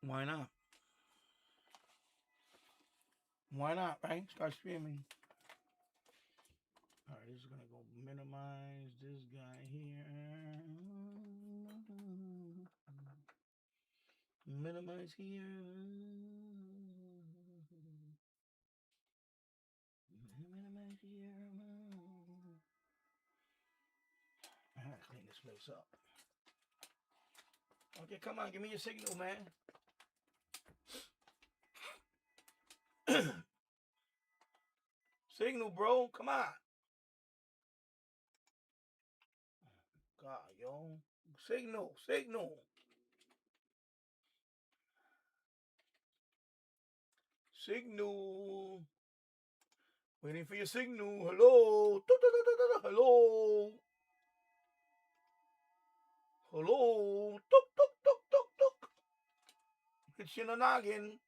Why not? Why not, right? Start streaming. All right, this is going to go minimize this guy here. Minimize here. Minimize here. I gotta clean this place up. Okay, come on, give me your signal, man. Signal, bro. Come on. God, yo. Signal, signal. Signal. Waiting for your signal. Hello. Hello. Hello. Tuk, tuk, tuk, tuk, tuk. Hit you in the noggin.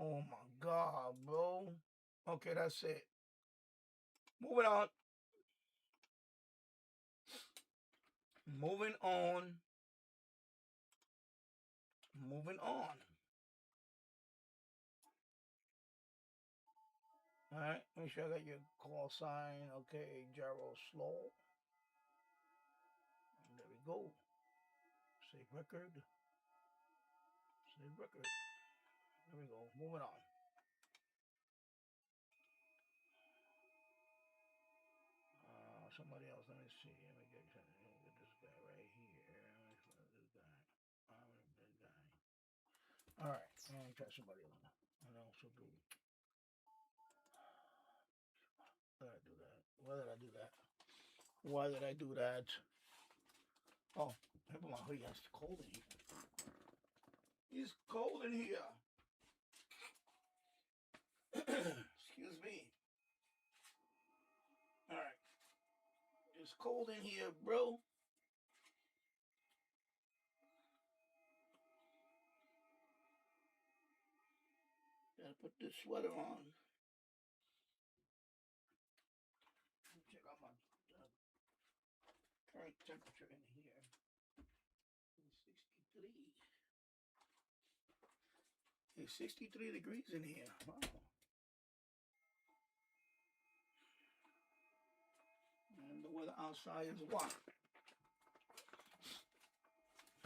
Oh my God, bro. Okay, that's it. Moving on. Moving on. Moving on. All right, make sure I got your call sign. Okay, gyro slow. And there we go. Save record. Save record. There we go. Moving on. Somebody else. Let me see. Let me get this guy right here. This guy. This guy. All right. I'm gonna try somebody else. I know. So good. Why did I do that? Why did I do that? Why did I do that? Oh, I put my hoodie. It's cold in here. It's cold in here. Excuse me. All right. It's cold in here, bro. Gotta put this sweater on. Check out my current temperature in here. It's 63. It's 63 degrees in here. Wow. And the weather outside is what?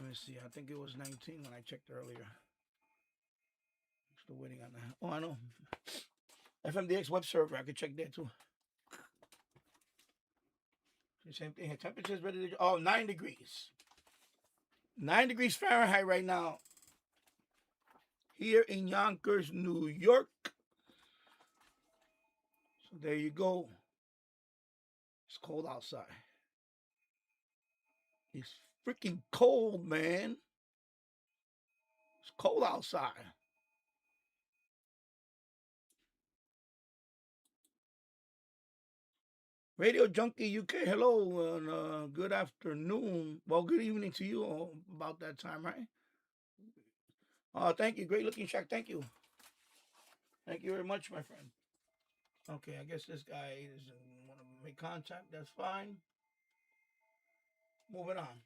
Let me see. I think it was 19 when I checked earlier. Still waiting on that. Oh, I know. FMDX web server. I could check there too. Same thing here. Temperature's ready to. Oh, 9 degrees. 9 degrees Fahrenheit right now. Here in Yonkers, New York. So there you go. It's cold outside. It's freaking cold, man. It's cold outside. Radio Junkie UK, hello, and good afternoon. Well, good evening to you about that time, right? Thank you. Great looking Shaq. Thank you. Thank you very much, my friend. Okay, I guess this guy doesn't want to make contact. That's fine. Moving on.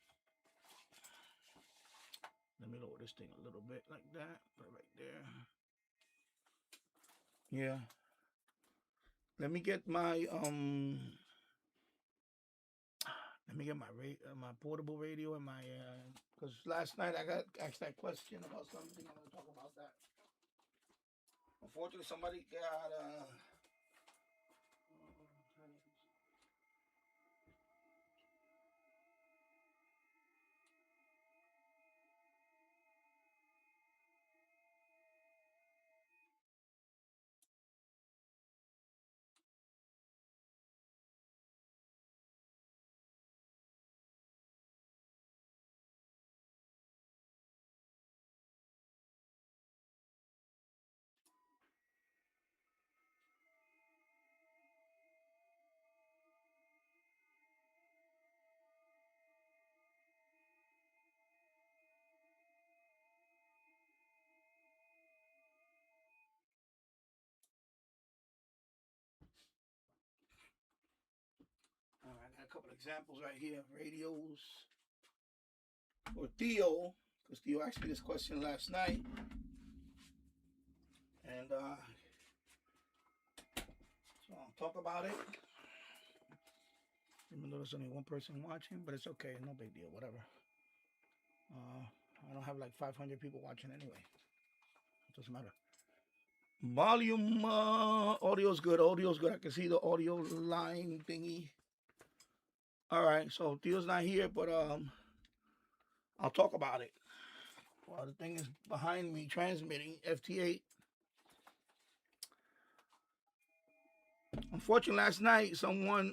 Let me lower this thing a little bit like that. Put it right there. Yeah. Let me get my my portable radio and my because last night I got asked that question about something. I'm gonna talk about that. Unfortunately, somebody got I got a couple examples right here. Radios. for Theo, because Theo asked me this question last night. And so I'll talk about it. Even though there's only one person watching, but it's okay, no big deal, whatever. I don't have like 500 people watching anyway. It doesn't matter. Volume, audio's good. Audio's good. I can see the audio line thingy. All right, so Theo's not here, but I'll talk about it. Well, the thing is behind me transmitting FT8. Unfortunately, last night someone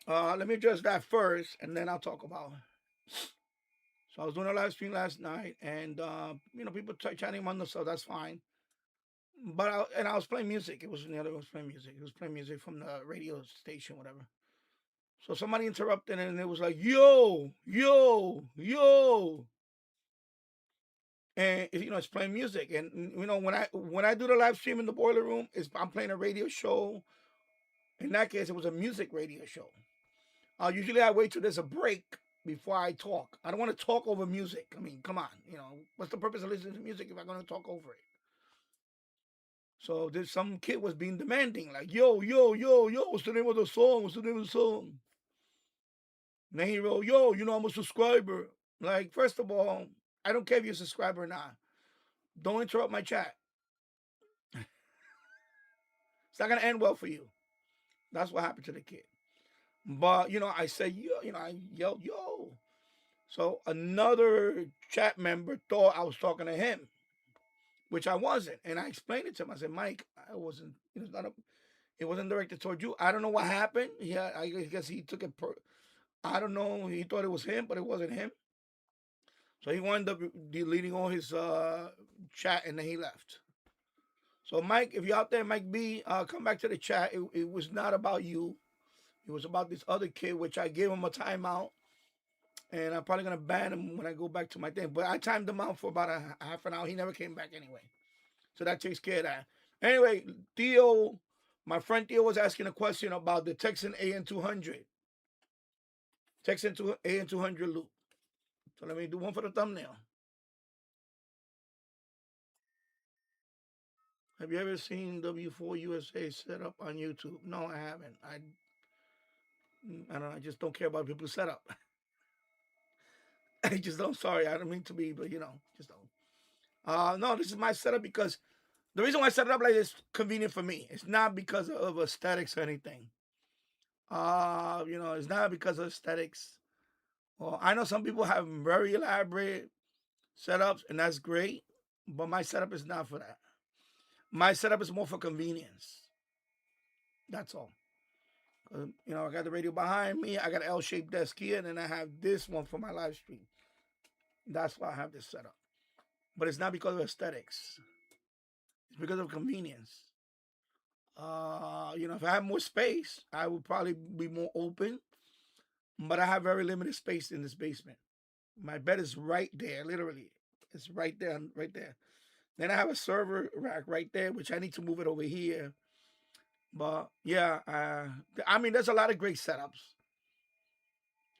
let me address that first, and then I'll talk about it. So I was doing a live stream last night, and you know, people chatting among themselves. That's fine. But I was playing music. It was the other was playing music. It was playing music from the radio station, whatever. So somebody interrupted, and it was like, "Yo, yo, yo," and you know, it's playing music. And you know, when I do the live stream in the boiler room, I'm playing a radio show. In that case, it was a music radio show. Usually, I wait till there's a break before I talk. I don't want to talk over music. I mean, come on, you know, what's the purpose of listening to music if I'm going to talk over it? So there's some kid was being demanding, like, yo, yo, yo, yo, what's the name of the song? What's the name of the song? And then he wrote, yo, you know, I'm a subscriber. Like, first of all, I don't care if you're a subscriber or not. Don't interrupt my chat. It's not going to end well for you. That's what happened to the kid. But, you know, I said, yo, you know, I yelled, yo. So another chat member thought I was talking to him, which I wasn't. And I explained it to him. I said, Mike, I wasn't, it wasn't directed toward you. I don't know what happened. Yeah, I guess he took it, I don't know. He thought it was him, but it wasn't him. So he wound up deleting all his chat, and then he left. So Mike, if you're out there, Mike B, come back to the chat. It was not about you. It was about this other kid, which I gave him a timeout. And I'm probably going to ban him when I go back to my thing. But I timed him out for about a half an hour. He never came back anyway. So that takes care of that. Anyway, Theo, my friend Theo was asking a question about the Tecsun AN-200. Tecsun AN-200 loop. So let me do one for the thumbnail. Have you ever seen W4 USA set up on YouTube? No, I haven't. I don't know. I just don't care about people's setup. I just don't. Sorry, I don't mean to be, but you know, just don't. No, this is my setup because the reason why I set it up like this is convenient for me. It's not because of aesthetics or anything. You know, it's not because of aesthetics. Well, I know some people have very elaborate setups, and that's great, but my setup is not for that. My setup is more for convenience. That's all. You know, I got the radio behind me. I got an L-shaped desk here, and then I have this one for my live stream. That's why I have this setup. But it's not because of aesthetics. It's because of convenience. You know, if I had more space, I would probably be more open. But I have very limited space in this basement. My bed is right there, literally. It's right there, right there. Then I have a server rack right there, which I need to move it over here. But yeah, I mean, there's a lot of great setups.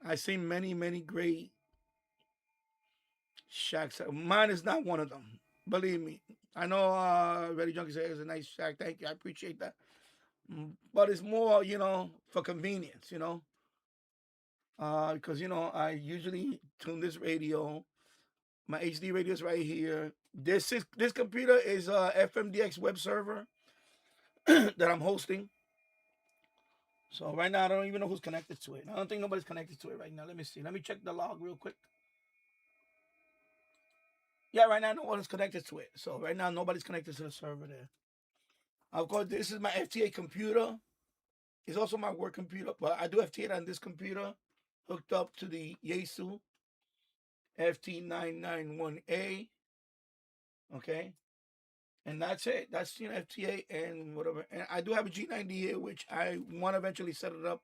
I've seen many, many great shack setups. Mine is not one of them. Believe me. I know Ready Junkie says it's a nice shack. Thank you. I appreciate that. But it's more, you know, for convenience, you know. Because, you know, I usually tune this radio. My HD radio is right here. This computer is a FMDX web server that I'm hosting. So right now, I don't even know who's connected to it. I don't think nobody's connected to it right now. Let me see. Let me check the log real quick. Yeah, right now, no one's connected to it. So right now, nobody's connected to the server there. Of course, this is my FT8 computer. It's also my work computer, but I do FT8 on this computer hooked up to the Yaesu FT991A. Okay. And that's it. That's, you know, FT8 and whatever. And I do have a G90 here, which I want to eventually set it up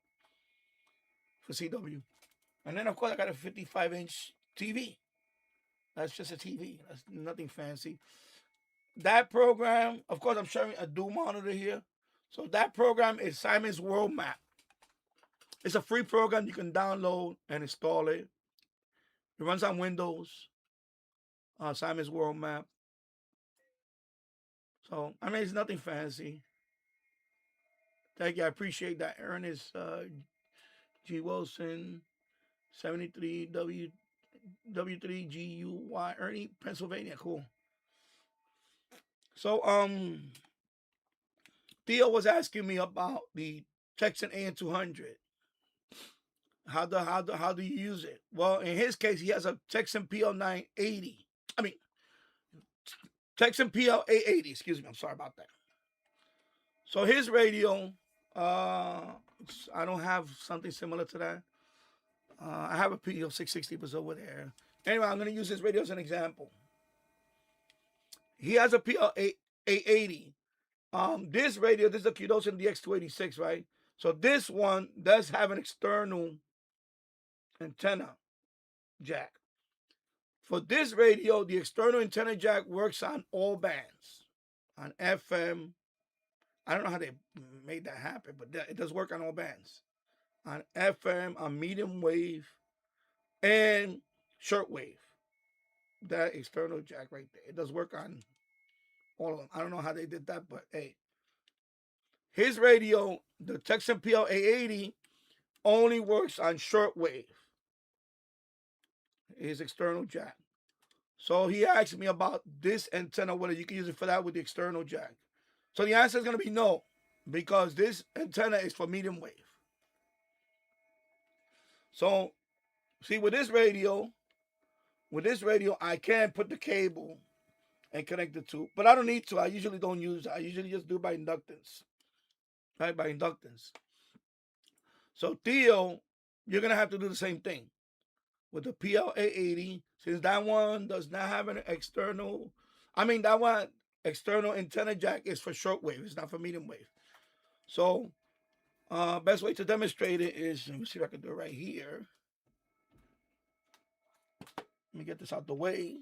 for CW. And then, of course, I got a 55-inch TV. That's just a TV. That's nothing fancy. That program, of course, I'm showing a dual monitor here. So that program is Simon's World Map. It's a free program you can download and install it. It runs on Windows. Simon's World Map. So I mean, it's nothing fancy. Thank you. I appreciate that. Ernest G. Wilson, 73 W3GUY, Ernie, Pennsylvania. Cool. So Theo was asking me about the Tecsun AN-200. How do you use it? Well, in his case, he has a Tecsun PL980. I mean, Tecsun PL880. Excuse me. I'm sorry about that. So his radio, I don't have something similar to that. I have a PL660 was over there. Anyway, I'm going to use this radio as an example. He has a PL880. This radio, this is a Qdosin DX286, right? So this one does have an external antenna jack. For this radio, the external antenna jack works on all bands, on FM. I don't know how they made that happen, but it does work on all bands. On FM, on medium wave, and shortwave. That external jack right there. It does work on all of them. I don't know how they did that, but hey. His radio, the Tecsun PL880, only works on shortwave. His external jack. So he asked me about this antenna, whether you can use it for that with the external jack. So the answer is going to be no, because this antenna is for medium wave. So, see, with this radio, I can put the cable and connect the two, but I don't need to. I usually don't use it. I usually just do it by inductance, right? By inductance. So Theo, you're going to have to do the same thing with the PL880, since that one does not have an external, that one external antenna jack is for shortwave. It's not for medium wave. So best way to demonstrate it is, let me see if I can do it right here. Let me get this out the way.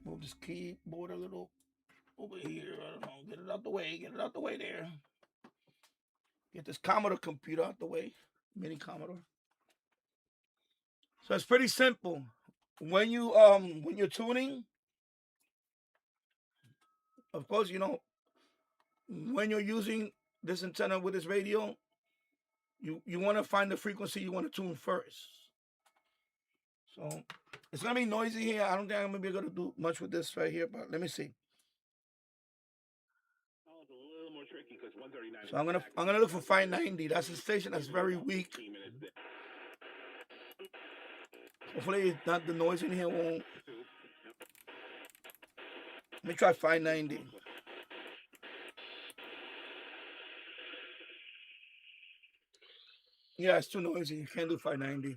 Move this keyboard a little over here. I don't know. Get it out the way. Get it out the way there. Get this Commodore computer out the way. Mini Commodore. So it's pretty simple. When you're tuning, of course, when you're using this antenna with this radio, you want to find the frequency you want to tune first. So it's gonna be noisy here. I don't think I'm gonna be able to do much with this right here, but let me see. So I'm gonna look for 590. That's a station that's very weak. Hopefully not the noise in here won't. Let me try 590. Yeah, it's too noisy. You can't do 590.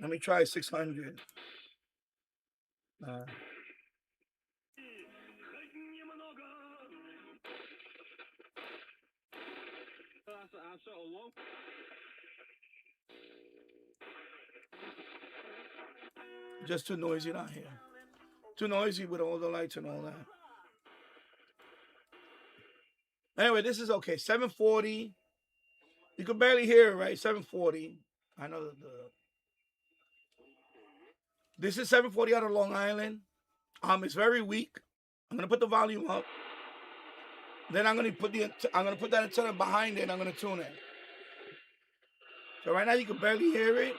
Let me try 600. Just too noisy down here. Too noisy with all the lights and all that. Anyway, this is okay. 740. You can barely hear it, right? 740. I know this is 740 out of Long Island. It's very weak. I'm gonna put the volume up. Then I'm gonna put that antenna behind it and I'm gonna tune it. So right now you can barely hear it.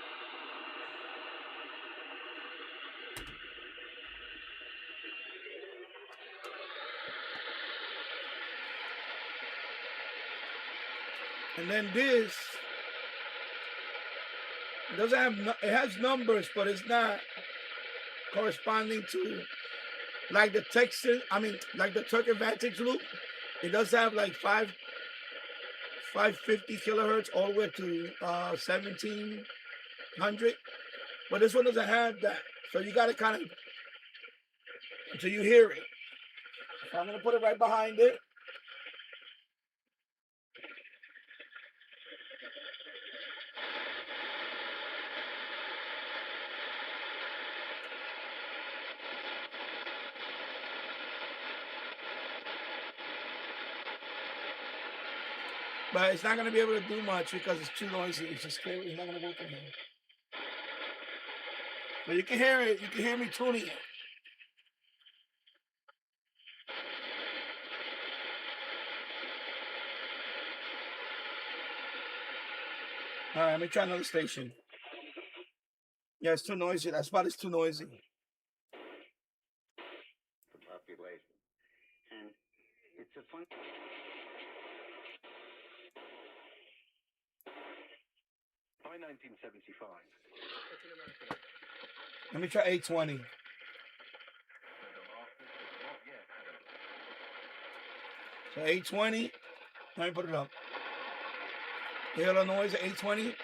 And then this, it has numbers, but it's not corresponding to like the Tecsun, like the Turk Advantage loop. It does have like 550 kilohertz all the way to 1700, but this one doesn't have that. So you got to kind of until you hear it. So I'm gonna put it right behind it. But it's not going to be able to do much because it's too noisy. It's just clearly not going to work in here. But you can hear it. You can hear me tuning it. All right, let me try another station. Yeah, it's too noisy. That spot is too noisy. The population. And it's a fun. By 1975. Let me try 820. So 820. Let me put it up. You hear the noise at 820?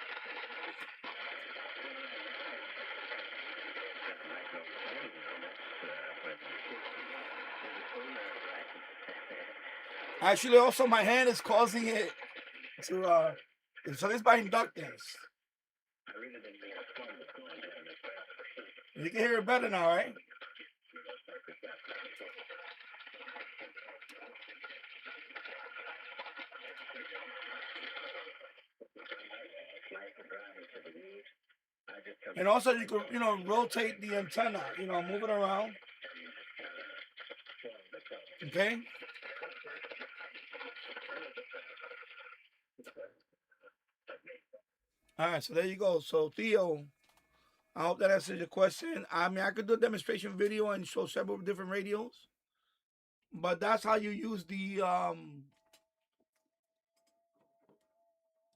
Actually, also my hand is causing it to so this by inductance. You can hear it better now, right? And also you can, rotate the antenna, move it around. Okay? All right, so there you go. So Theo, I hope that answers your question. I mean, I could do a demonstration video and show several different radios, but that's how you use the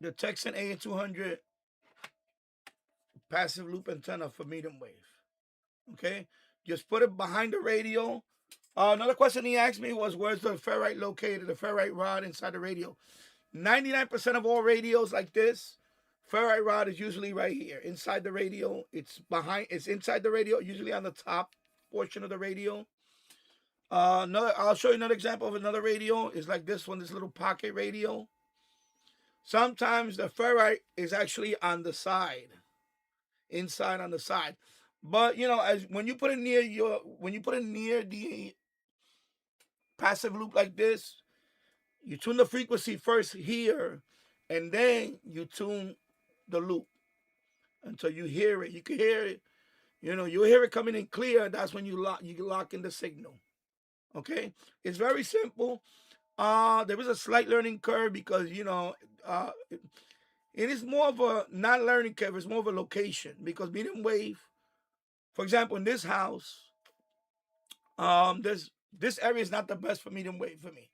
Tecsun AN-200 passive loop antenna for medium wave. Okay, just put it behind the radio. Another question he asked me was, where's the ferrite located, the ferrite rod inside the radio? 99% of all radios like this, ferrite rod is usually right here inside the radio. It's inside the radio, usually on the top portion of the radio. I'll show you another example of another radio. It's like this one, this little pocket radio. Sometimes the ferrite is actually on the side, inside on the side. But when you put it near the passive loop like this, you tune the frequency first here, and then you tune the loop until you hear it. You can hear it. You hear it coming in clear. That's when you lock in the signal. Okay, it's very simple. There is a slight learning curve because it is more of a not learning curve. It's more of a location because medium wave, for example, in this house, this area is not the best for medium wave for me.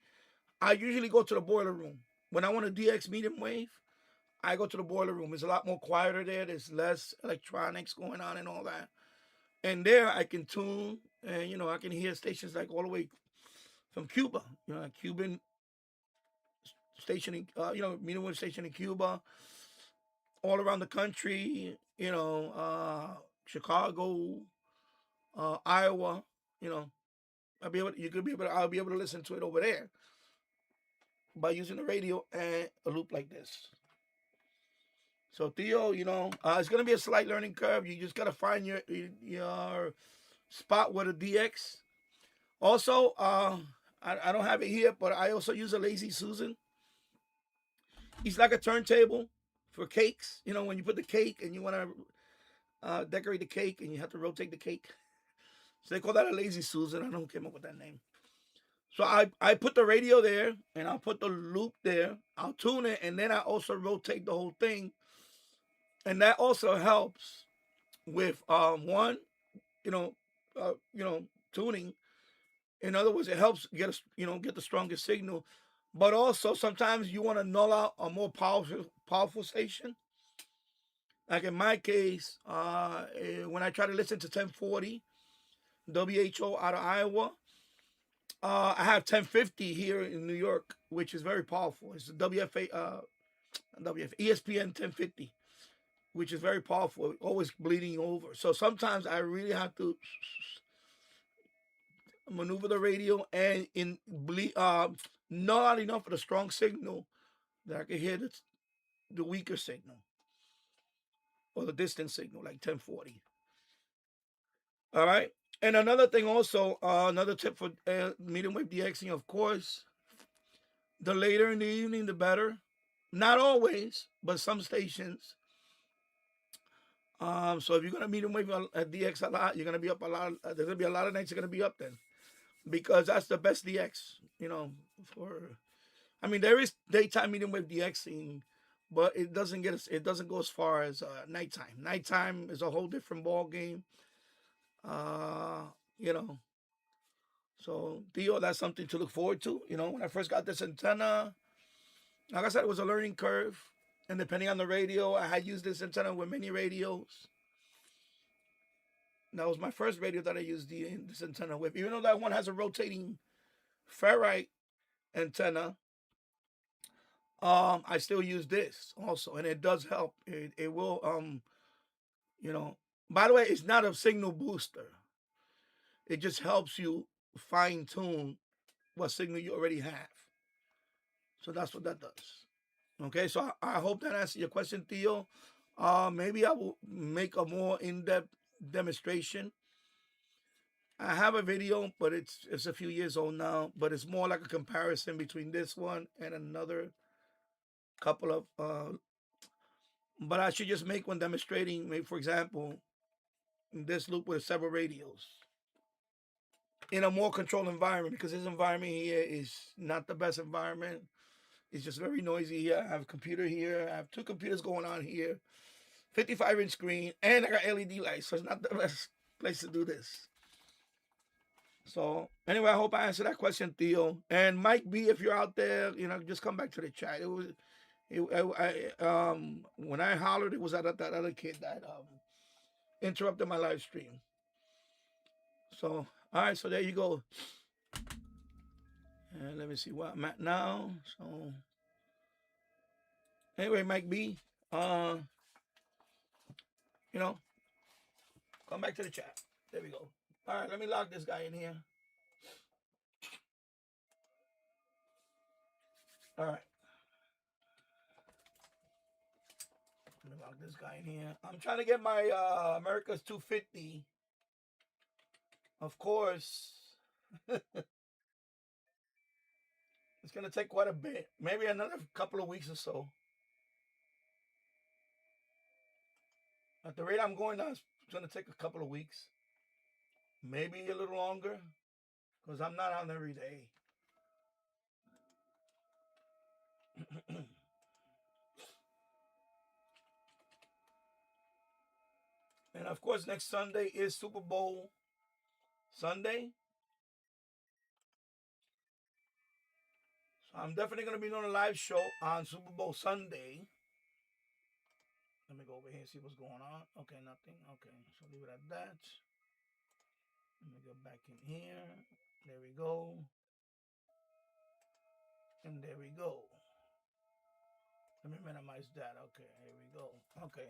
I usually go to the boiler room when I want to DX medium wave. I go to the boiler room. It's a lot more quieter there. There's less electronics going on and all that. And there I can tune, and I can hear stations like all the way from Cuba. A Cuban station, medium wave station in Cuba, all around the country. Chicago, Iowa. I'll be able to listen to it over there by using the radio and a loop like this. So Theo, it's gonna be a slight learning curve. You just gotta find your spot with a DX. Also, I don't have it here, but I also use a Lazy Susan. It's like a turntable for cakes. When you put the cake and you want to decorate the cake and you have to rotate the cake. So they call that a Lazy Susan. I don't know who came up with that name. So I put the radio there and I'll put the loop there. I'll tune it and then I also rotate the whole thing. And that also helps with tuning. In other words, it helps get the strongest signal. But also sometimes you want to null out a more powerful station. Like in my case, when I try to listen to 1040 WHO out of Iowa, I have 1050 here in New York, which is very powerful. It's the ESPN 1050, which is very powerful, always bleeding over. So sometimes I really have to maneuver the radio and not enough of the strong signal that I can hear the weaker signal or the distant signal, like 1040. All right. And another thing also, another tip for medium wave DXing, of course, the later in the evening, the better. Not always, but some stations, So if you're gonna medium wave DX a lot, you're gonna be up a lot. There's gonna be a lot of nights you're gonna be up then, because that's the best DX. For I mean there is daytime medium wave DXing, but it doesn't go as far as nighttime. Nighttime is a whole different ball game. Uh, you know, so Theo, that's something to look forward to. When I first got this antenna, like I said, it was a learning curve, and depending on the radio, I had used this antenna with many radios. That was my first radio that I used this antenna with. Even though that one has a rotating ferrite antenna, I still use this also, and it does help. It will, you know. By the way, it's not a signal booster. It just helps you fine tune what signal you already have. So that's what that does. Okay, so I hope that answers your question, Theo. Maybe I will make a more in-depth demonstration. I have a video, but it's a few years old now. But it's more like a comparison between this one and another couple of. But I should just make one demonstrating, maybe for example, this loop with several radios in a more controlled environment, because this environment here is not the best environment. It's just very noisy here. I have a computer here. I have two computers going on here, 55-inch screen, and I got LED lights, so it's not the best place to do this. So anyway, I hope I answered that question, Theo. And Mike B, if you're out there, just come back to the chat. When I hollered, it was at that other kid that interrupted my live stream. So all right, so there you go. And let me see what I'm at now. So anyway, Mike B, come back to the chat. There we go. All right, let me lock this guy in here. All right. Let me lock this guy in here. I'm trying to get my America's 250. Of course. It's going to take quite a bit. Maybe another couple of weeks or so. At the rate I'm going now, it's going to take a couple of weeks. Maybe a little longer. Because I'm not on every day. And of course, next Sunday is Super Bowl Sunday. So I'm definitely going to be doing a live show on Super Bowl Sunday. Let me go over here and see what's going on. Okay, nothing. Okay, so leave it at that. Let me go back in here. There we go. And there we go. Let me minimize that. Okay, here we go. Okay.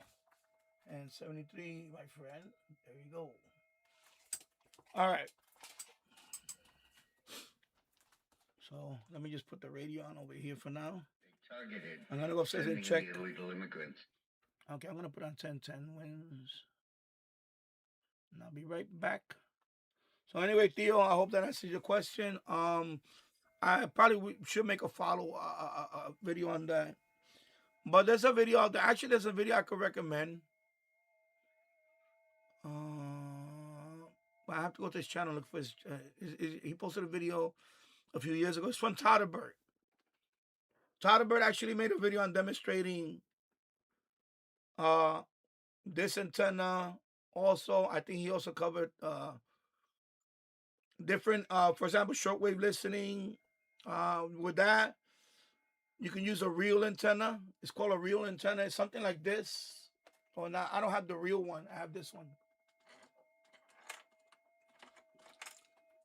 And 73, my friend. There we go. All right. So let me just put the radio on over here for now. I'm going to go upstairs and check. Illegal immigrants. Okay, I'm going to put on 1010 wins. And I'll be right back. So anyway, Theo, I hope that answers your question. I probably should make a follow video on that. But there's a video out there. Actually, there's a video I could recommend. I have to go to his channel and look for his. He posted a video a few years ago. It's from Todderbird. Todderbird actually made a video on demonstrating this antenna. Also, I think he also covered different, for example, shortwave listening. With that, you can use a real antenna. It's called a real antenna. It's something like this. Oh, now I don't have the real one. I have this one.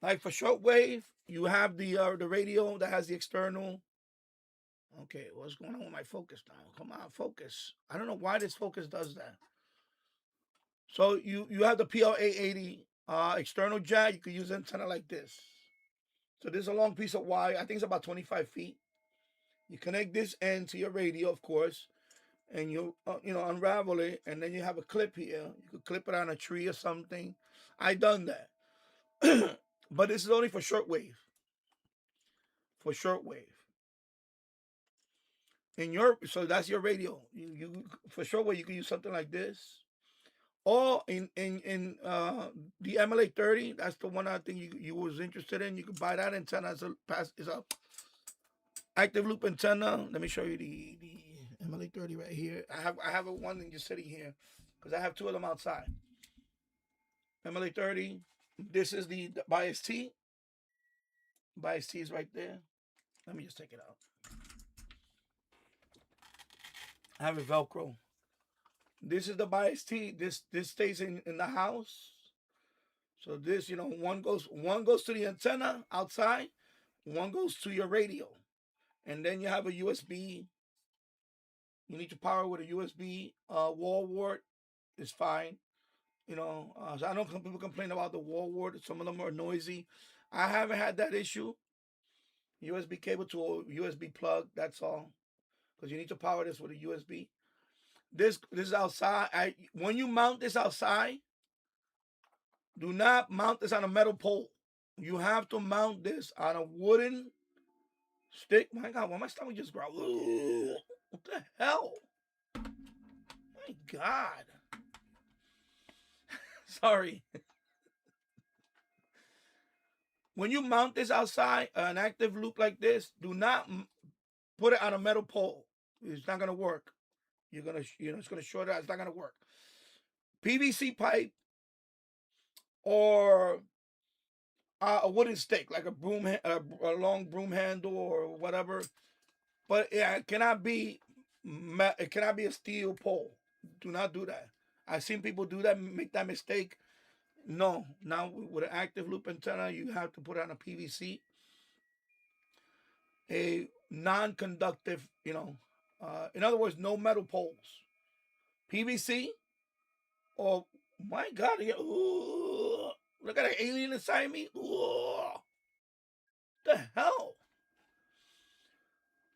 Like for shortwave, you have the radio that has the external. Okay, what's going on with my focus now? Come on, focus. I don't know why this focus does that. So you have the PL880 external jack. You could use an antenna like this. So this is a long piece of wire. I think it's about 25 feet. You connect this end to your radio, of course, and you unravel it, and then you have a clip here. You could clip it on a tree or something. I done that, but this is only for shortwave. For shortwave. So that's your radio. You for shortwave you can use something like this. Or in the MLA 30, that's the one I think you was interested in. You can buy that antenna as a active loop antenna. Let me show you the MLA 30 right here. I have a one just sitting here because I have two of them outside. MLA 30. This is the bias T. Bias T is right there. Let me just take it out. I have a Velcro. This is the bias T. This stays in the house. So this, one goes to the antenna outside, one goes to your radio, and then you have a USB. You need to power with a USB. Wall wart is fine. So I know some people complain about the wall wart. Some of them are noisy. I haven't had that issue. USB cable to a USB plug. That's all. Because you need to power this with a USB. This is outside. When you mount this outside, do not mount this on a metal pole. You have to mount this on a wooden stick. My God, why my stomach just growled? What the hell? My God. Sorry. When you mount this outside, an active loop like this, do not put it on a metal pole. It's not gonna work. You're gonna, it's gonna short out. It's not gonna work. PVC pipe or a wooden stick, like a long broom handle or whatever. But yeah, it cannot be a steel pole. Do not do that. I've seen people do that, make that mistake. No, now with an active loop antenna, you have to put it on a PVC, a non-conductive. In other words, no metal poles. PVC. Oh my God! Look at an alien inside me. What the hell?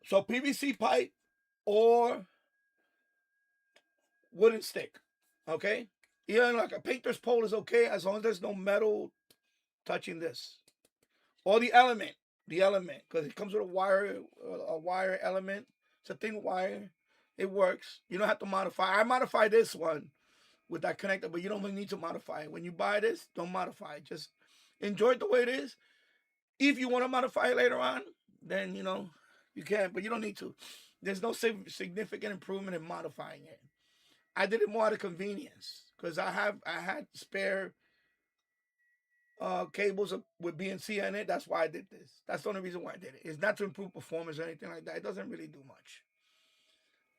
So PVC pipe or wooden stick. Okay? Even like a painter's pole is okay as long as there's no metal touching this. Or the element. Because it comes with a wire element. It's a thin wire. It works. You don't have to modify. I modify this one with that connector, but you don't need to modify it. When you buy this, don't modify it. Just enjoy it the way it is. If you want to modify it later on, then you can, but you don't need to. There's no significant improvement in modifying it. I did it more out of convenience because I had spare cables with BNC in it. That's why I did this. That's the only reason why I did it. It's not to improve performance or anything like that. It doesn't really do much.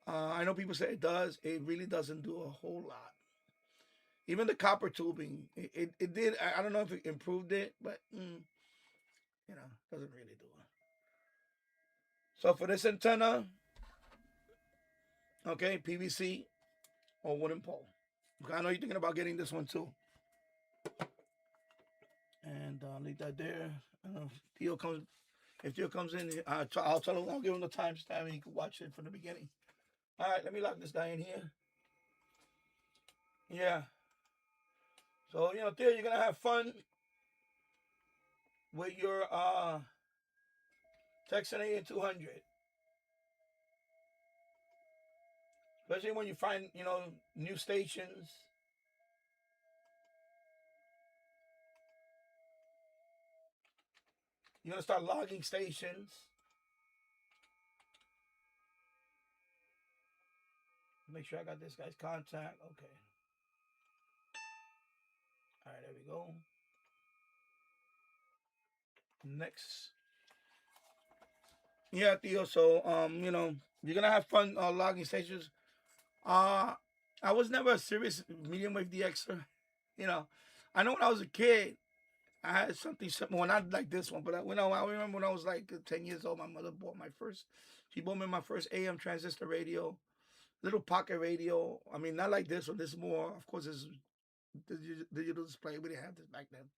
I know people say it does. It really doesn't do a whole lot. Even the copper tubing, it did. I don't know if it improved it, but doesn't really do it. So for this antenna, okay, PVC or wooden pole. I know you're thinking about getting this one too. And leave that there. If Theo comes in, I'll tell him. I'll give him the timestamp, and he can watch it from the beginning. All right, let me lock this guy in here. Yeah. So Theo, you're gonna have fun with your Tecsun AN-200, especially when you find new stations. You're gonna start logging stations. Make sure I got this guy's contact. Okay. All right, there we go. Next. Yeah, Theo. So, you're gonna have fun logging stations. I was never a serious medium wave DXer. I know when I was a kid, I had something similar. Well, not like this one, but I remember when I was like 10 years old, my mother bought she bought me my first AM transistor radio, little pocket radio. I mean, not like this one. This is more, of course, this is digital display. We didn't have this back then.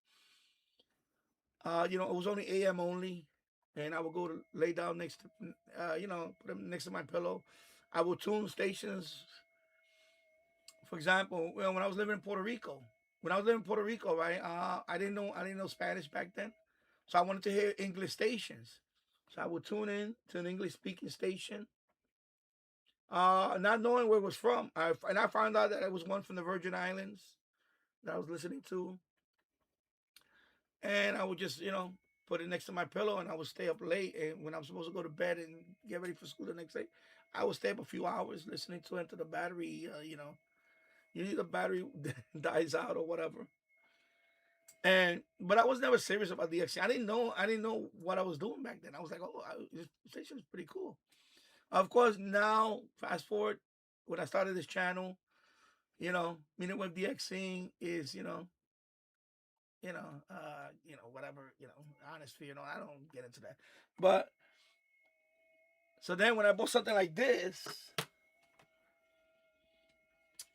It was only AM only, and I would go to lay down next to, put them next to my pillow. I would tune stations. For example, when I was living in Puerto Rico, right? I didn't know Spanish back then, so I wanted to hear English stations. So I would tune in to an English speaking station. Not knowing where it was from. And I found out that it was one from the Virgin Islands that I was listening to. And I would just, put it next to my pillow, and I would stay up late. And when I'm supposed to go to bed and get ready for school the next day, I would stay up a few hours listening to it until the battery, usually the battery dies out or whatever. But I was never serious about the XC. I didn't know what I was doing back then. I was like, oh, this station is pretty cool. Of course, now fast forward when I started this channel, Minute Web DXing is, whatever, honest for, I don't get into that. But so then when I bought something like this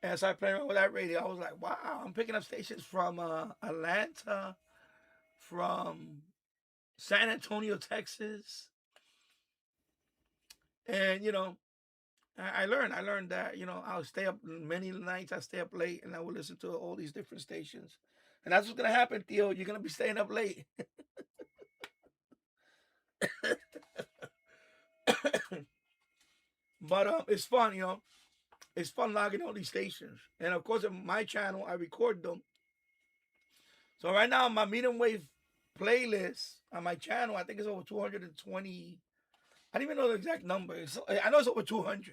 and I started playing around with that radio, I was like, wow, I'm picking up stations from Atlanta, from San Antonio, Texas. And, I learned that, I'll stay up many nights. I stay up late and I will listen to all these different stations. And that's what's going to happen, Theo. You're going to be staying up late. But it's fun, It's fun logging all these stations. And of course, on my channel, I record them. So right now, my medium wave playlist on my channel, I think it's over 220. I don't even know the exact number. I know it's over 200.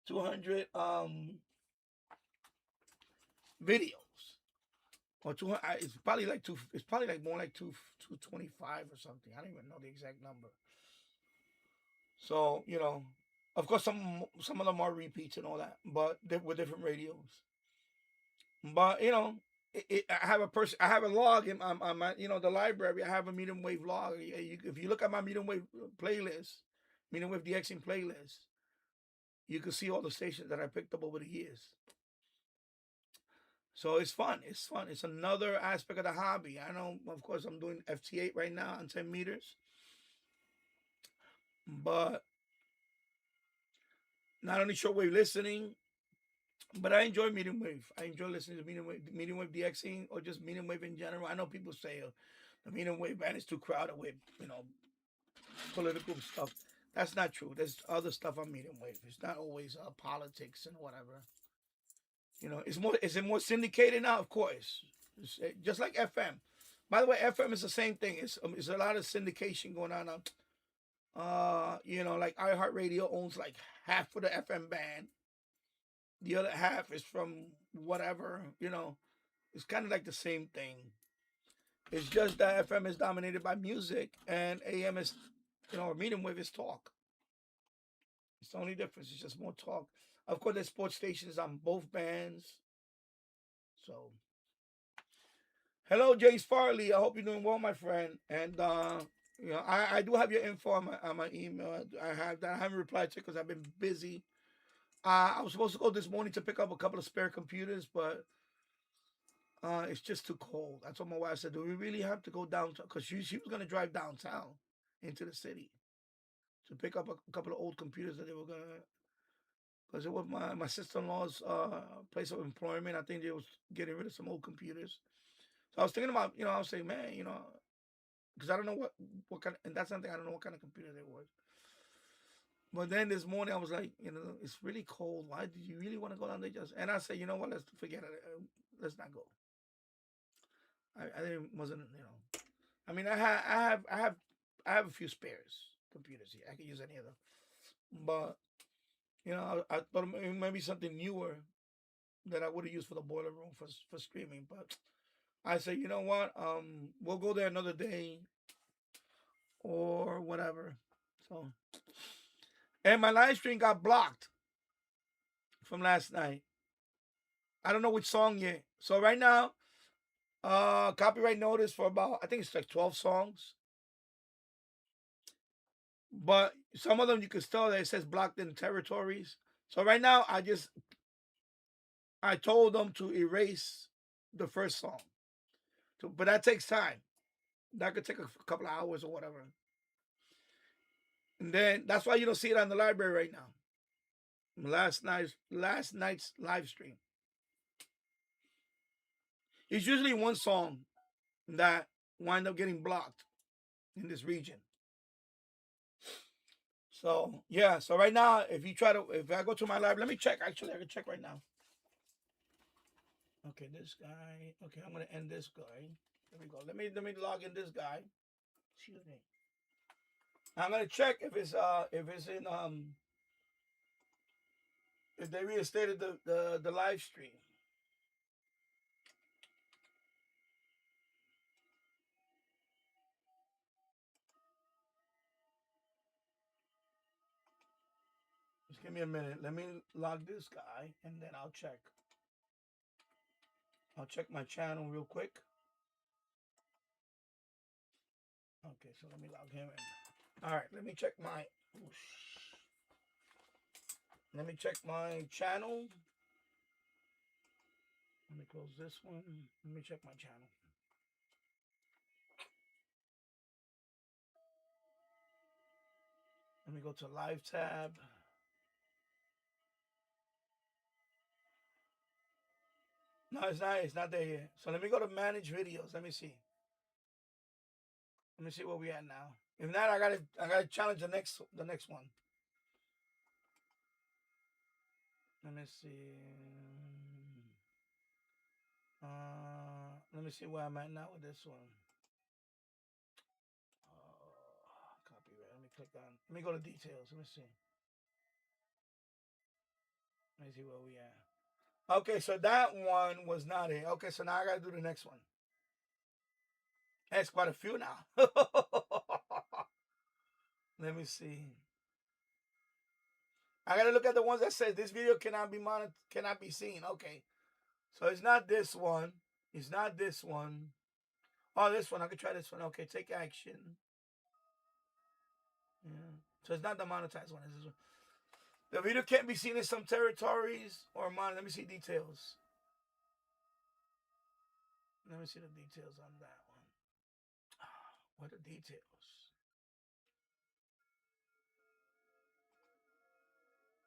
200 videos. Or 200. It's probably like two. It's probably like more like 225 or something. I don't even know the exact number. So of course, some of them are repeats and all that, but with different radios. But I have a log in on my the library. I have a medium wave log. If you look at my medium wave playlist, medium wave DXing playlist, you can see all the stations that I picked up over the years. So it's fun. It's fun. It's another aspect of the hobby. I know, of course, I'm doing FT8 right now on 10 meters, but not only shortwave listening, but I enjoy medium wave. I enjoy listening to medium wave DXing, or just medium wave in general. I know people say the medium wave band is too crowded with political stuff. That's not true. There's other stuff on medium wave. It's not always politics and whatever. Is it more syndicated now? Of course, just like FM. By the way, FM is the same thing. It's a lot of syndication going on. Like iHeartRadio owns like half of the FM band. The other half is from whatever. It's kind of like the same thing. It's just that FM is dominated by music and AM is, or medium wave is talk. It's the only difference. It's just more talk. Of course, there's sports stations on both bands. So, hello, Jace Farley. I hope you're doing well, my friend. And I do have your info on my email. I haven't replied to it because I've been busy. I was supposed to go this morning to pick up a couple of spare computers, but it's just too cold. I told my wife, I said, do we really have to go downtown? Because she was going to drive downtown into the city to pick up a couple of old computers that they were going to, because it was my sister-in-law's place of employment. I think they was getting rid of some old computers. So I was thinking about, I was saying, man, because I don't know what kind of, and that's something I don't know what kind of computer they were. But then this morning I was like, it's really cold. Why do you really want to go down there? And I said, you know what? Let's forget it. Let's not go. I wasn't. I mean, I have a few spares computers here. I could use any of them. But I thought maybe something newer that I would have used for the boiler room for streaming. But I said, you know what? We'll go there another day or whatever. So. And my live stream got blocked from last night. I don't know which song yet. So right now, copyright notice for about, I think it's like 12 songs. But some of them you can tell that it says blocked in territories. So right now, I told them to erase the first song. But that takes time. That could take a couple of hours or whatever. And then that's why you don't see it on the library right now. Last night's live stream. It's usually one song that wind up getting blocked in this region. So yeah, so right now, if I go to my live, let me check. Actually, I can check right now. Okay, this guy. Okay, I'm gonna end this guy. There we go. Let me log in this guy. Excuse me. I'm gonna check if it's in if they reinstated the live stream. Just give me a minute. Let me log this guy and then I'll check. I'll check my channel real quick. Okay, so let me log him in. All right, let me check my. Let me check my channel. Let me close this one. Let me check my channel. Let me go to live tab. No, it's not. It's not there yet. So let me go to manage videos. Let me see. Let me see where we at now. If not, I gotta challenge the next one. Let me see. Let me see where I'm at now with this one. Copyright. Let me click on. Let me go to details. Let me see. Let me see where we at. Okay, so that one was not it. Okay, so now I gotta do the next one. That's quite a few now. Let me see. I gotta look at the ones that says this video cannot be seen. Okay, so it's not this one. It's not this one. Oh, this one. I could try this one. Okay, take action. Yeah. So it's not the monetized one. It's this one. The video can't be seen in some territories or let me see details. Let me see the details on that one. What are the details?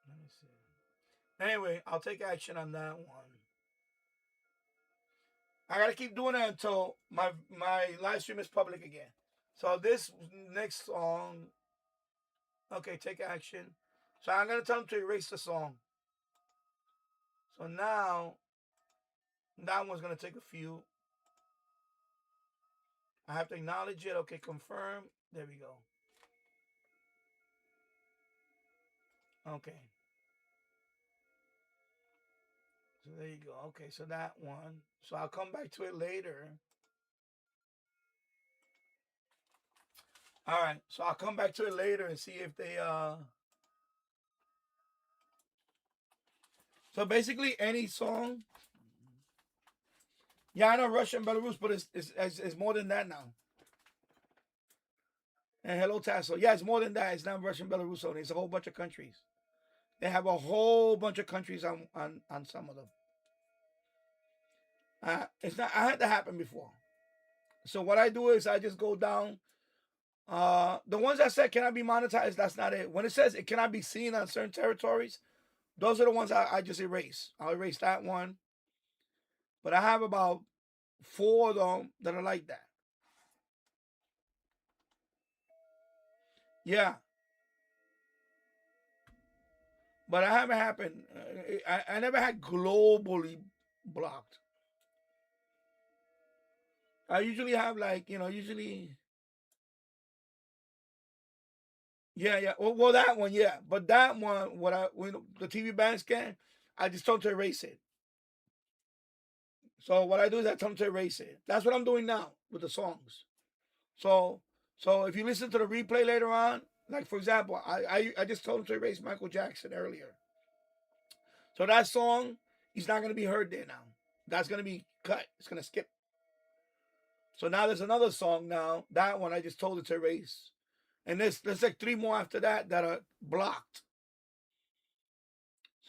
Let me see. Anyway, I'll take action on that one. I gotta keep doing it until my live stream is public again. So this next song, okay, take action. So I'm gonna tell them to erase the song. So now that one's gonna take a few. I have to acknowledge it. Okay, confirm. There we go. Okay. So there you go. Okay, so that one. So I'll come back to it later. All right. So I'll come back to it later and see if they So basically any song. Yeah, I know Russia and Belarus, but it's more than that now. And hello, Tasso. Yeah, it's more than that. It's not Russia and Belarus only. It's a whole bunch of countries. They have a whole bunch of countries on some of them. It's not. I had that happen before. So what I do is I just go down. The ones that said cannot be monetized, that's not it. When it says it cannot be seen on certain territories, those are the ones I just erase. I'll erase that one. But I have about 4 of them that are like that. Yeah. But I haven't happened. I never had globally blocked. I usually have usually. Yeah. Well, that one, yeah. But that one, when the TV ban scan, I just told them to erase it. So what I do is I tell them to erase it. That's what I'm doing now with the songs. So if you listen to the replay later on, like for example, I just told him to erase Michael Jackson earlier. So that song is not going to be heard there now. That's going to be cut. It's going to skip. So now there's another song now. That one I just told it to erase. And there's like 3 more after that are blocked.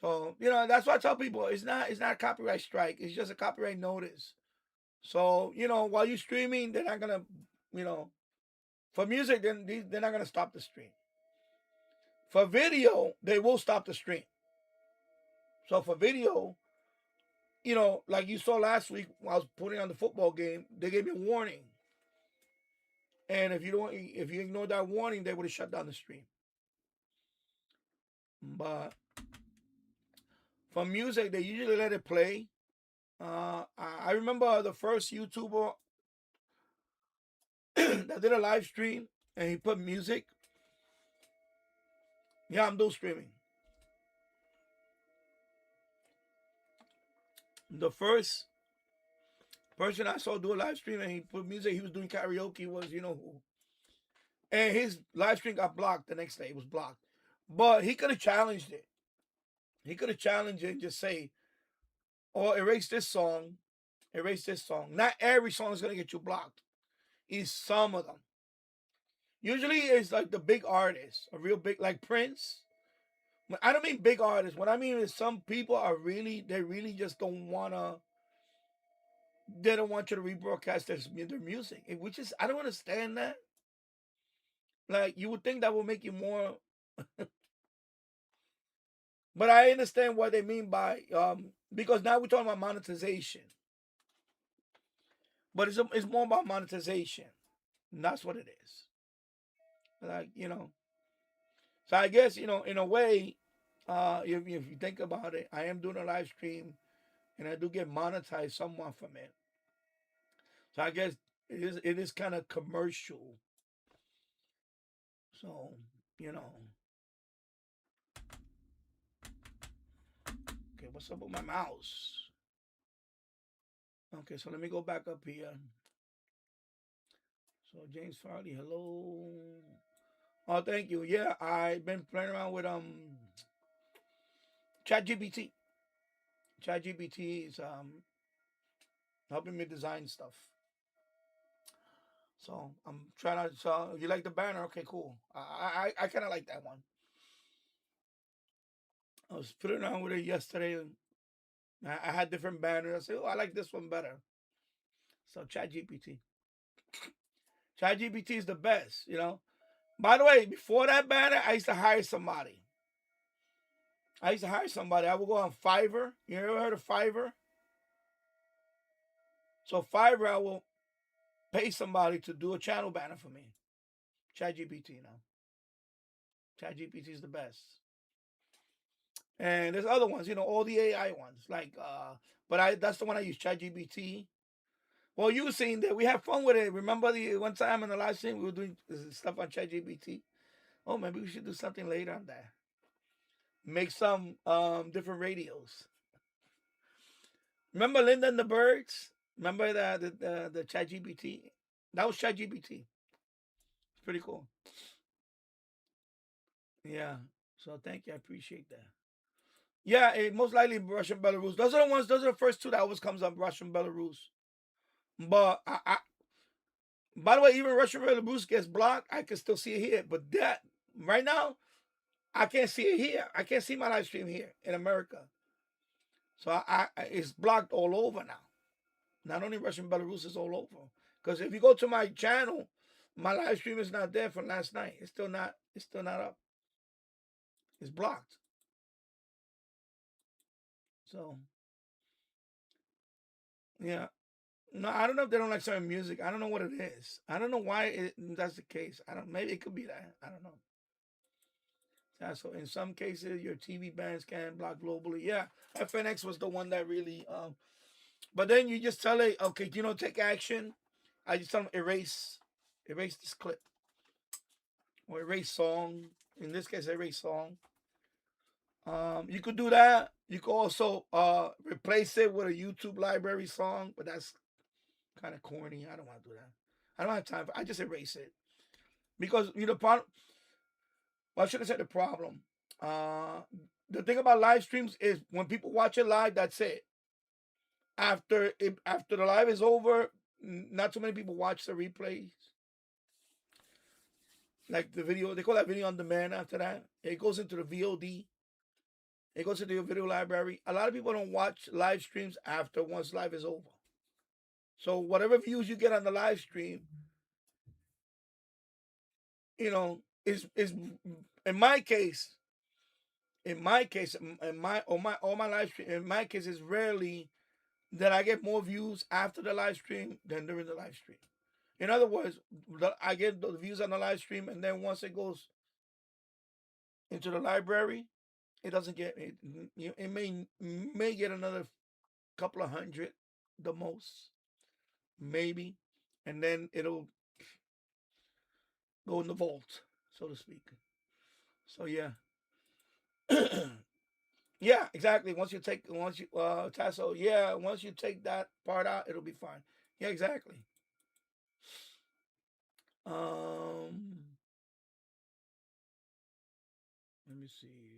So, that's why I tell people it's not a copyright strike. It's just a copyright notice. So, while you're streaming, they're not going to, for music, then they're not going to stop the stream. For video, they will stop the stream. So for video, like you saw last week when I was putting on the football game, they gave me a warning. And if you ignore that warning, they would have shut down the stream. But for music, they usually let it play. I remember the first YouTuber that did a live stream and he put music. Yeah, I'm doing streaming. The first person I saw do a live stream and he put music, he was doing karaoke, was you know who. And his live stream got blocked the next day. It was blocked. But he could have challenged it. He could have challenged it and just say, or erase this song, erase this song. Not every song is gonna get you blocked. It's some of them. Usually it's like the big artists, a real big like Prince. I don't mean big artists. What I mean is some people are really, they really just don't wanna, they don't want you to rebroadcast their music. Which is, I don't understand that. Like you would think that would make you more, but I understand what they mean by because now we're talking about monetization. But it's more about monetization. And that's what it is. Like, you know. So I guess, you know, in a way, if you think about it, I am doing a live stream and I do get monetized somewhat from it. So I guess it is kind of commercial. So, you know. Okay, what's up with my mouse? Okay, so let me go back up here. So James Farley, hello. Oh, thank you. Yeah, I've been playing around with ChatGPT. ChatGPT is helping me design stuff. So I'm trying to. So you like the banner? Okay, cool. I kind of like that one. I was putting around with it yesterday. And I had different banners. I said, "Oh, I like this one better." So ChatGPT. ChatGPT is the best. You know. By the way, before that banner, I used to hire somebody. I would go on Fiverr. You ever heard of Fiverr? So Fiverr, I will pay somebody to do a channel banner for me. ChatGPT now. ChatGPT is the best. And there's other ones, you know, all the AI ones. Like but that's the one I use, ChatGPT. Well, you were saying that we have fun with it. Remember the one time in the live stream we were doing stuff on ChatGPT? Oh, maybe we should do something later on that. Make some different radios. Remember Linda and the Birds? Remember the ChatGPT? That was ChatGPT. It's pretty cool. Yeah. So thank you. I appreciate that. Yeah, most likely Russian Belarus. Those are the ones. Those are the first two that always comes up. Russian Belarus. But by the way, even Russian Belarus gets blocked. I can still see it here. But that right now, I can't see it here. I can't see my live stream here in America. So it's blocked all over now. Not only Russian Belarus, is all over. Because if you go to my channel, my live stream is not there from last night. It's still not. It's still not up. It's blocked. So yeah. No, I don't know if they don't like certain music. I don't know what it is. I don't know why that's the case. I don't. Maybe it could be that. I don't know. Yeah, so in some cases, your TV bans can block globally. Yeah, FNX was the one that really. But then you just tell it, okay, you know, take action. I just tell them erase this clip, or erase song. In this case, erase song. You could do that. You could also replace it with a YouTube library song, but that's kind of corny. I don't want to do that. I don't have time for. I just erase it because you know, well, I shouldn't say the problem. Uh, the thing about live streams is when people watch it live, that's it. After the live is over, not too many people watch the replays. Like the video, they call that video on demand. After that, it goes into the VOD. It goes into your video library. A lot of people don't watch live streams after once live is over. So whatever views you get on the live stream, you know, is in my case, in my all my live stream, in my case, it's rarely that I get more views after the live stream than during the live stream. In other words, I get the views on the live stream, and then once it goes into the library, It doesn't get it. It may get another couple of hundred, the most, maybe, and then it'll go in the vault, so to speak. So yeah, yeah, exactly. Once you Tasso, yeah, once you take that part out, it'll be fine. Yeah, exactly. Um, let me see.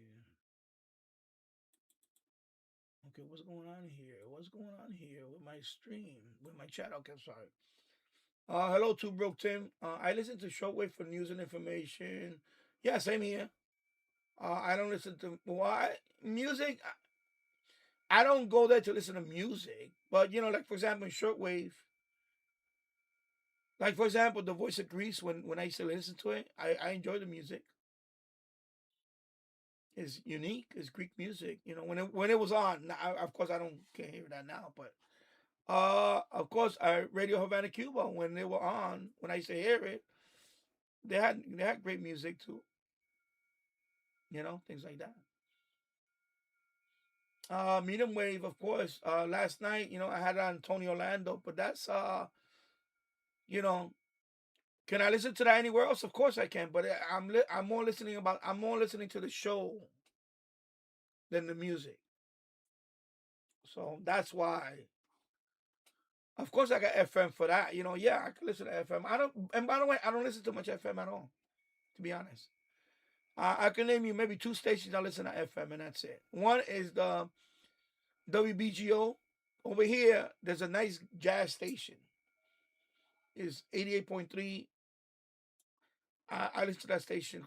Okay, what's going on here? What's going on here with my stream, with my chat? Okay, sorry. Hello, Two Broke Tim. I listen to shortwave for news and information. Yeah, same here. I don't listen to why music. I don't go there to listen to music, but like for example, in shortwave, like for example, the Voice of Greece. When I used to listen to it, I enjoy the music. It's unique. It's Greek music. When it was on. Now, of course, I don't can't hear that now, but of course, Radio Havana, Cuba. When they were on, when I used to hear it, they had great music too. Things like that. Medium wave, of course. Last night, I had on Tony Orlando, but that's you know, can I listen to that anywhere else? Of course I can, but I'm more listening to the show than the music. So that's why. Of course, I got FM for that. Yeah, I can listen to FM. I don't, and by the way, I don't listen to much FM at all, to be honest. I can name you maybe two stations I listen to FM, and that's it. One is the WBGO. Over here, there's a nice jazz station. It's 88.3. I listen to that station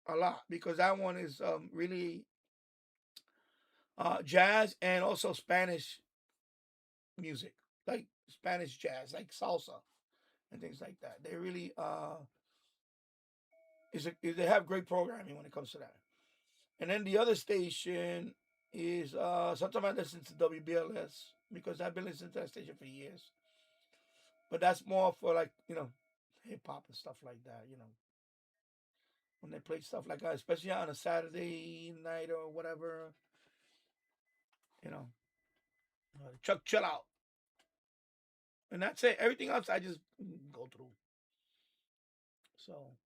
a lot because that one is really jazz and also Spanish music, like Spanish jazz, like salsa and things like that. They really they have great programming when it comes to that. And then the other station is sometimes I listen to WBLS because I've been listening to that station for years. But that's more for like hip hop and stuff like that. When they play stuff like that, especially on a Saturday night or whatever. You know, Chuck chill out, and that's it. Everything else I just go through. So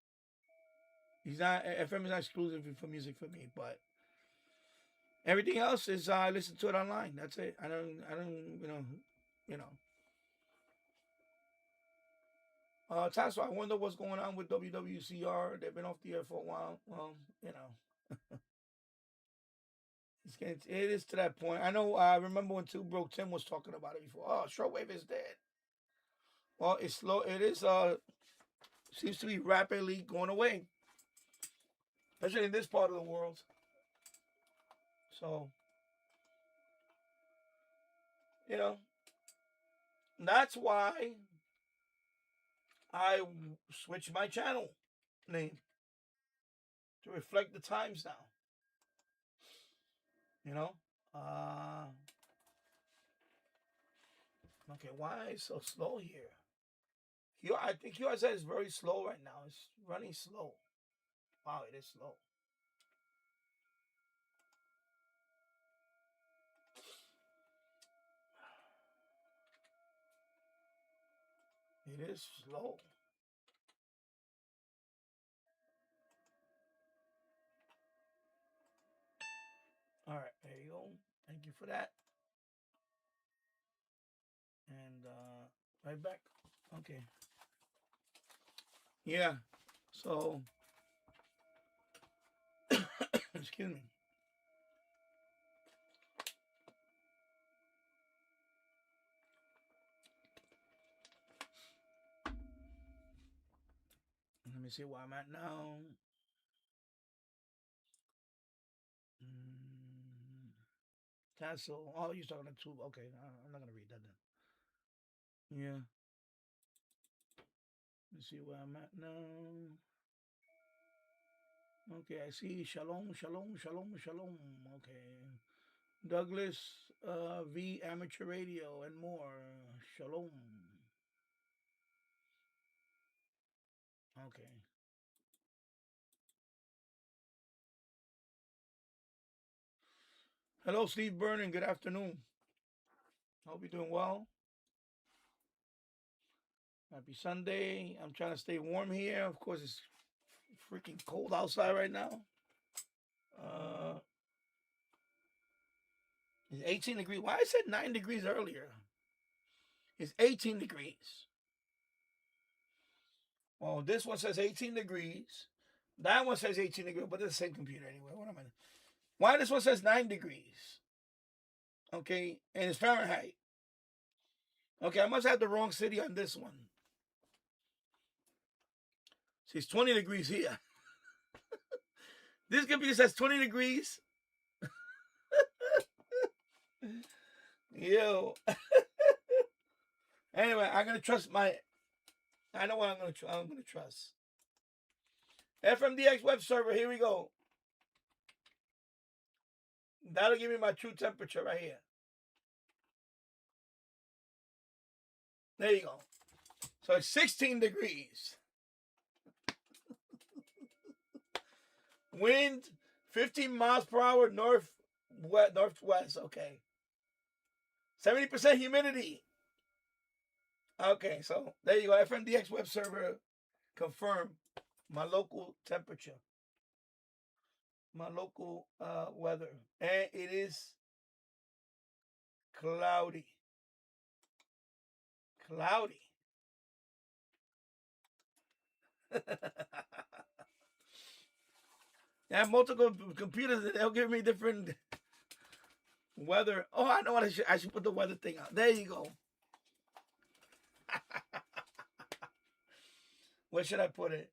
he's not FM is not exclusive for music for me, but everything else is I listen to it online. That's it. I don't you know. Tasso, I wonder what's going on with WWCR. They've been off the air for a while. Well, it is to that point. I know. I remember when Two Broke Tim was talking about it before. Oh, shortwave is dead. Well, it's slow. It is. Seems to be rapidly going away, especially in this part of the world. So, you know, that's why I switched my channel name to reflect the times now. You know. Okay, why is it so slow here? I think USA is very slow right now. It's running slow. Wow, it is slow. It is slow. All right, there you go. Thank you for that. And right back. Okay. Yeah. So, excuse me. Let me see where I'm at now. Tassel. Oh, you're talking to two. Okay, I'm not gonna read that then. Yeah. Let's see where I'm at now. Okay, I see. Shalom, shalom, shalom, shalom. Okay. Douglas V Amateur Radio and more. Shalom. Okay. Hello, Steve Vernon. Good afternoon. Hope you're doing well. Happy Sunday. I'm trying to stay warm here. Of course, it's freaking cold outside right now. It's 18 degrees. Why I said 9 degrees earlier? It's 18 degrees. Well, this one says 18 degrees. That one says 18 degrees, but it's the same computer anyway. What am I? Why this one says 9 degrees? Okay, and it's Fahrenheit. Okay, I must have the wrong city on this one. See, it's 20 degrees here. This computer says 20 degrees. Yo. Anyway, I'm gonna trust my. I know what I'm gonna trust. FMDX web server. Here we go. That'll give me my true temperature right here. There you go. So it's 16 degrees. Wind 15 miles per hour northwest. Okay. 70% humidity. Okay, so there you go. FMDX web server confirm my local temperature, my local weather, and it is cloudy. Cloudy. I have multiple computers. They'll give me different weather. Oh, I know what I should put the weather thing out. There you go. Where should I put it?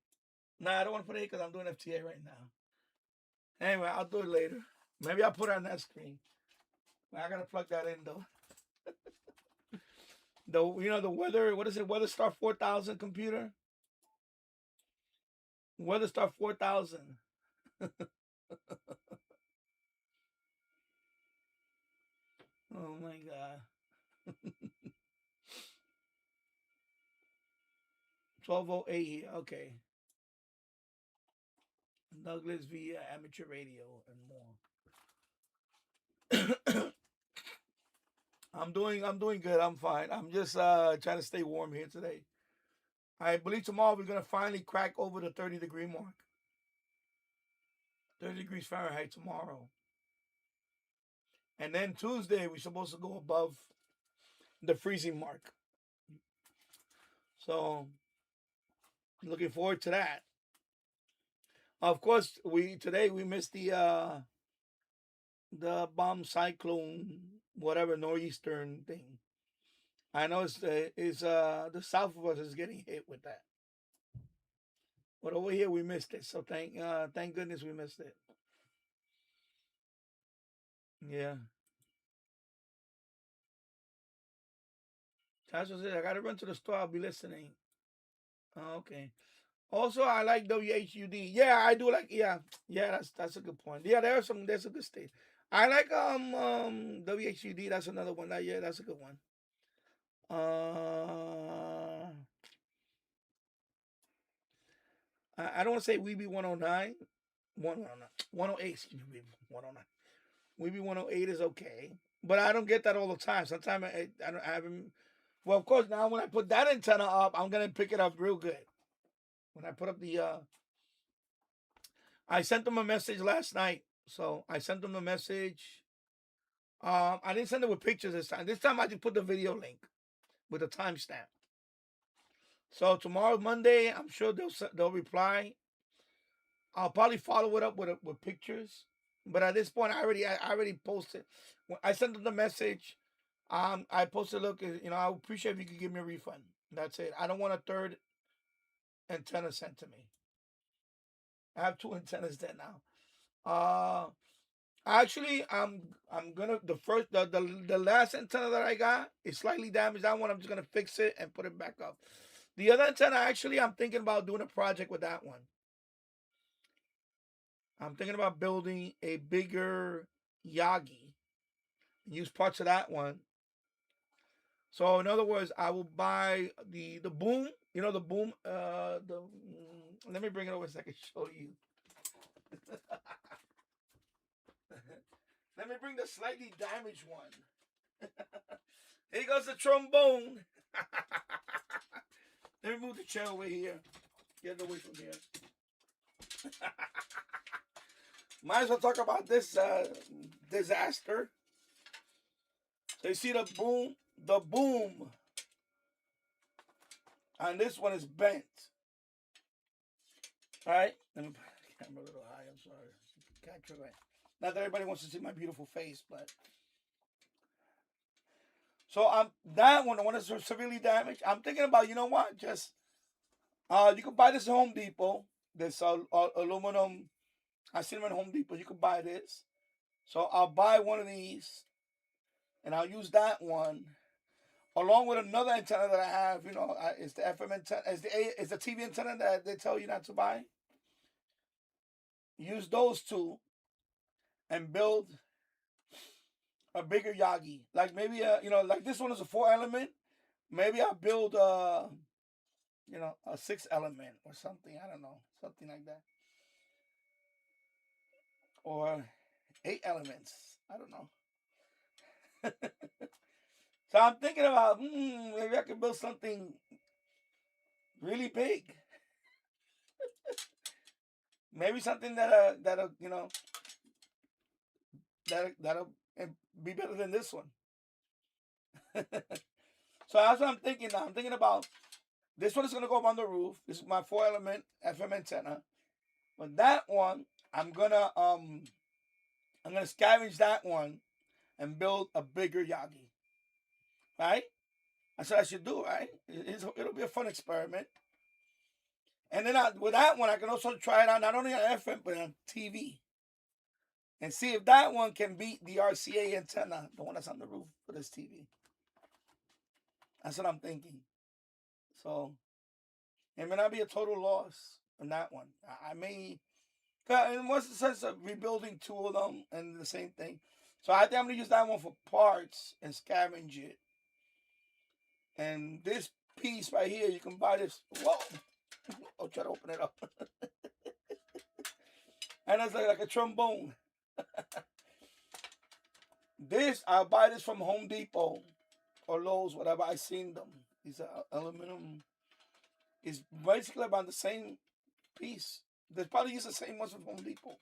Nah, I don't want to put it because I'm doing FTA right now. Anyway, I'll do it later. Maybe I'll put it on that screen. I gotta plug that in though. The weather. What is it? WeatherStar 4000 computer. WeatherStar 4000. Oh my god. 1208 here. Okay. Douglas via amateur radio and more. I'm doing good. I'm fine. I'm just trying to stay warm here today. I believe tomorrow we're gonna finally crack over the 30-degree mark. 30 degrees Fahrenheit tomorrow. And then Tuesday we're supposed to go above the freezing mark. So looking forward to that. Of course, today we missed the bomb cyclone, whatever nor'eastern thing. I know it's the south of us is getting hit with that, but over here we missed it. So thank goodness we missed it. Yeah. Tasha said I gotta run to the store. I'll be listening. Oh, okay. Also, I like WHUD. Yeah, I do like. Yeah, that's a good point. Yeah, there's a good state. I like WHUD. That's another one. Yeah, that's a good one. I don't want to say Weeby 109. 108, excuse me, 109. Weeby 108 is okay. But I don't get that all the time. Sometimes I don't have him. Well, of course, now when I put that antenna up, I'm going to pick it up real good. When I put up the... I sent them a message last night. So I sent them a message. I didn't send it with pictures this time. This time I just put the video link with a timestamp. So tomorrow, Monday, I'm sure they'll reply. I'll probably follow it up with pictures. But at this point, I already posted. When I sent them the message, I posted, look, I would appreciate if you could give me a refund. That's it. I don't want a third antenna sent to me. I have 2 antennas there now. Actually, I'm gonna the last antenna that I got is slightly damaged. That one I'm just gonna fix it and put it back up. The other antenna, actually, I'm thinking about doing a project with that one. I'm thinking about building a bigger Yagi and use parts of that one. So in other words, I will buy the boom. The boom. Let me bring it over so I can show you. Let me bring the slightly damaged one. Here goes the trombone. Let me move the chair over here. Get it away from here. Might as well talk about this disaster. So you see the boom. And this one is bent. Alright? Let me put the camera a little high, I'm sorry. Capture it. Not that everybody wants to see my beautiful face, but so that one, the one that's severely damaged, I'm thinking about, you know what? Just you can buy this at Home Depot. This aluminum. I see them at Home Depot. You can buy this. So I'll buy one of these, and I'll use that one along with another antenna that I have. You know, it's the FM antenna. It's the TV antenna that they tell you not to buy. Use those two, and build a bigger Yagi. Like maybe like this one is a 4-element. Maybe I'll build a 6-element or something. I don't know, something like that, or 8 elements. I don't know. So I'm thinking about maybe I could build something really big. Maybe something that'll be better than this one. So that's what I'm thinking now. I'm thinking about this one is gonna go up on the roof. This is my 4-element FM antenna. But that one, I'm gonna scavenge that one and build a bigger Yagi. Right? That's what I should do, right? It'll be a fun experiment. And then with that one, I can also try it out not only on FM but on TV, and see if that one can beat the RCA antenna, the one that's on the roof for this TV. That's what I'm thinking. So it may not be a total loss on that one. I may, in what's the sense of rebuilding 2 of them and the same thing. So I think I'm gonna use that one for parts and scavenge it. And this piece right here, you can buy this. Whoa! I'll try to open it up. And it's like a trombone. This, I'll buy this from Home Depot or Lowe's, whatever. I seen them. These are aluminum. It's basically about the same piece. They probably use the same ones from Home Depot.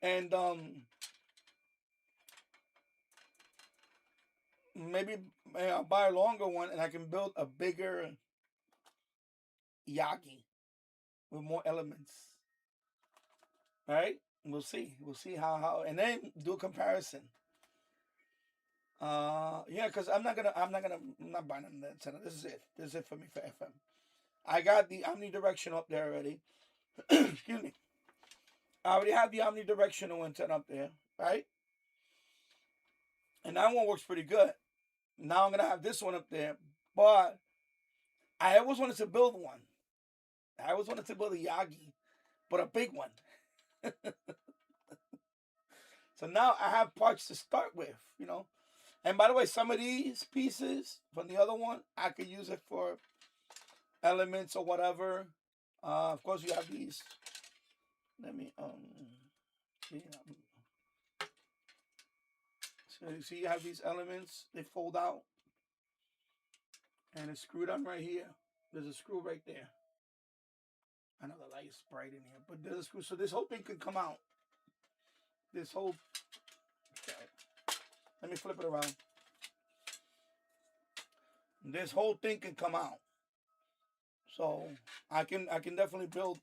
And maybe I'll buy a longer one and I can build a bigger Yagi with more elements. Right? We'll see. We'll see how and then do a comparison. Yeah, because I'm not buying an antenna. This is it. This is it for me for FM. I got the omnidirectional up there already. Excuse me. I already have the omnidirectional antenna up there, right? And that one works pretty good. Now I'm gonna have this one up there, but I always wanted to build one. I always wanted to build a Yagi, but a big one. So now I have parts to start with, you know. And by the way, some of these pieces from the other one, I could use it for elements or whatever. Of course, you have these. Let me see. So you see, you have these elements. They fold out, and it's screwed on right here. There's a screw right there. I know the light is bright in here, but there's a screw. So this whole thing can come out. This whole. Okay. Let me flip it around. This whole thing can come out. So I can definitely build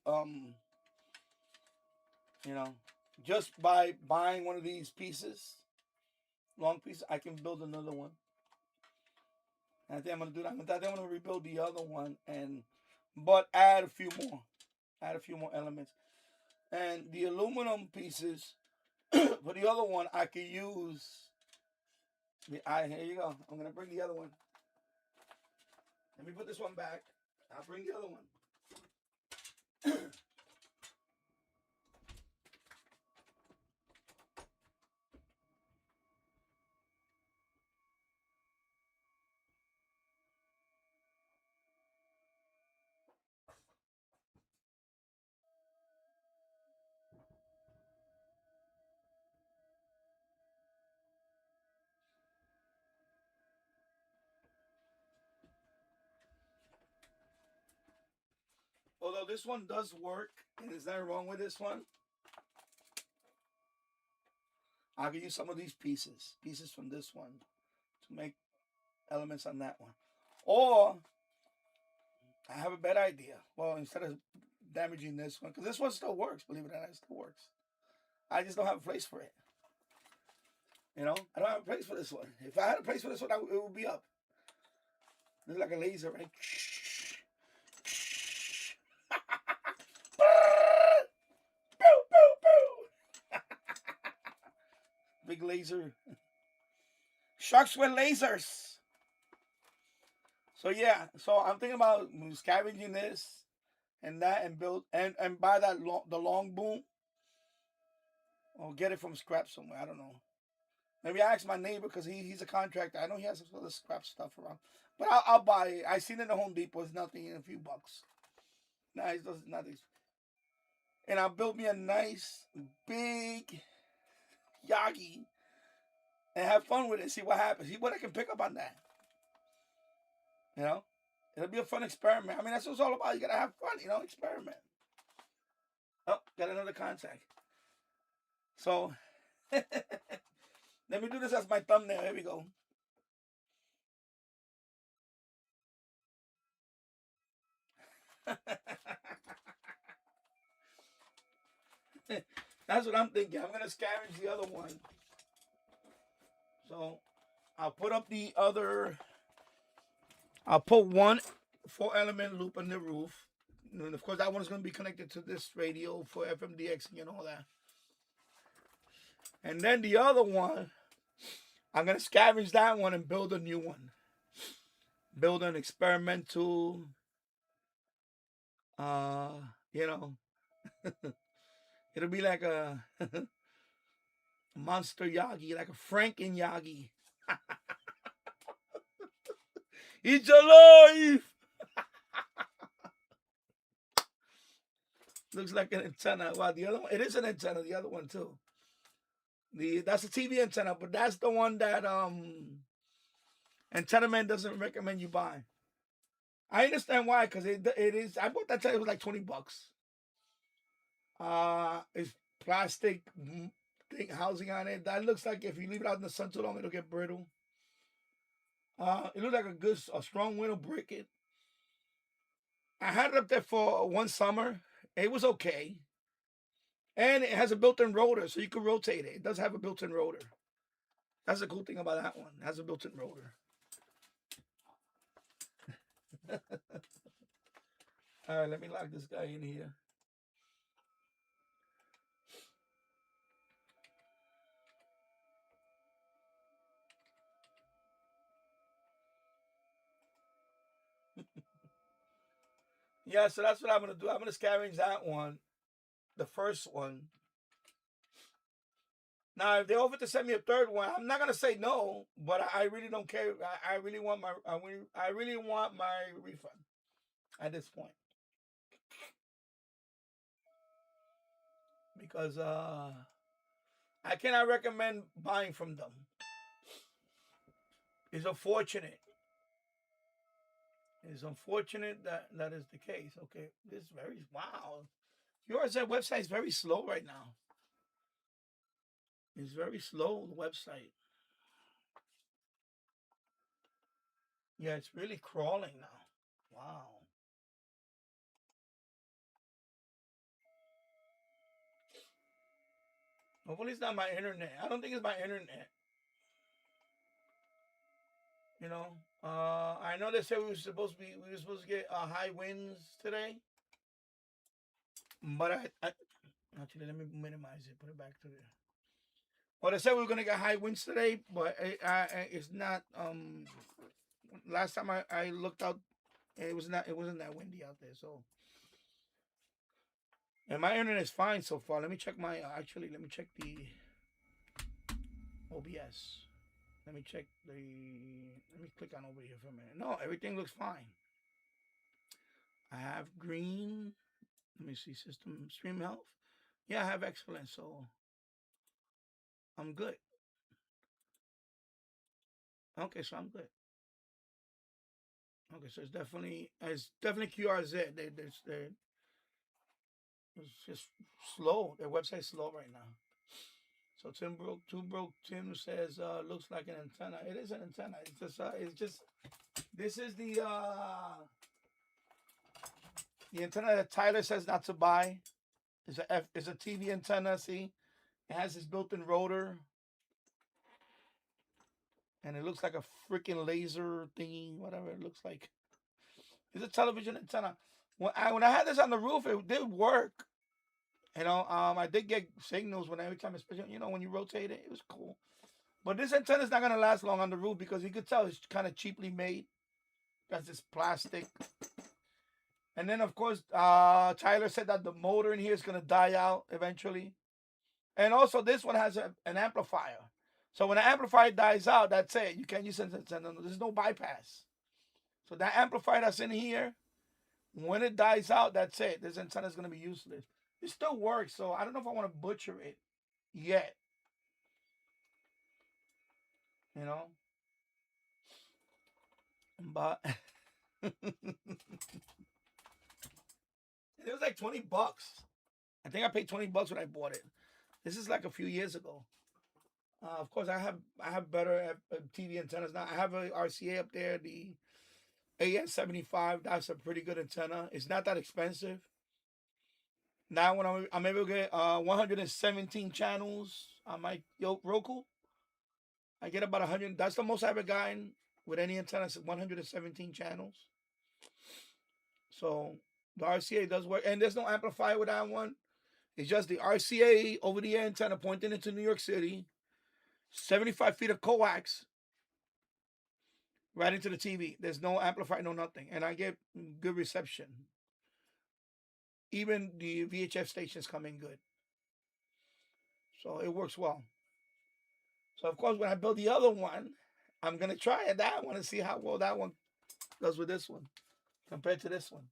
just by buying one of these pieces, long pieces, I can build another one. And I think I'm gonna do that. I think I'm gonna rebuild the other one but add a few more elements. And the aluminum pieces for the other one, I can use here you go. I'm gonna bring the other one. Let me put this one back. I'll bring the other one. Although this one does work, and there's nothing wrong with this one, I can use some of these pieces from this one to make elements on that one. Or I have a better idea. Well, instead of damaging this one, because this one still works, believe it or not, it still works. I just don't have a place for it. You know, I don't have a place for this one. If I had a place for this one, it would be up. It's like a laser, right? Big laser. Sharks with lasers. So yeah, so I'm thinking about scavenging this and that and build and buy that the long boom or get it from scrap somewhere. I don't know. Maybe I ask my neighbor because he's a contractor. I know he has some other scrap stuff around, but I'll buy it. I seen it in the Home Depot. It's nothing, in a few bucks. Nice, nothing. And I built me a nice big Yagi and have fun with it. See what happens. See what I can pick up on that. You know, it'll be a fun experiment. I mean, that's what it's all about. You gotta have fun. You know, experiment. Oh, got another contact. So let me do this as my thumbnail. Here we go. That's what I'm thinking. I'm gonna scavenge the other one. So I'll put up the other. I'll put one 4-element loop on the roof. And of course, that one is going to be connected to this radio for FMDX and all that. And then the other one, I'm going to scavenge that one and build a new one. Build an experimental, you know, it'll be like a monster Yagi, like a Franken Yagi. It's alive! Looks like an antenna. Wow, the other one, it is an antenna, the other one too. That's a TV antenna, but that's the one that Antenna Man doesn't recommend you buy. I understand why, because it is. I bought that antenna, it was like $20. It's plastic thing housing on it. That looks like if you leave it out in the sun too long, it'll get brittle. It looks like a strong wind will break it. I had it up there for one summer. It was okay. And it has a built-in rotor, so you can rotate it. It does have a built-in rotor. That's the cool thing about that one. It has a built-in rotor. All right, let me lock this guy in here. Yeah, so that's what I'm going to do. I'm going to scavenge that one, the first one. Now, if they offer to send me a third one, I'm not going to say no, but I really don't care. I really want my refund at this point. Because I cannot recommend buying from them. It's unfortunate. It's unfortunate that is the case. Okay, this is very wow. Yours website is very slow right now. It's very slow, the website. Yeah, it's really crawling now. Wow. Hopefully it's not my internet. I don't think it's my internet. You know, I know they said we were supposed to get high winds today, but I actually let me minimize it, put it back to the. Well, they said we were gonna get high winds today, but it's not. Last time I looked out, it wasn't that windy out there. So, and my internet is fine so far. Let me check my let me check the OBS. Let me check the. Let me click on over here for a minute. No, everything looks fine. I have green. Let me see system stream health. Yeah, I have excellent, so I'm good. Okay, so I'm good. Okay, so it's definitely QRZ. It's just slow. Their website's slow right now. So Tim says looks like an antenna. It is an antenna. It's just this is the antenna that Tyler says not to buy. It's a TV antenna. See, it has this built-in rotor, and it looks like a freaking laser thingy, whatever it looks like. It's a television antenna. When I had this on the roof, it did work. I did get signals every time, especially when you rotate it, it was cool. But this antenna is not gonna last long on the roof because you could tell it's kind of cheaply made. That's this plastic. And then of course, Tyler said that the motor in here is gonna die out eventually. And also this one has an amplifier. So when the amplifier dies out, that's it. You can't use it. There's no bypass. So that amplifier that's in here, when it dies out, that's it. This antenna is gonna be useless. It still works, so I don't know if I want to butcher it yet. But it was like $20. I think I paid $20 when I bought it. This is like a few years ago. Of course, I have better TV antennas now. I have a RCA up there, the AN-75. That's a pretty good antenna. It's not that expensive. Now when I'm able to get 117 channels on my Roku, I get about 100. That's the most I ever gotten with any antenna. 117 channels. So the RCA does work, and there's no amplifier with that one. It's just the RCA over the air antenna pointing into New York City, 75 feet of coax right into the TV. There's no amplifier, no nothing, and I get good reception. Even the VHF stations come in good, so it works well. So of course, when I build the other one, I'm gonna try that one and see how well that one does with this one compared to this one.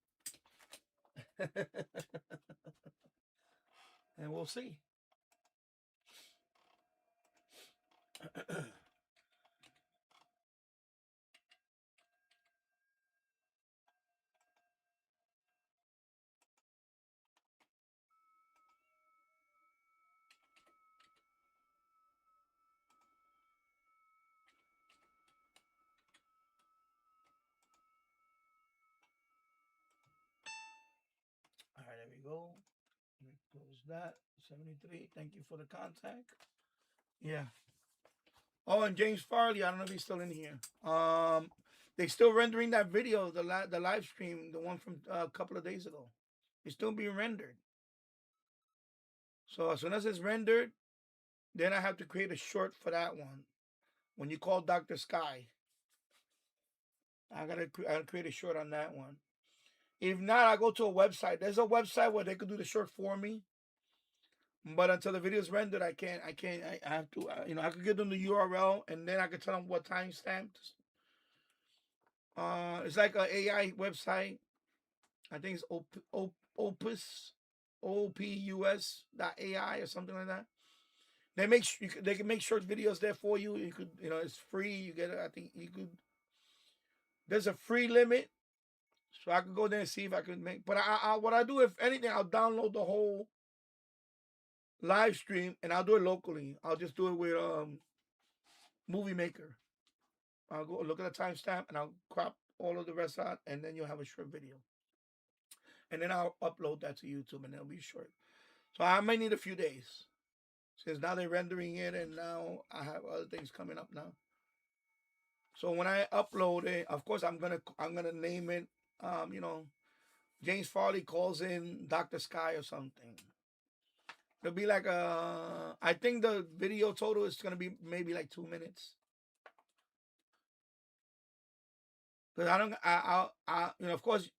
And we'll see. All right, there we go. Close that. 73. Thank you for the contact. Yeah. Oh, and James Farley, I don't know if he's still in here. They're still rendering that video, the live stream, the one from a couple of days ago. It's still being rendered. So as soon as it's rendered, then I have to create a short for that one. When you call Dr. Sky, I gotta create a short on that one. If not, I go to a website. There's a website where they could do the short for me. But until the video is rendered, I can't. I have to. I could give them the URL, and then I could tell them what timestamp. It's like an AI website. I think it's Opus, OPUS.ai or something like that. They can make short videos there for you. You could, it's free. You get it. I think you could. There's a free limit, so I could go there and see if I could make. But what I do, if anything, I'll download the whole live stream and I'll do it locally. I'll just do it with Movie Maker. I'll go look at the timestamp and I'll crop all of the rest out, and then you'll have a short video. And then I'll upload that to YouTube, and it'll be short. So I may need a few days, since now they're rendering it, and now I have other things coming up now. So when I upload it, of course I'm gonna name it, James Farley calls in Dr. Sky or something. It'll be like I think the video total is gonna be maybe like 2 minutes. Because of course,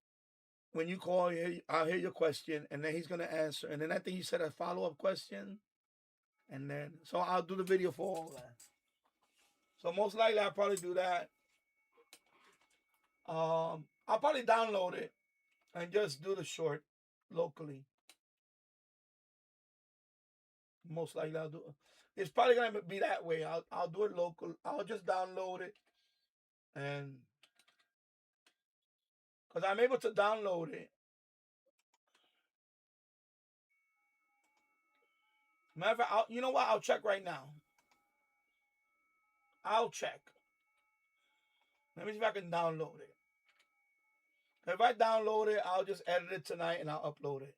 when you call, I'll hear your question, and then he's gonna answer, and then I think he said a follow-up question, and then so I'll do the video for all that. So most likely I'll probably do that. I'll probably download it and just do the short locally. Most likely I'll do it. It's probably gonna be that way. I'll do it local. I'll just download it, and because I'm able to download it. Matter of fact, you know what? I'll check right now. I'll check. Let me see if I can download it. If I download it, I'll just edit it tonight and I'll upload it.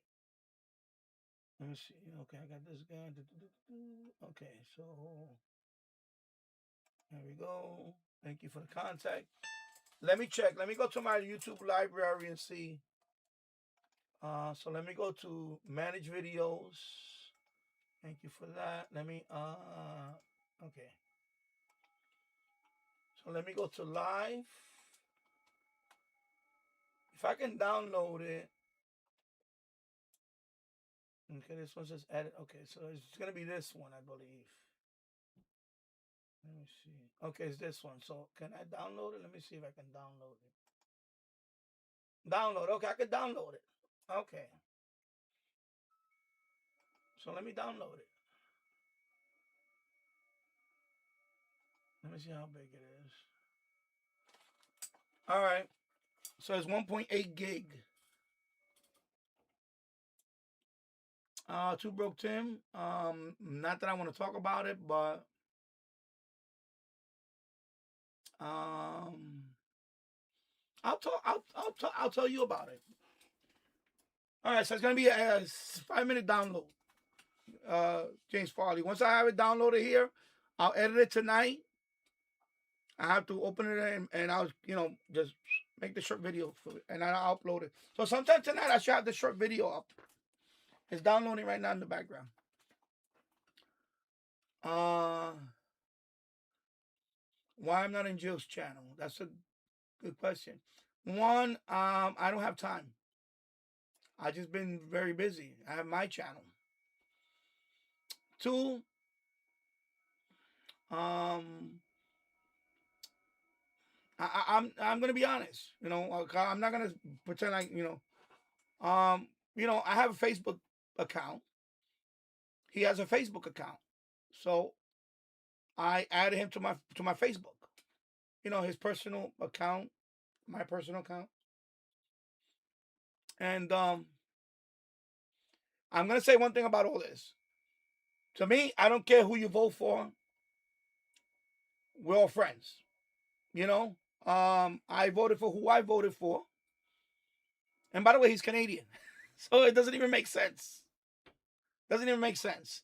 Let me see. Okay, I got this guy. Okay, so there we go. Thank you for the contact. Let me check. Let me go to my YouTube library and see. So let me go to manage videos. Thank you for that. Let me okay. So let me go to live. If I can download it. Okay, this one says edit. Okay, so it's gonna be this one, I believe. Let me see. Okay, it's this one. So can I download it? Let me see if I can download it. Download. Okay, I can download it. Okay. So let me download it. Let me see how big it is. All right. So it's 1.8 gig. Two Broke Tim. Not that I want to talk about it, but I'll tell you about it. All right, so it's gonna be a 5-minute download. James Farley. Once I have it downloaded here, I'll edit it tonight. I have to open it and I'll just make the short video for it, and I'll upload it. So sometime tonight I should have the short video up. It's downloading right now in the background. Why I'm not in Jill's channel? That's a good question. One, I don't have time. I just been very busy. I have my channel. Two, I'm gonna be honest. I'm not gonna pretend like I have a Facebook account. He has a Facebook account, so I added him to my Facebook. His personal account, my personal account, and I'm gonna say one thing about all this. To me, I don't care who you vote for. We're all friends. I voted for who I voted for. And by the way, he's Canadian. So it doesn't even make sense. Doesn't even make sense.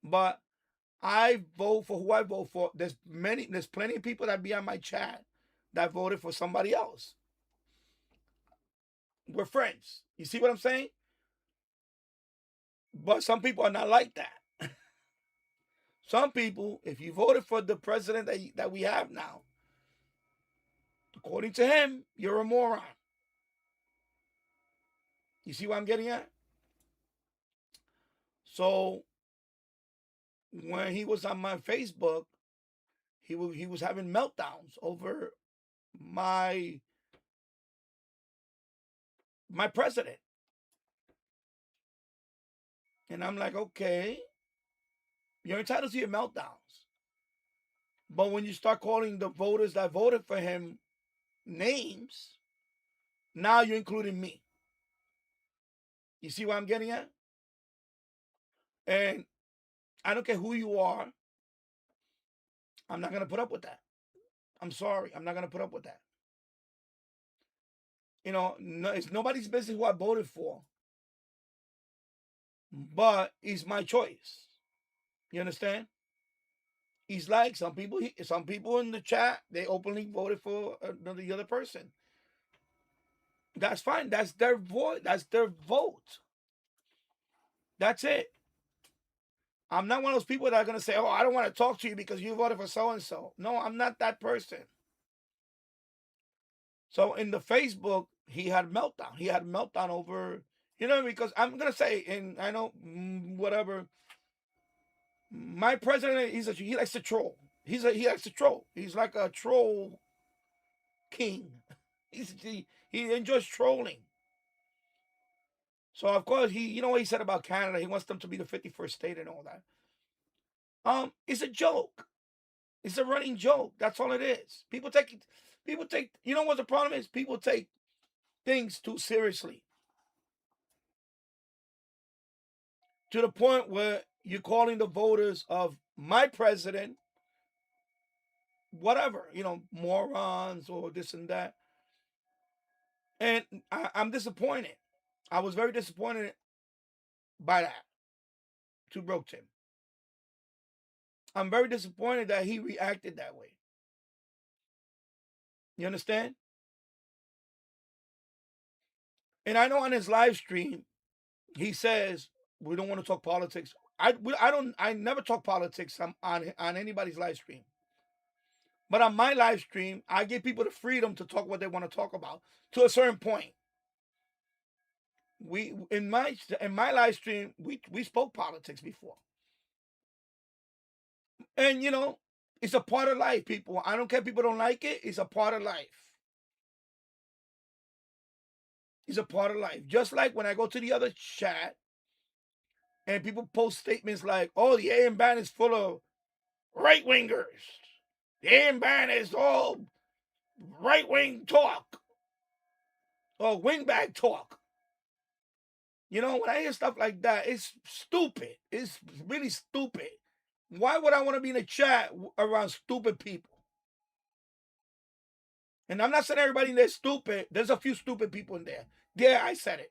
But I vote for who I vote for. There's plenty of people that be on my chat that voted for somebody else. We're friends. You see what I'm saying? But some people are not like that. Some people, if you voted for the president that we have now, according to him, you're a moron. You see what I'm getting at? So when he was on my Facebook, he was having meltdowns over my president. And I'm like, okay, you're entitled to your meltdowns. But when you start calling the voters that voted for him names, now you're including me. You see what I'm getting at? And I don't care who you are. I'm not going to put up with that. I'm sorry. I'm not going to put up with that. It's nobody's business who I voted for. But it's my choice. You understand? He's like some people in the chat, they openly voted for the other person. That's fine. That's their vote. That's their vote. That's it. I'm not one of those people that are going to say, oh, I don't want to talk to you because you voted for so-and-so. No, I'm not that person. So in the Facebook, he had meltdown. He had meltdown over, because I'm going to say, and I know whatever, my president, he likes to troll. He likes to troll. He's like a troll king. He enjoys trolling. So of course what he said about Canada. He wants them to be the 51st state and all that. It's a joke. It's a running joke. That's all it is. People take. You know what the problem is? People take things too seriously to the point where you're calling the voters of my president, whatever, morons or this and that. And I'm disappointed. I was very disappointed by that, to broke Tim. I'm very disappointed that he reacted that way. You understand? And I know on his live stream, he says we don't want to talk politics. I never talk politics on anybody's live stream. But on my live stream, I give people the freedom to talk what they want to talk about to a certain point. We in my live stream, we spoke politics before. And it's a part of life, people. I don't care if people don't like it, it's a part of life. It's a part of life. Just like when I go to the other chat and people post statements like, oh, the AN band is full of right wingers. The AN band is all right wing talk or wingback talk. When I hear stuff like that, it's stupid. It's really stupid. Why would I want to be in a chat around stupid people? And I'm not saying everybody in there is stupid. There's a few stupid people in there. Yeah, I said it.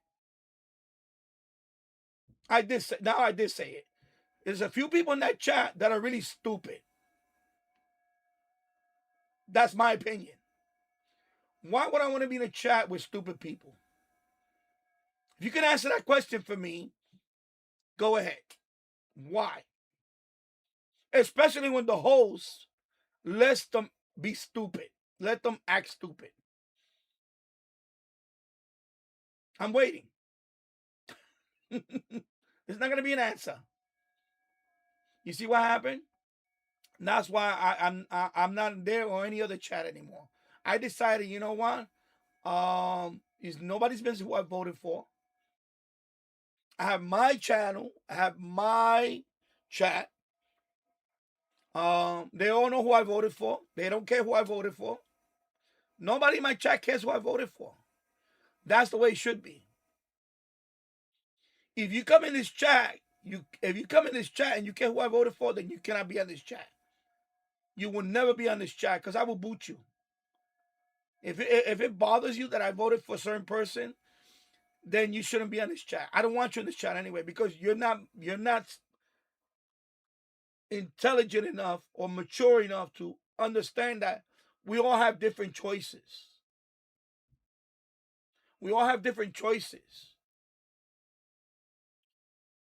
I did say it. There's a few people in that chat that are really stupid. That's my opinion. Why would I want to be in a chat with stupid people? If you can answer that question for me, go ahead. Why? Especially when the host lets them be stupid. Let them act stupid. I'm waiting. There's not going to be an answer. You see what happened? That's why I'm not there or any other chat anymore. I decided, you know what? Is nobody's business who I voted for. I have my channel. I have my chat. They all know who I voted for. They don't care who I voted for. Nobody in my chat cares who I voted for. That's the way it should be. If you come in this chat, if you come in this chat and you care who I voted for, then you cannot be on this chat. You will never be on this chat because I will boot you. If it bothers you that I voted for a certain person, then you shouldn't be on this chat. I don't want you in this chat anyway because you're not intelligent enough or mature enough to understand that we all have different choices. We all have different choices.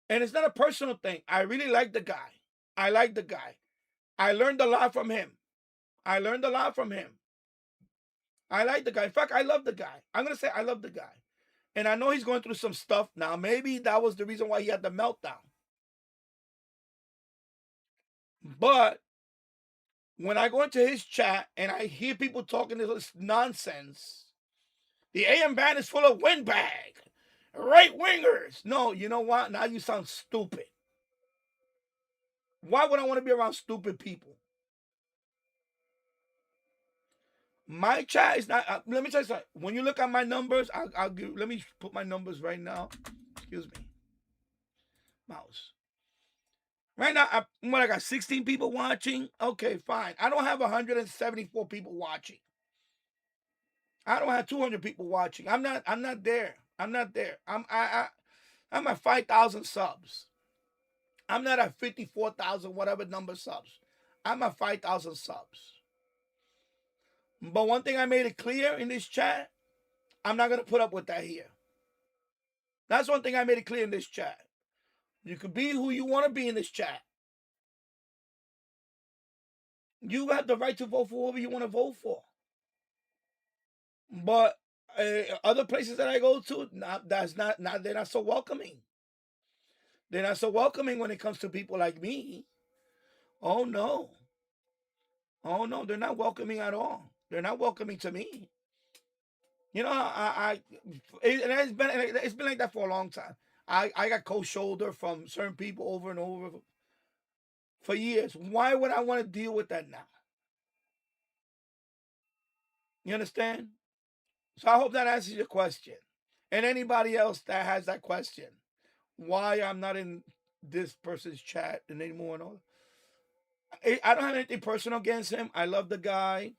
And it's not a personal thing. I really like the guy. I like the guy. I learned a lot from him. I like the guy. In fact, I love the guy. I'm going to say I love the guy. And I know he's going through some stuff now. Maybe that was the reason why he had the meltdown. But when I go into his chat and I hear people talking this nonsense, the AM band is full of windbag, right wingers. No, you know what? Now you sound stupid. Why would I want to be around stupid people? My chat is not. Let me tell you something. When you look at my numbers, I'll give. Let me put my numbers right now. Excuse me. Mouse. Right now, I got 16 people watching. Okay, fine. I don't have 174 people watching. I don't have 200 people watching. I'm not there. I'm at 5,000 subs. I'm not at 54,000 whatever number subs. I'm at 5,000 subs. But one thing I made it clear in this chat, I'm not gonna put up with that here. That's one thing I made it clear in this chat. You could be who you want to be in this chat. You have the right to vote for whoever you want to vote for. But other places that I go to, they're not so welcoming. They're not so welcoming when it comes to people like me. Oh no, they're not welcoming at all. They're not welcoming to me. It's been like that for a long time. I got cold shoulder from certain people over and over for years. Why would I want to deal with that now? You understand? So I hope that answers your question. And anybody else that has that question, why I'm not in this person's chat anymore and all. I don't have anything personal against him. I love the guy.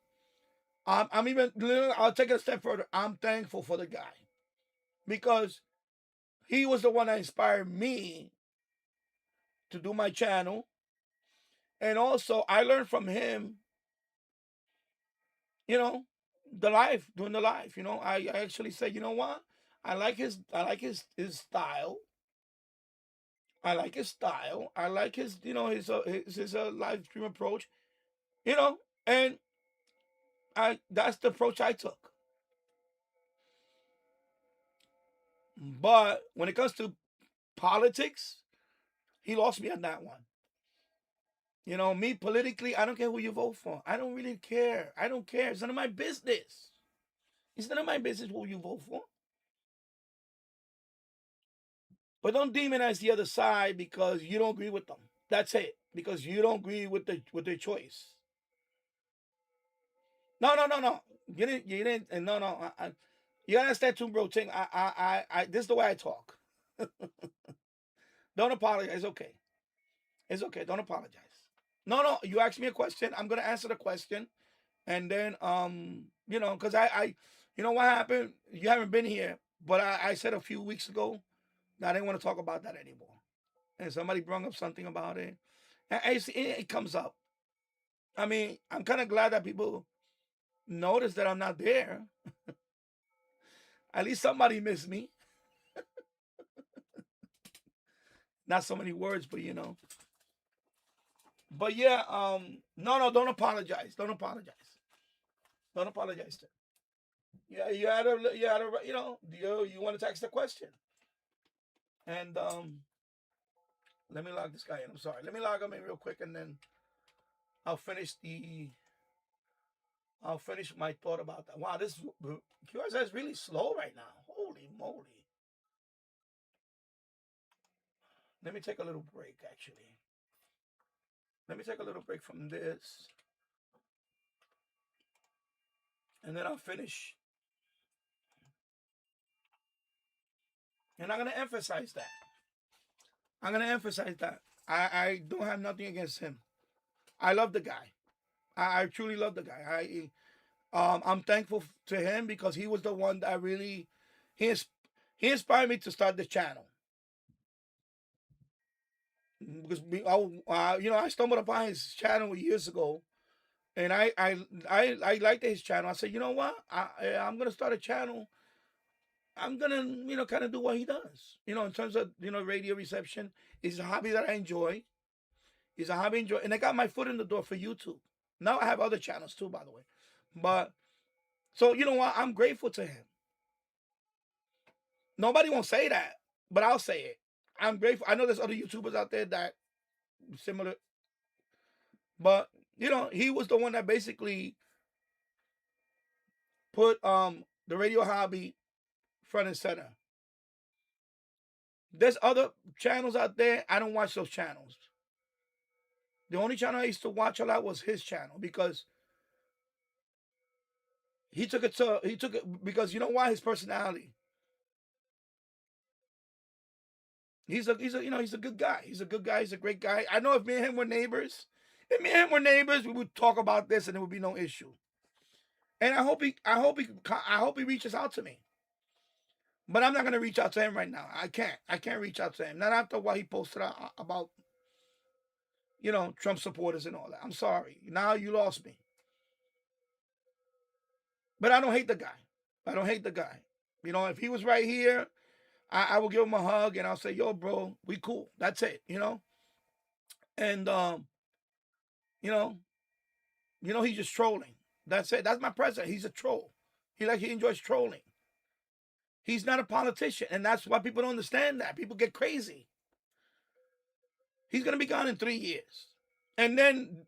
I'm even. I'll take it a step further. I'm thankful for the guy because he was the one that inspired me to do my channel, and also I learned from him. You know, doing the life. You know, I actually said, you know what? I like his style. I like his style. I like his, his live stream approach. You know, and I that's the approach I took. But when it comes to politics, he lost me on that one. You know, me politically, I don't care who you vote for. I don't really care. I don't care. It's none of my business. It's none of my business who you vote for. But don't demonize the other side because you don't agree with them. That's it. Because you don't agree with their choice. No. You didn't. And no. You understand too, bro. Ting. This is the way I talk. Don't apologize. It's okay. It's okay. Don't apologize. No. You asked me a question. I'm gonna answer the question, and then because you know what happened. You haven't been here, but I said a few weeks ago that I didn't want to talk about that anymore. And somebody brought up something about it. And it comes up. I mean, I'm kind of glad that people notice that I'm not there. At least somebody missed me. Not so many words, but you know. But yeah, no, don't apologize. Don't apologize. Don't apologize to. Yeah, you had a, you want to text the question. And let me log this guy in. I'm sorry. Let me log him in real quick, and then I'll finish my thought about that. Wow, this QRS is really slow right now. Holy moly. Let me take a little break, actually. Let me take a little break from this. And then I'll finish. And I'm going to emphasize that. I don't have nothing against him. I love the guy. I truly love the guy. I'm thankful to him because he was the one that really he inspired me to start the channel. Because I stumbled upon his channel years ago, and I liked his channel. I said, you know what, I'm gonna start a channel. I'm gonna kind of do what he does. In terms of radio reception, it's a hobby that I enjoy. And I got my foot in the door for YouTube. Now I have other channels too, by the way. But so you know what, I'm grateful to him. Nobody won't say that, but I'll say it. I'm grateful. I know there's other YouTubers out there that similar, but he was the one that basically put the radio hobby front and center. There's other channels out there. I don't watch those channels. The only channel I used to watch a lot was his channel because he took it because you know why? His personality. He's a good guy. He's a good guy. He's a great guy. I know if me and him were neighbors, we would talk about this and there would be no issue. And I hope he reaches out to me. But I'm not gonna reach out to him right now. I can't reach out to him. Not after what he posted about Trump supporters and all that. I'm sorry. Now you lost me. But I don't hate the guy. If he was right here, I will give him a hug and I'll say, yo, bro, we cool. That's it, And he's just trolling. That's it. That's my president. He's a troll. He enjoys trolling. He's not a politician, and that's why people don't understand that. People get crazy. He's gonna be gone in 3 years. And then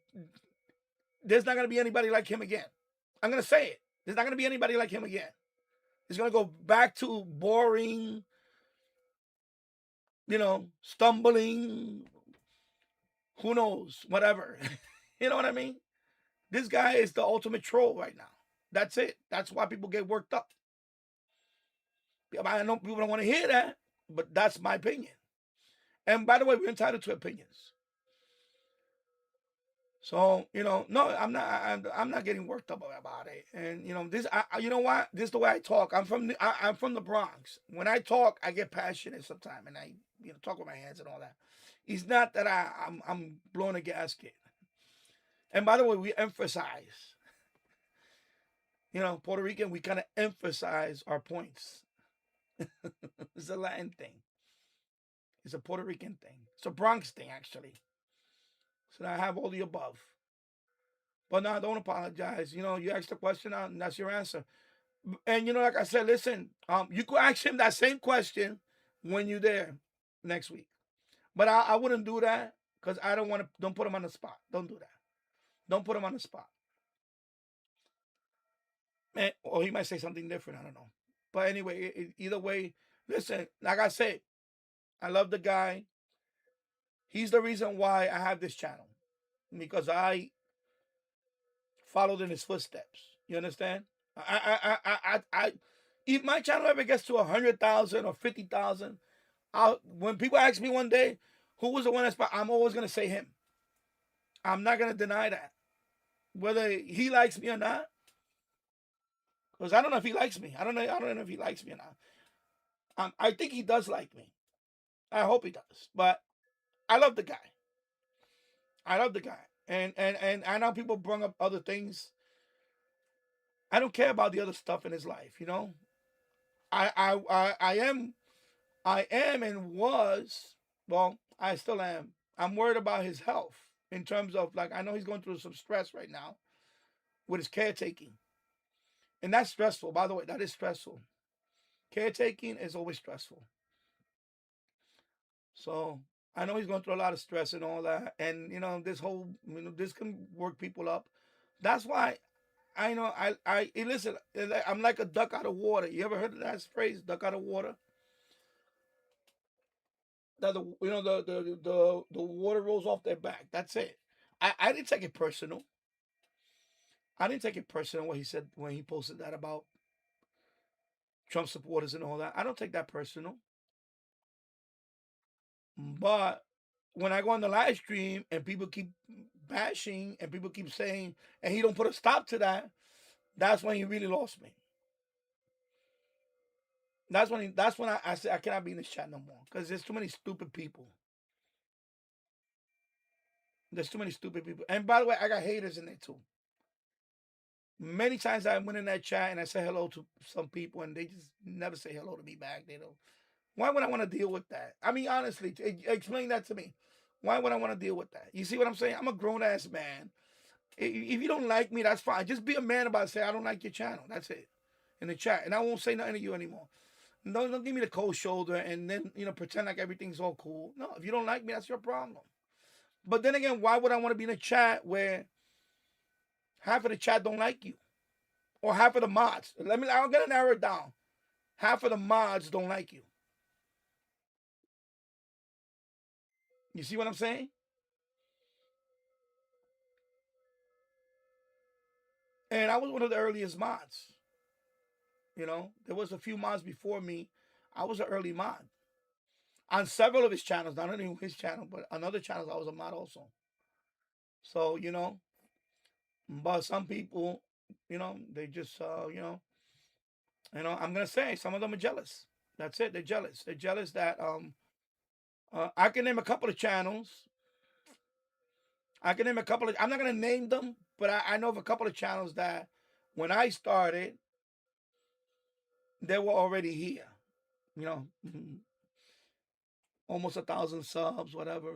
there's not gonna be anybody like him again. I'm gonna say it. There's not gonna be anybody like him again. He's gonna go back to boring, stumbling, who knows, whatever. You know what I mean? This guy is the ultimate troll right now. That's it. That's why people get worked up. I know people don't want to hear that, but that's my opinion. And by the way, we're entitled to opinions. So no, I'm not getting worked up about it. And this, you know what? This is the way I talk. I'm from the Bronx. When I talk, I get passionate sometimes, and I talk with my hands and all that. It's not that I'm blowing a gasket. And by the way, we emphasize. Puerto Rican, we kind of emphasize our points. It's a Latin thing. It's a Puerto Rican thing. It's a Bronx thing, actually. So I have all the above. But no, don't apologize. You asked the question out, and that's your answer. And like I said, listen, you could ask him that same question when you're there next week. But I wouldn't do that because I don't want to. Don't put him on the spot. Don't do that. Don't put him on the spot. Or he might say something different. I don't know. But anyway, either way, listen. Like I said, I love the guy. He's the reason why I have this channel because I followed in his footsteps. You understand? If my channel ever gets to 100,000 or 50,000, when people ask me one day who was the one that's, I'm always gonna say him. I'm not gonna deny that, whether he likes me or not, because I don't know if he likes me. I don't know if he likes me or not. I think he does like me. I hope he does. But I love the guy. I love the guy. And I know people bring up other things. I don't care about the other stuff in his life. I am and was, well, I still am. I'm worried about his health in terms of, like, I know he's going through some stress right now with his caretaking. And that's stressful. By the way, that is stressful. Caretaking is always stressful. So I know he's going through a lot of stress and all that. And, this can work people up. That's why listen, I'm like a duck out of water. You ever heard of that phrase, duck out of water? That the water rolls off their back. That's it. I didn't take it personal. I didn't take it personal what he said when he posted that about Trump supporters and all that. I don't take that personal. But when I go on the live stream and people keep bashing and people keep saying, and he don't put a stop to that, that's when he really lost me. That's when I said I cannot be in this chat no more because there's too many stupid people. There's too many stupid people. And by the way, I got haters in there too. Many times I went in that chat and I say hello to some people and they just never say hello to me back. They don't. Why would I want to deal with that? I mean, honestly, explain that to me. Why would I want to deal with that? You see what I'm saying? I'm a grown ass man. If you don't like me, that's fine. Just be a man about it. Say I don't like your channel. That's it. In the chat, and I won't say nothing to you anymore. Don't give me the cold shoulder and then pretend like everything's all cool. No, if you don't like me, that's your problem. But then again, why would I want to be in a chat where half of the chat don't like you, or half of the mods? I'm gonna narrow it down. Half of the mods don't like you. You see what I'm saying? And I was one of the earliest mods. There was a few mods before me. I was an early mod on several of his channels. Not only his channel, but on other channels, I was a mod also. So but some people, they just, I'm gonna say some of them are jealous. That's it. They're jealous. They're jealous that I can name a couple of channels. I'm not gonna name them, but I know of a couple of channels that when I started, they were already here. Almost 1,000 subs, whatever.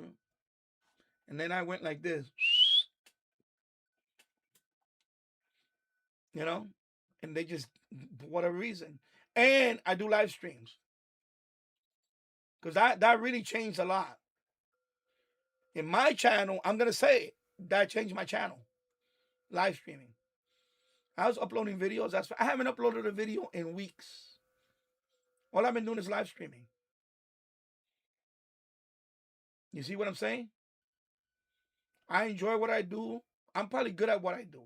And then I went like this, and they just, for whatever reason. And I do live streams because that really changed a lot. In my channel, I'm gonna say it, that changed my channel. Live streaming. I was uploading videos. I haven't uploaded a video in weeks. All I've been doing is live streaming. You see what I'm saying? I enjoy what I do. I'm probably good at what I do.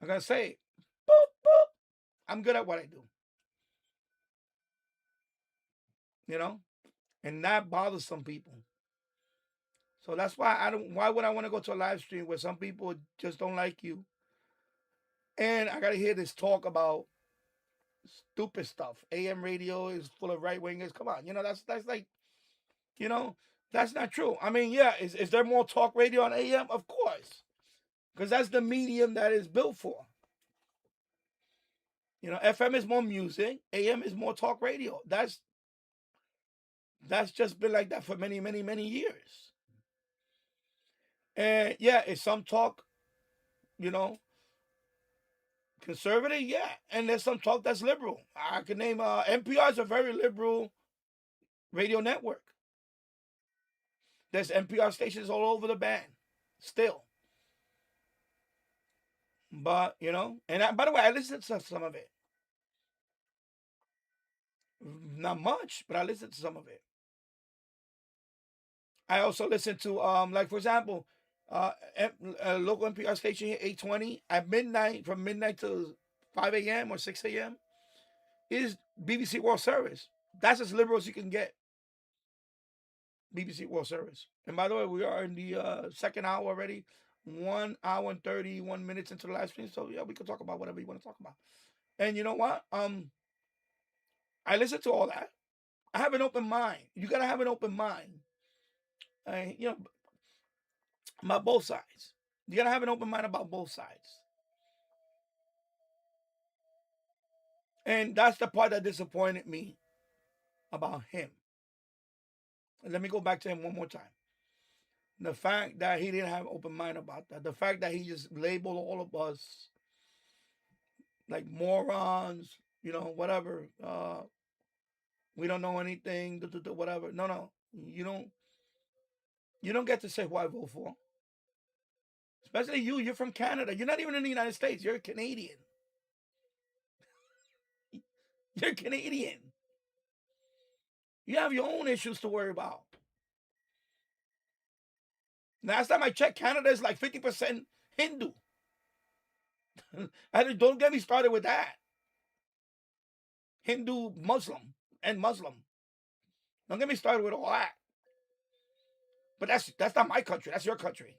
I'm gonna say it. Boop, boop. I'm good at what I do. And that bothers some people. So that's why why would I want to go to a live stream where some people just don't like you? And I gotta hear this talk about stupid stuff. AM radio is full of right wingers. Come on, that's like, that's not true. I mean, yeah, is there more talk radio on AM? Of course, because that's the medium that is built for. FM is more music, AM is more talk radio. That's just been like that for many, many, many years. And yeah, it's some talk, conservative, yeah, and there's some talk that's liberal. I can name NPR is a very liberal radio network. There's NPR stations all over the band, still. But by the way, I listen to some of it. Not much, but I listen to some of it. I also listen to like for example, a local NPR station here, 820 at midnight, from midnight to 5 a.m. or 6 a.m. is BBC World Service. That's as liberal as you can get. BBC World Service. And by the way, we are in the second hour already. 1 hour and 31 minutes into the live stream. So yeah, we can talk about whatever you want to talk about. And you know what? I listen to all that. I have an open mind. You gotta have an open mind. About both sides. You gotta have an open mind about both sides. And that's the part that disappointed me about him. Let me go back to him one more time. The fact that he didn't have an open mind about that. The fact that he just labeled all of us like morons, whatever. We don't know anything, whatever. No. You don't get to say who I vote for. Especially you. You're from Canada. You're not even in the United States. You're a Canadian. You're Canadian. You have your own issues to worry about. Last time I checked, Canada is like 50% Hindu. Don't get me started with that. Hindu, Muslim, and Muslim. Don't get me started with all that. But that's not my country. That's your country.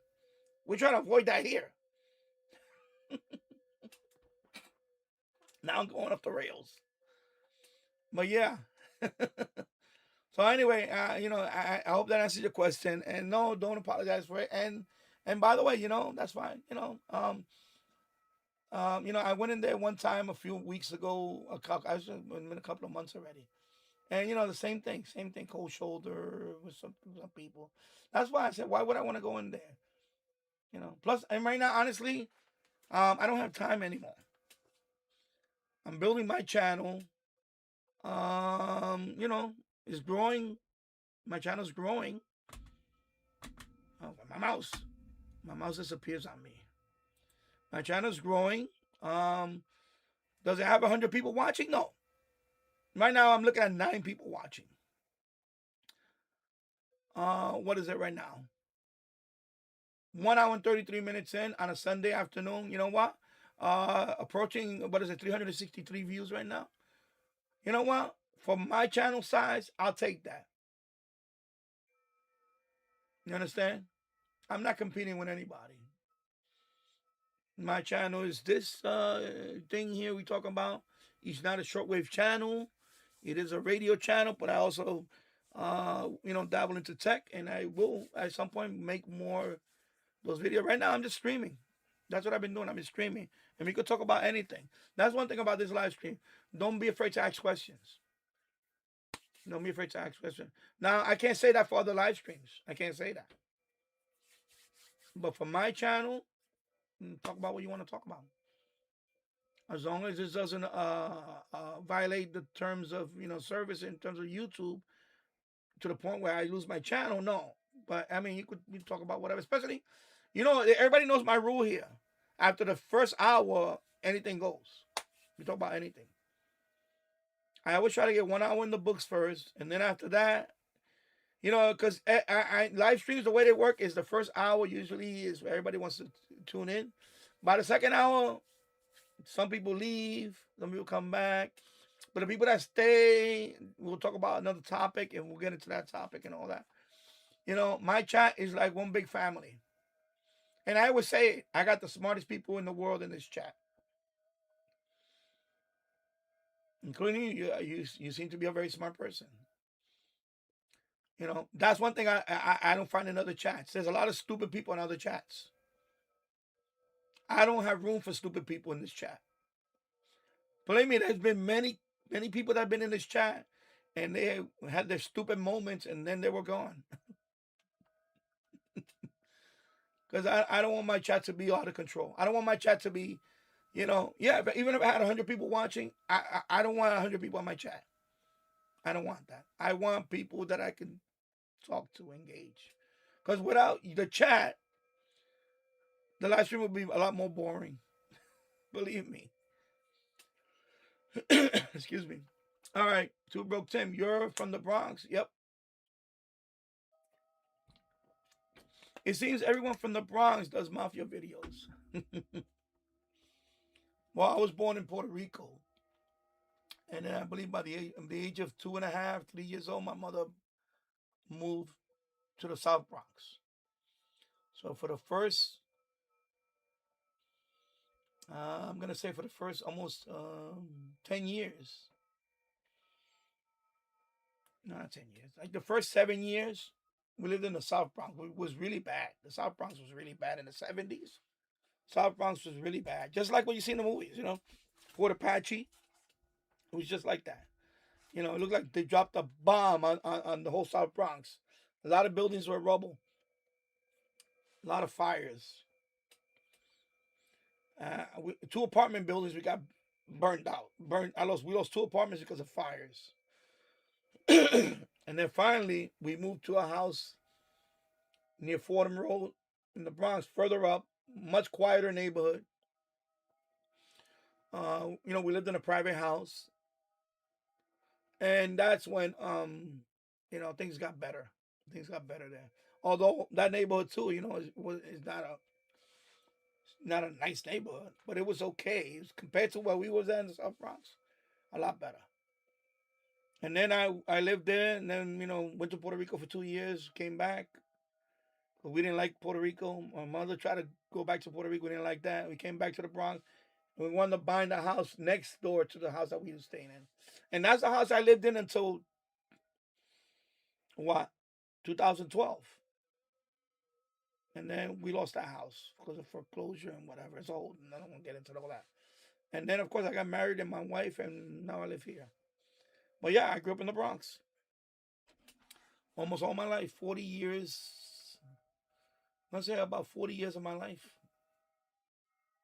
We're trying to avoid that here. Now I'm going off the rails. But yeah. So anyway, I hope that answers your question. And no, don't apologize for it. And by the way, that's fine. I went in there one time a few weeks ago. It's been a couple of months already. And the same thing, cold shoulder with some people. That's why I said, why would I want to go in there? Plus, and right now, honestly, I don't have time anymore. I'm building my channel. It's growing. My channel's growing. Oh, my mouse disappears on me. My channel's growing. Does it have 100 people watching? No. Right now, I'm looking at 9 people watching. What is it right now? 1 hour and 33 minutes in on a Sunday afternoon. You know what? Approaching, 363 views right now. You know what? For my channel size, I'll take that. You understand? I'm not competing with anybody. My channel is this thing here we talk about. It's not a shortwave channel. It is a radio channel, but I also, dabble into tech, and I will at some point make more those videos. Right now, I'm just streaming. That's what I've been doing. I'm just streaming, and we could talk about anything. That's one thing about this live stream. Don't be afraid to ask questions. Don't be afraid to ask questions. Now, I can't say that for other live streams. I can't say that. But for my channel, talk about what you want to talk about. As long as this doesn't violate the terms of service in terms of YouTube to the point where I lose my channel, no. But I mean, you talk about whatever. Especially, everybody knows my rule here. After the first hour, anything goes. We talk about anything. I always try to get 1 hour in the books first, and then after that, because I live streams, the way they work is the first hour usually is where everybody wants to tune in. By the second hour, some people leave, some people come back. For the people that stay, we'll talk about another topic and we'll get into that topic and all that. You know, my chat is like one big family. And I would say I got the smartest people in the world in this chat, including you. You seem to be a very smart person. You know, that's one thing I don't find in other chats. There's a lot of stupid people in other chats. I don't have room for stupid people in this chat. Believe me, there's been many people that have been in this chat and they had their stupid moments and then they were gone. Because I don't want my chat to be out of control. I don't want my chat to be, you know, yeah, but even if I had 100 people watching, I don't want 100 people on my chat. I don't want that. I want people that I can talk to, engage. Because without the chat, the live stream would be a lot more boring. Believe me. Excuse me. All right, Two Broke Tim, you're from the Bronx. Yep. It seems everyone from the Bronx does mafia videos. Well, I was born in Puerto Rico. And then I believe by the age of 2.5, 3 years old, my mother moved to the South Bronx. So for the first, I'm going to say for the first almost 10 years, not 10 years, like the first 7 years, we lived in the South Bronx. It was really bad. The South Bronx was really bad in the 70s. South Bronx was really bad. Just like what you see in the movies, you know. Fort Apache, it was just like that. You know, it looked like they dropped a bomb on the whole South Bronx. A lot of buildings were rubble. A lot of fires. Two apartment buildings we got burned out. We lost two apartments because of fires. And then finally we moved to a house near Fordham Road in the Bronx, further up, much quieter neighborhood. You know, we lived in a private house, and that's when you know, things got better. Things got better there. Although that neighborhood too, you know, is not a nice neighborhood, but it was okay. It was, compared to where we was at in the South Bronx, a lot better. And then I lived there, and then, you know, went to Puerto Rico for 2 years, came back. But we didn't like Puerto Rico. My mother tried to go back to Puerto Rico. We didn't like that. We came back to the Bronx. And we wanted to buy the house next door to the house that we were staying in. And that's the house I lived in until what? 2012. And then we lost that house because of foreclosure and whatever. It's old, and I don't want to get into all that. And then, of course, I got married and my wife, and now I live here. But yeah, I grew up in the Bronx almost all my life, 40 years. Let's say about 40 years of my life.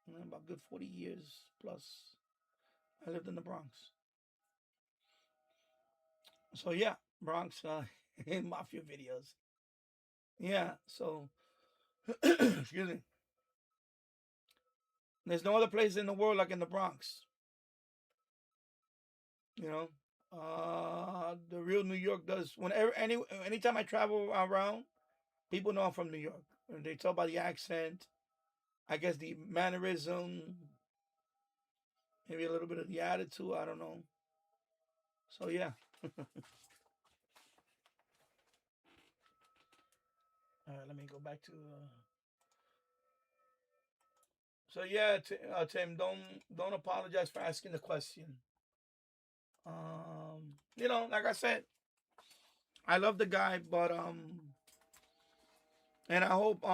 About good 40 years plus. I lived in the Bronx. So yeah, Bronx mafia videos. Yeah, so excuse me. There's no other place in the world like in the Bronx. You know, the real New York does. Anytime I travel around, people know I'm from New York, and they tell by the accent. I guess the mannerism, maybe a little bit of the attitude. I don't know. So yeah. All right, let me go back to. So yeah, Tim, don't apologize for asking the question. You know, like I said, I love the guy, but and I hope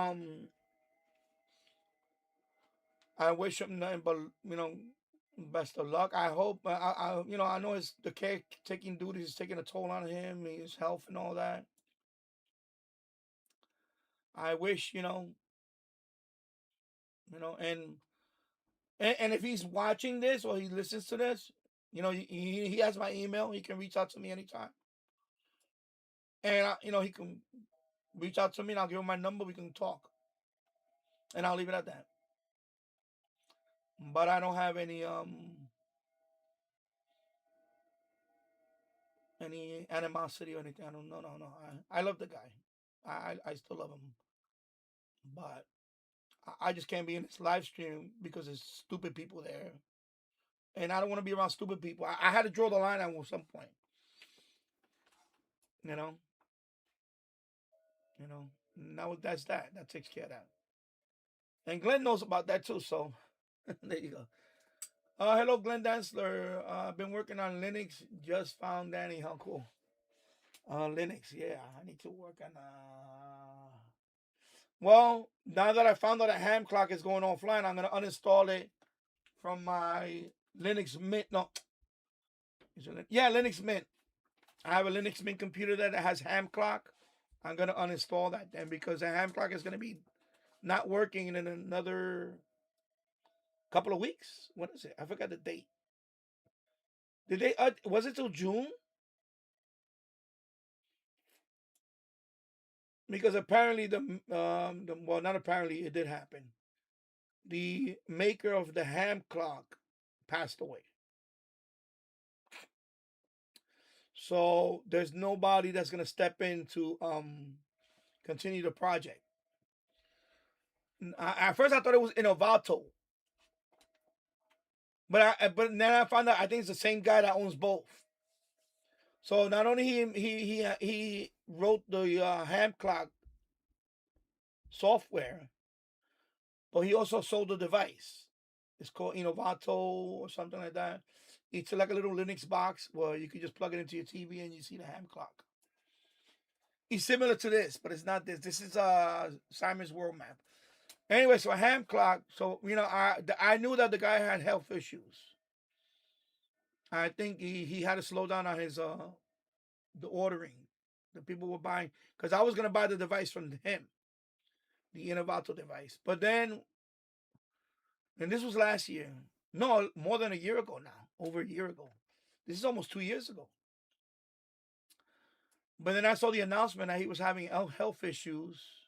I wish him nothing but, you know, best of luck. I hope you know, I know it's the caretaking duties is taking a toll on him, his health and all that. I wish, you know, and if he's watching this or he listens to this, you know, he has my email. He can reach out to me anytime, and you know, he can reach out to me, and I'll give him my number. We can talk, and I'll leave it at that. But I don't have any animosity or anything. I don't. No, no, no. I love the guy. I still love him, but I just can't be in this live stream because there's stupid people there. and I don't want to be around stupid people. I had to draw the line at some point. You know. Now that's that. That takes care of that. And Glenn knows about that too. So there you go. Hello, Glenn Dansler. I've been working on Linux. Just found Danny. How cool. Linux. Yeah, I need to work on. Well, now that I found out that ham clock is going offline, I'm gonna uninstall it from my Linux Mint. No, yeah, Linux Mint. I have a Linux Mint computer that has ham clock. I'm gonna uninstall that then because the ham clock is gonna be not working in another couple of weeks. What is it? I forgot the date. Did they? Was it till June? Because apparently well, not apparently, it did happen. The maker of the ham clock passed away. So there's nobody that's gonna step in to continue the project. At first, I thought it was Innovato, but then I found out I think it's the same guy that owns both. So not only he wrote the ham clock software, but he also sold the device. It's called Innovato or something like that. It's like a little Linux box where you can just plug it into your TV and you see the ham clock. It's similar to this, but it's not this. This is Simon's World Map. Anyway, so a ham clock. So I knew that the guy had health issues. I think he had to slow down on his the ordering. The people were buying because I was gonna buy the device from him, the Innovato device. But then, and this was last year. No, more than a year ago now. Over a year ago. This is almost 2 years ago. But then I saw the announcement that he was having health issues.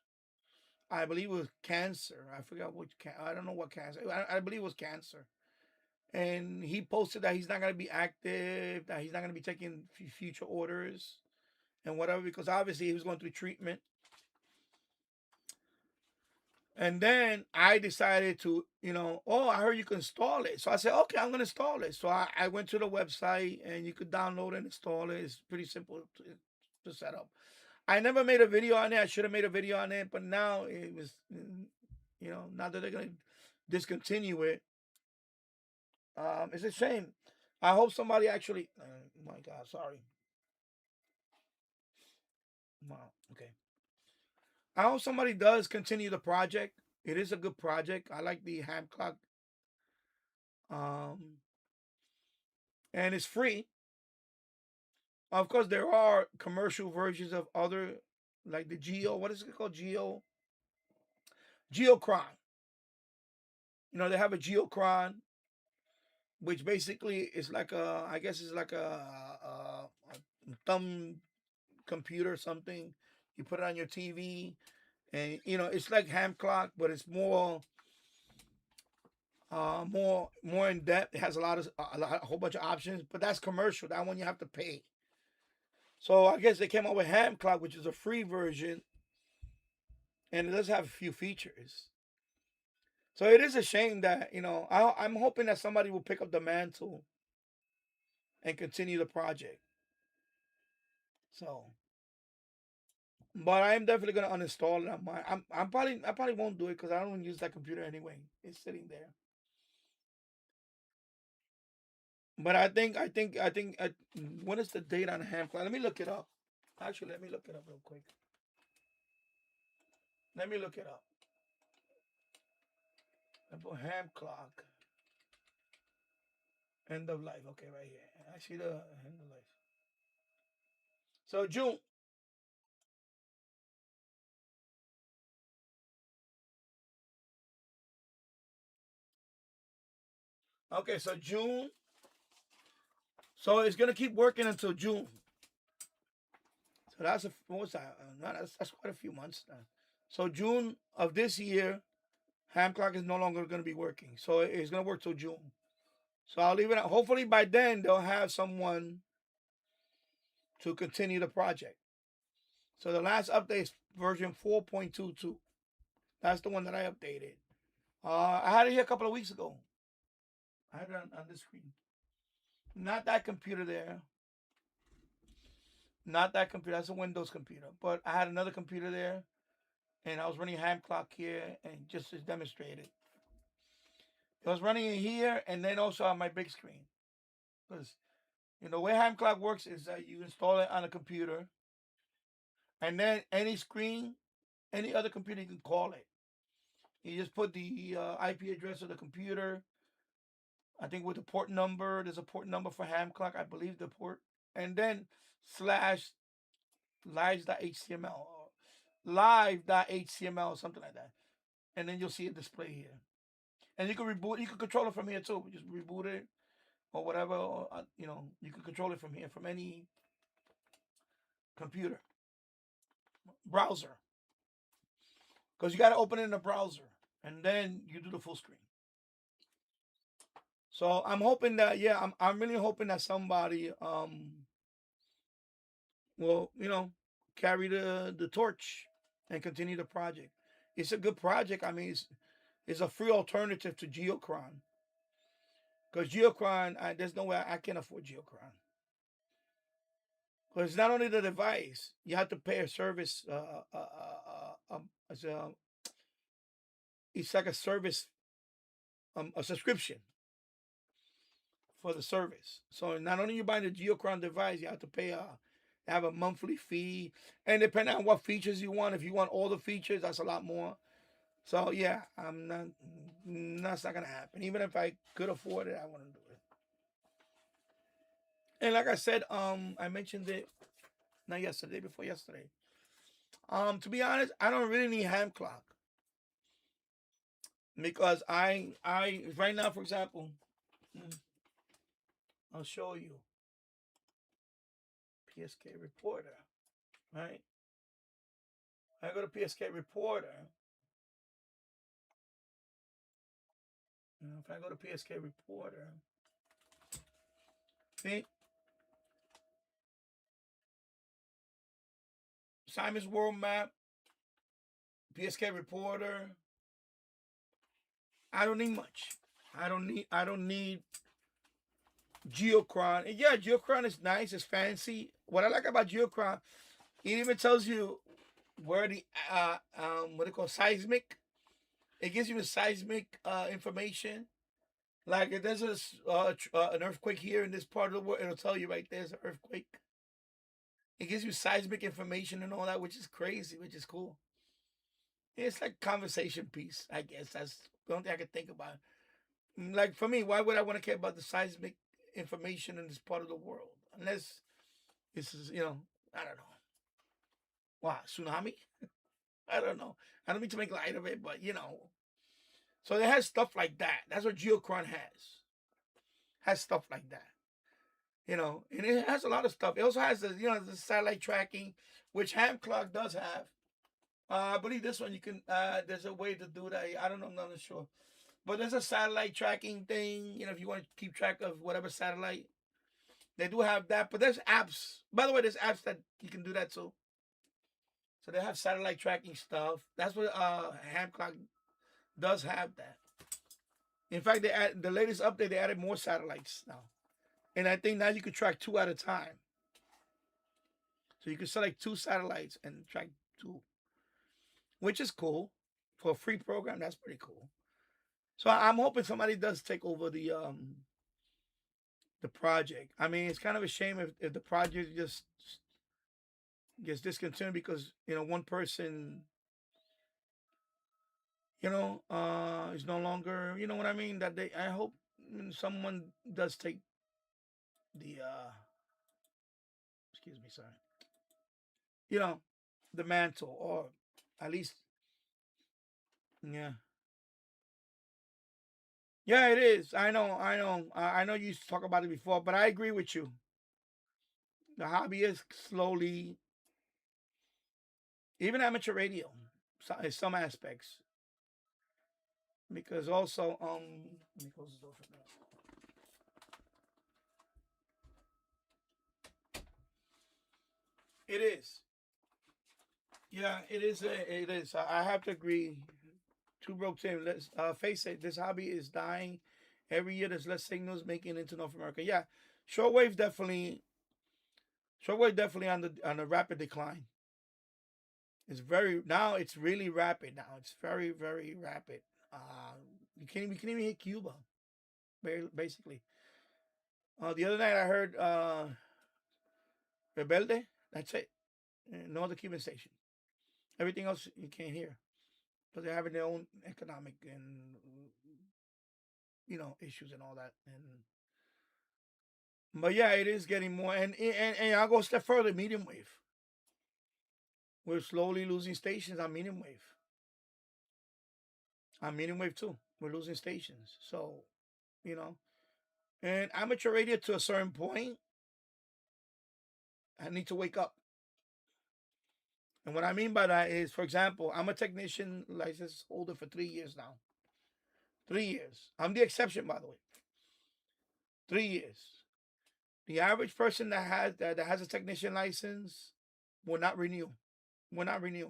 I believe it was cancer. I forgot which. I don't know what cancer. I believe it was cancer. And he posted that he's not going to be active, that he's not going to be taking future orders and whatever, because obviously he was going through treatment. And then I decided to, I heard you can install it. So I said, okay, I'm going to install it. So I went to the website and you could download and install it. It's pretty simple to set up. I never made a video on it. I should have made a video on it, but now it was, now that they're going to discontinue it, it's a shame. I hope somebody actually, my God, sorry. Wow, okay. I hope somebody does continue the project. It is a good project. I like the ham clock. And it's free. Of course, there are commercial versions of other, like the Geo. What is it called? Geocron. They have a Geocron, which basically is like I guess it's like a thumb computer or something. You put it on your TV, and it's like ham clock, but it's more in depth. It has a whole bunch of options, but that's commercial. That one you have to pay. So I guess they came up with ham clock, which is a free version, and it does have a few features. So it is a shame that I'm hoping that somebody will pick up the mantle and continue the project. So, but I am definitely gonna uninstall it. I probably won't do it because I don't use that computer anyway. It's sitting there. But what is the date on the ham clock? Let me look it up. Actually, let me look it up real quick. Let me look it up. Ham clock. End of life. Okay, right here. I see the end of life. So June. Okay, so June. So it's gonna keep working until June. So that's what's that? That's quite a few months now. So June of this year, ham clock is no longer gonna be working. So it's gonna work till June. So I'll leave it out. Hopefully by then they'll have someone to continue the project. So the last update is version 4.22. That's the one that I updated. I had it here a couple of weeks ago. I had it on this screen. Not that computer there. Not that computer. That's a Windows computer. But I had another computer there, and I was running ham clock here, and just to demonstrate it. I was running it here, and then also on my big screen. Because the way ham clock works is that you install it on a computer, and then any screen, any other computer, you can call it. You just put the IP address of the computer. I think with the port number, there's a port number for ham clock. I believe the port, and then slash lives.html or live.html, something like that. And then you'll see it display here. And you can reboot. You can control it from here too. Just reboot it or whatever. Or, you can control it from here, from any computer browser. Because you got to open it in a browser, and then you do the full screen. So I'm hoping that, I'm really hoping that somebody will, carry the torch and continue the project. It's a good project. I mean, it's a free alternative to Geocron. Because Geocron, there's no way I can afford Geocron. Because it's not only the device, you have to pay a service. It's like a service, a subscription for the service. So not only you buy the Geocron device, you have to have a monthly fee, and depending on what features you want. If you want all the features, that's a lot more. So yeah, that's not gonna happen. Even if I could afford it, I wouldn't do it. And like I said, I mentioned it not yesterday, before yesterday. To be honest, I don't really need ham clock because I right now, for example, I'll show you PSK Reporter. Right, I go to PSK Reporter. If I go to PSK Reporter, see, Simon's World Map, PSK Reporter. I don't need much. I don't need Geocron. And yeah, Geocron is nice. It's fancy. What I like about Geocron, it even tells you where the what they call seismic. It gives you the seismic information. Like if there's an earthquake here in this part of the world, it'll tell you right there's an earthquake. It gives you seismic information and all that, which is crazy, which is cool. It's like conversation piece, I guess. That's the only thing I can think about. Like for me, why would I want to care about the seismic information in this part of the world? Unless this is, I don't know. What, tsunami? I don't know. I don't mean to make light of it, but So it has stuff like that. That's what Geocron has. Has stuff like that. And it has a lot of stuff. It also has the satellite tracking, which ham clock does have. I believe this one you can. There's a way to do that. I don't know. I'm not sure, but there's a satellite tracking thing. If you want to keep track of whatever satellite, they do have that. But there's apps. By the way, there's apps that you can do that too. So they have satellite tracking stuff. That's what ham clock does have that. In fact, the latest update, they added more satellites now. And I think now you can track 2 at a time. So you can select 2 satellites and track 2. Which is cool. For a free program, that's pretty cool. So I'm hoping somebody does take over the project. I mean, it's kind of a shame if the project just gets discontinued because, one person, is no longer, you know what I mean? I hope someone does take the excuse me, sorry. The mantle, or at least, yeah. Yeah, it is. I know. I know you used to talk about it before, but I agree with you. The hobby is slowly, even amateur radio, in some aspects. Because also, let me close this door for a minute. It is. Yeah, it is. It is. I have to agree. Two broke Tim. Let's face it. This hobby is dying, Every year there's less signals making it into North America. Yeah, shortwave definitely on a rapid decline. It's really rapid now. It's very, very rapid. You can't even hit Cuba, basically. The other night I heard Rebelde. That's it. No other Cuban station. Everything else you can't hear because they're having their own economic and issues and all that. But yeah, it is getting more. And I'll go a step further. Medium wave. We're slowly losing stations on medium wave. On medium wave too, we're losing stations. So, and amateur radio to a certain point, I need to wake up. And what I mean by that is, for example, I'm a technician license holder for 3 years now. 3 years. I'm the exception, by the way. 3 years. The average person that has a technician license will not renew. Will not renew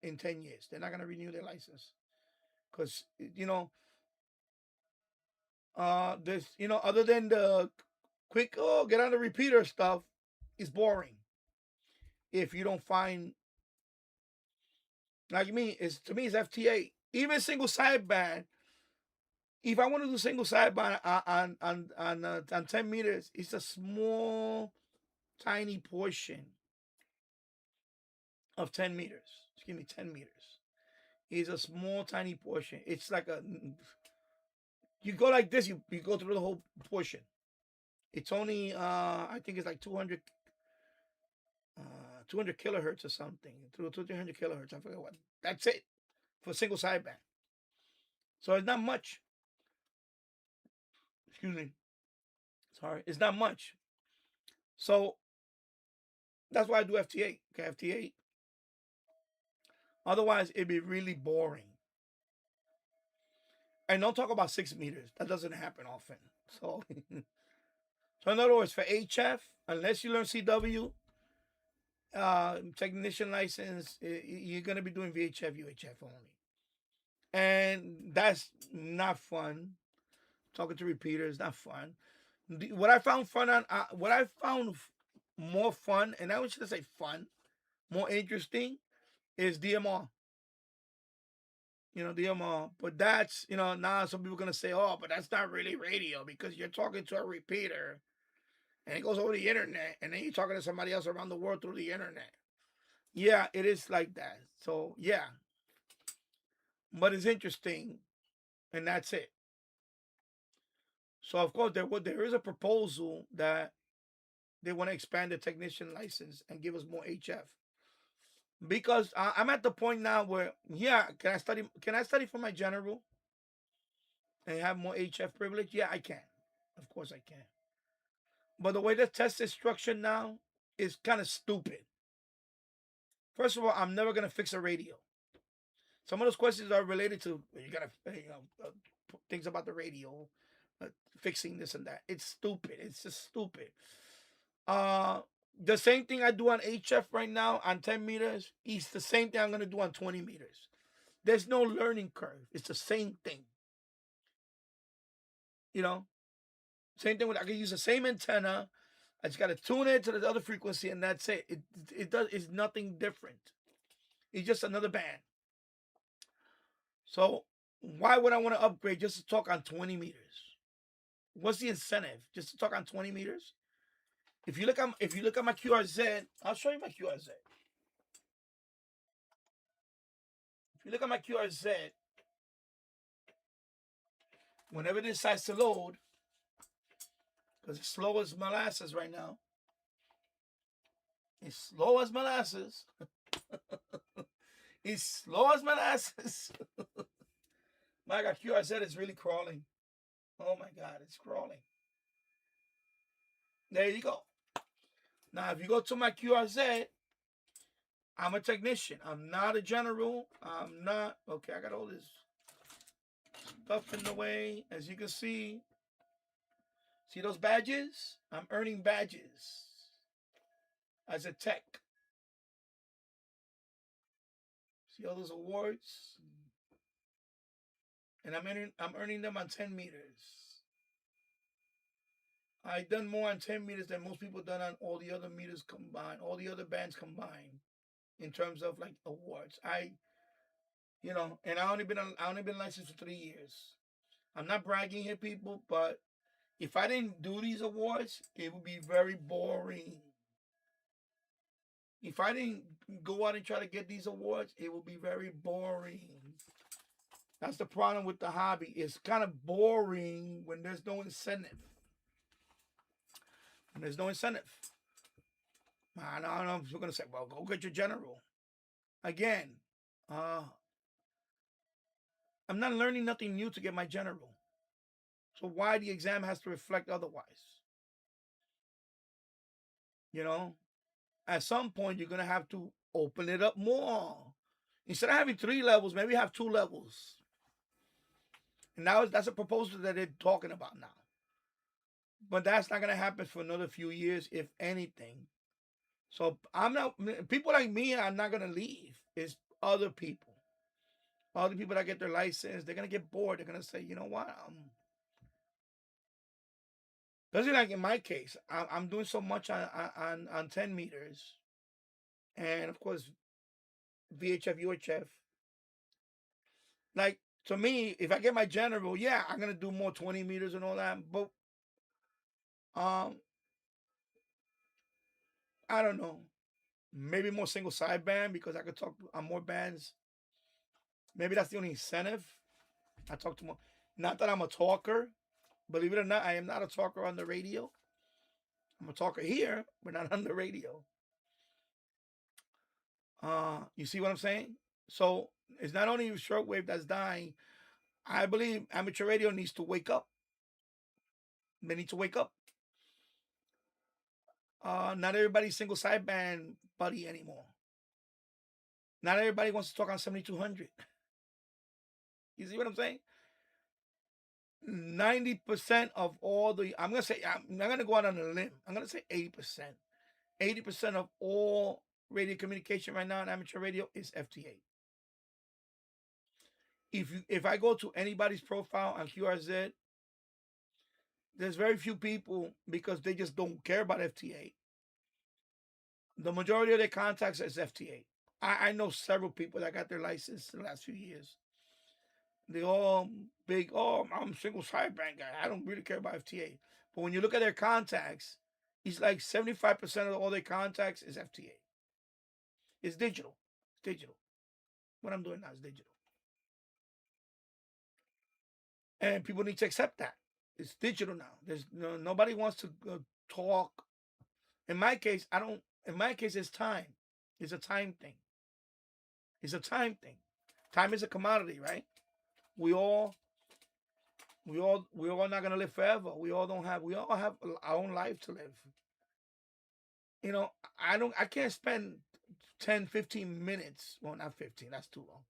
in 10 years. They're not going to renew their license. Because, this, other than the quick, get on the repeater stuff, is boring. If you don't find, like me, to me, it's FTA. Even single sideband. If I want to do single sideband on 10 meters, it's a small, tiny portion of 10 meters. Excuse me, 10 meters. It's a small, tiny portion. It's like you go like this, you go through the whole portion. It's only, I think it's like 200 kilohertz or something. Through 300 kilohertz, I forget what. That's it for single sideband. So it's not much. Excuse me. Sorry, it's not much. So that's why I do FT8. Okay, FT8. Otherwise, it'd be really boring. And don't talk about 6 meters. That doesn't happen often. So, so in other words, for HF, unless you learn CW, technician license, you're gonna be doing VHF, UHF only, and that's not fun. Talking to repeaters, not fun. What I found more fun, and I should say fun, more interesting, is DMR. DMR. But that's, now some people are going to say, oh, but that's not really radio because you're talking to a repeater and it goes over the internet and then you're talking to somebody else around the world through the internet. Yeah, it is like that. So, yeah. But it's interesting, and that's it. So, of course, there is a proposal that they want to expand the technician license and give us more HF. Because I'm at the point now where, yeah, can I study for my general and have more HF privilege? Yeah, I can. Of course I can. But the way the test is structured now is kind of stupid. First of all, I'm never going to fix a radio. Some of those questions are related to, you got to, things about the radio, fixing this and that. It's stupid. It's just stupid. The same thing I do on HF right now on 10 meters is the same thing I'm going to do on 20 meters. There's no learning curve. It's the same thing. Same thing with, I can use the same antenna. I just got to tune it to the other frequency and that's it. It's nothing different. It's just another band. So why would I want to upgrade just to talk on 20 meters? What's the incentive? Just to talk on 20 meters? If you look at my QRZ, I'll show you my QRZ. If you look at my QRZ, whenever it decides to load, because it's slow as molasses right now. It's slow as molasses. It's slow as molasses. My God, QRZ is really crawling. Oh my God, it's crawling. There you go. Now, if you go to my QRZ, I'm a technician. I'm not a general. I'm not. Okay, I got all this stuff in the way. As you can see those badges? I'm earning badges as a tech. See all those awards? and I'm earning them on 10 meters. I've done more on 10 meters than most people done on all the other meters combined, all the other bands combined, in terms of like awards. And I only been licensed for 3 years. I'm not bragging here, people, but if I didn't do these awards, it would be very boring. If I didn't go out and try to get these awards, it would be very boring. That's the problem with the hobby. It's kind of boring when there's no incentive. When there's no incentive. I don't know if you're going to say, well, go get your general. Again, I'm not learning nothing new to get my general. So why the exam has to reflect otherwise? At some point, you're going to have to open it up more. Instead of having 3 levels, maybe have 2 levels. And now that's a proposal that they're talking about now. But that's not going to happen for another few years, if anything. So people like me are not going to leave. It's other people. Other people that get their license, they're going to get bored. They're going to say, you know what? Especially like in my case, I'm doing so much on 10 meters. And of course, VHF, UHF. Like, to me, if I get my general, yeah, I'm going to do more 20 meters and all that. But I don't know. Maybe more single sideband because I could talk on more bands. Maybe that's the only incentive. I talk to more. Not that I'm a talker. Believe it or not, I am not a talker on the radio. I'm a talker here, but not on the radio. You see what I'm saying? So it's not only shortwave that's dying. I believe amateur radio needs to wake up. They need to wake up. Not everybody's single sideband buddy anymore. Not everybody wants to talk on 7200. You see what I'm saying? 90% of all I'm going to go out on a limb. I'm going to say 80%. 80% of all radio communication right now in amateur radio is FT8. If I go to anybody's profile on QRZ, there's very few people because they just don't care about FT8. The majority of their contacts is FT8. I know several people that got their license in the last few years. They all big, I'm a single sideband guy. I don't really care about FT8. But when you look at their contacts, it's like 75% of all their contacts is FT8. It's digital. It's digital. What I'm doing now is digital. And people need to accept that. It's digital now. There's nobody wants to talk. In my case, it's time. It's a time thing. It's a time thing. Time is a commodity, right? We all not gonna live forever. We all have our own life to live. I can't spend 10, 15 minutes. Well, not 15, that's too long.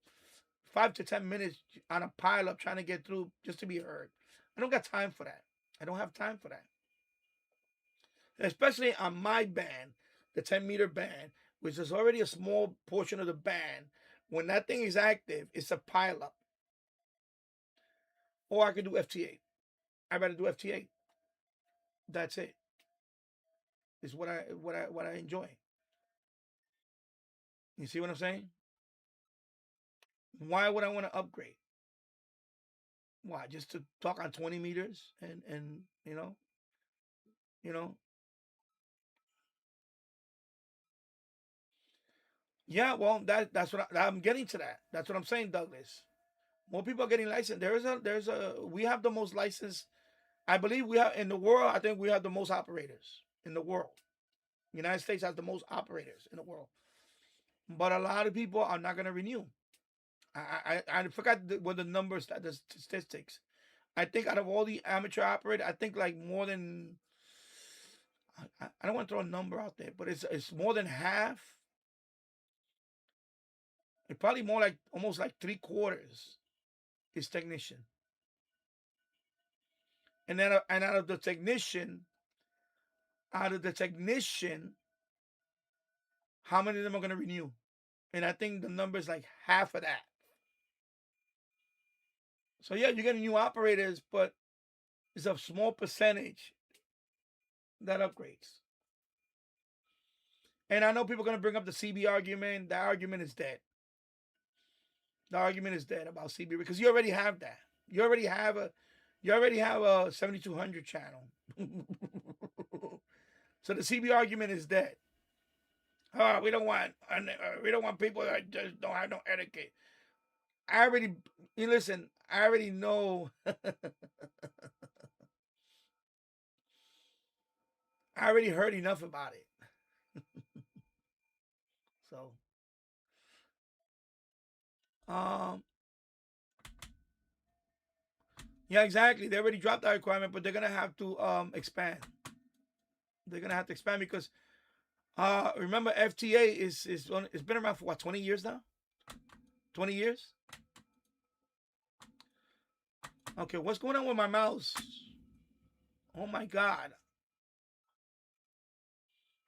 5 to 10 minutes on a pile up trying to get through just to be heard. I don't got time for that. I don't have time for that. Especially on my band, the 10-meter band, which is already a small portion of the band. When that thing is active, it's a pile up. Or I could do FT8. I'd rather do FT8. That's it. It's what I enjoy. You see what I'm saying? Why would I want to upgrade? Why? Just to talk on 20 meters and Yeah, well, that's what I'm getting to that. That's what I'm saying, Douglas. More people are getting licensed. We have the most licensed. I believe we have in the world. I think we have the most operators in the world. The United States has the most operators in the world. But a lot of people are not going to renew. I forgot what the numbers, the statistics. I think out of all the amateur operators, I think like more than, I don't want to throw a number out there, but it's more than half. It's probably more like almost like 3/4 is technician. And then out of the technician, how many of them are going to renew? And I think the number is like half of that. So yeah, you're getting new operators, but it's a small percentage that upgrades. And I know people are going to bring up the CB argument. That argument is dead. The argument is dead about CB because you already have that. You already have a 7200 channel. So the CB argument is dead. We don't want people that just don't have no etiquette. I already know. I already heard enough about it. So, yeah, exactly. They already dropped that requirement, but they're gonna have to expand. They're gonna have to expand because remember FTA it's been around for what, 20 years now? 20 years? Okay, what's going on with my mouse? Oh my god.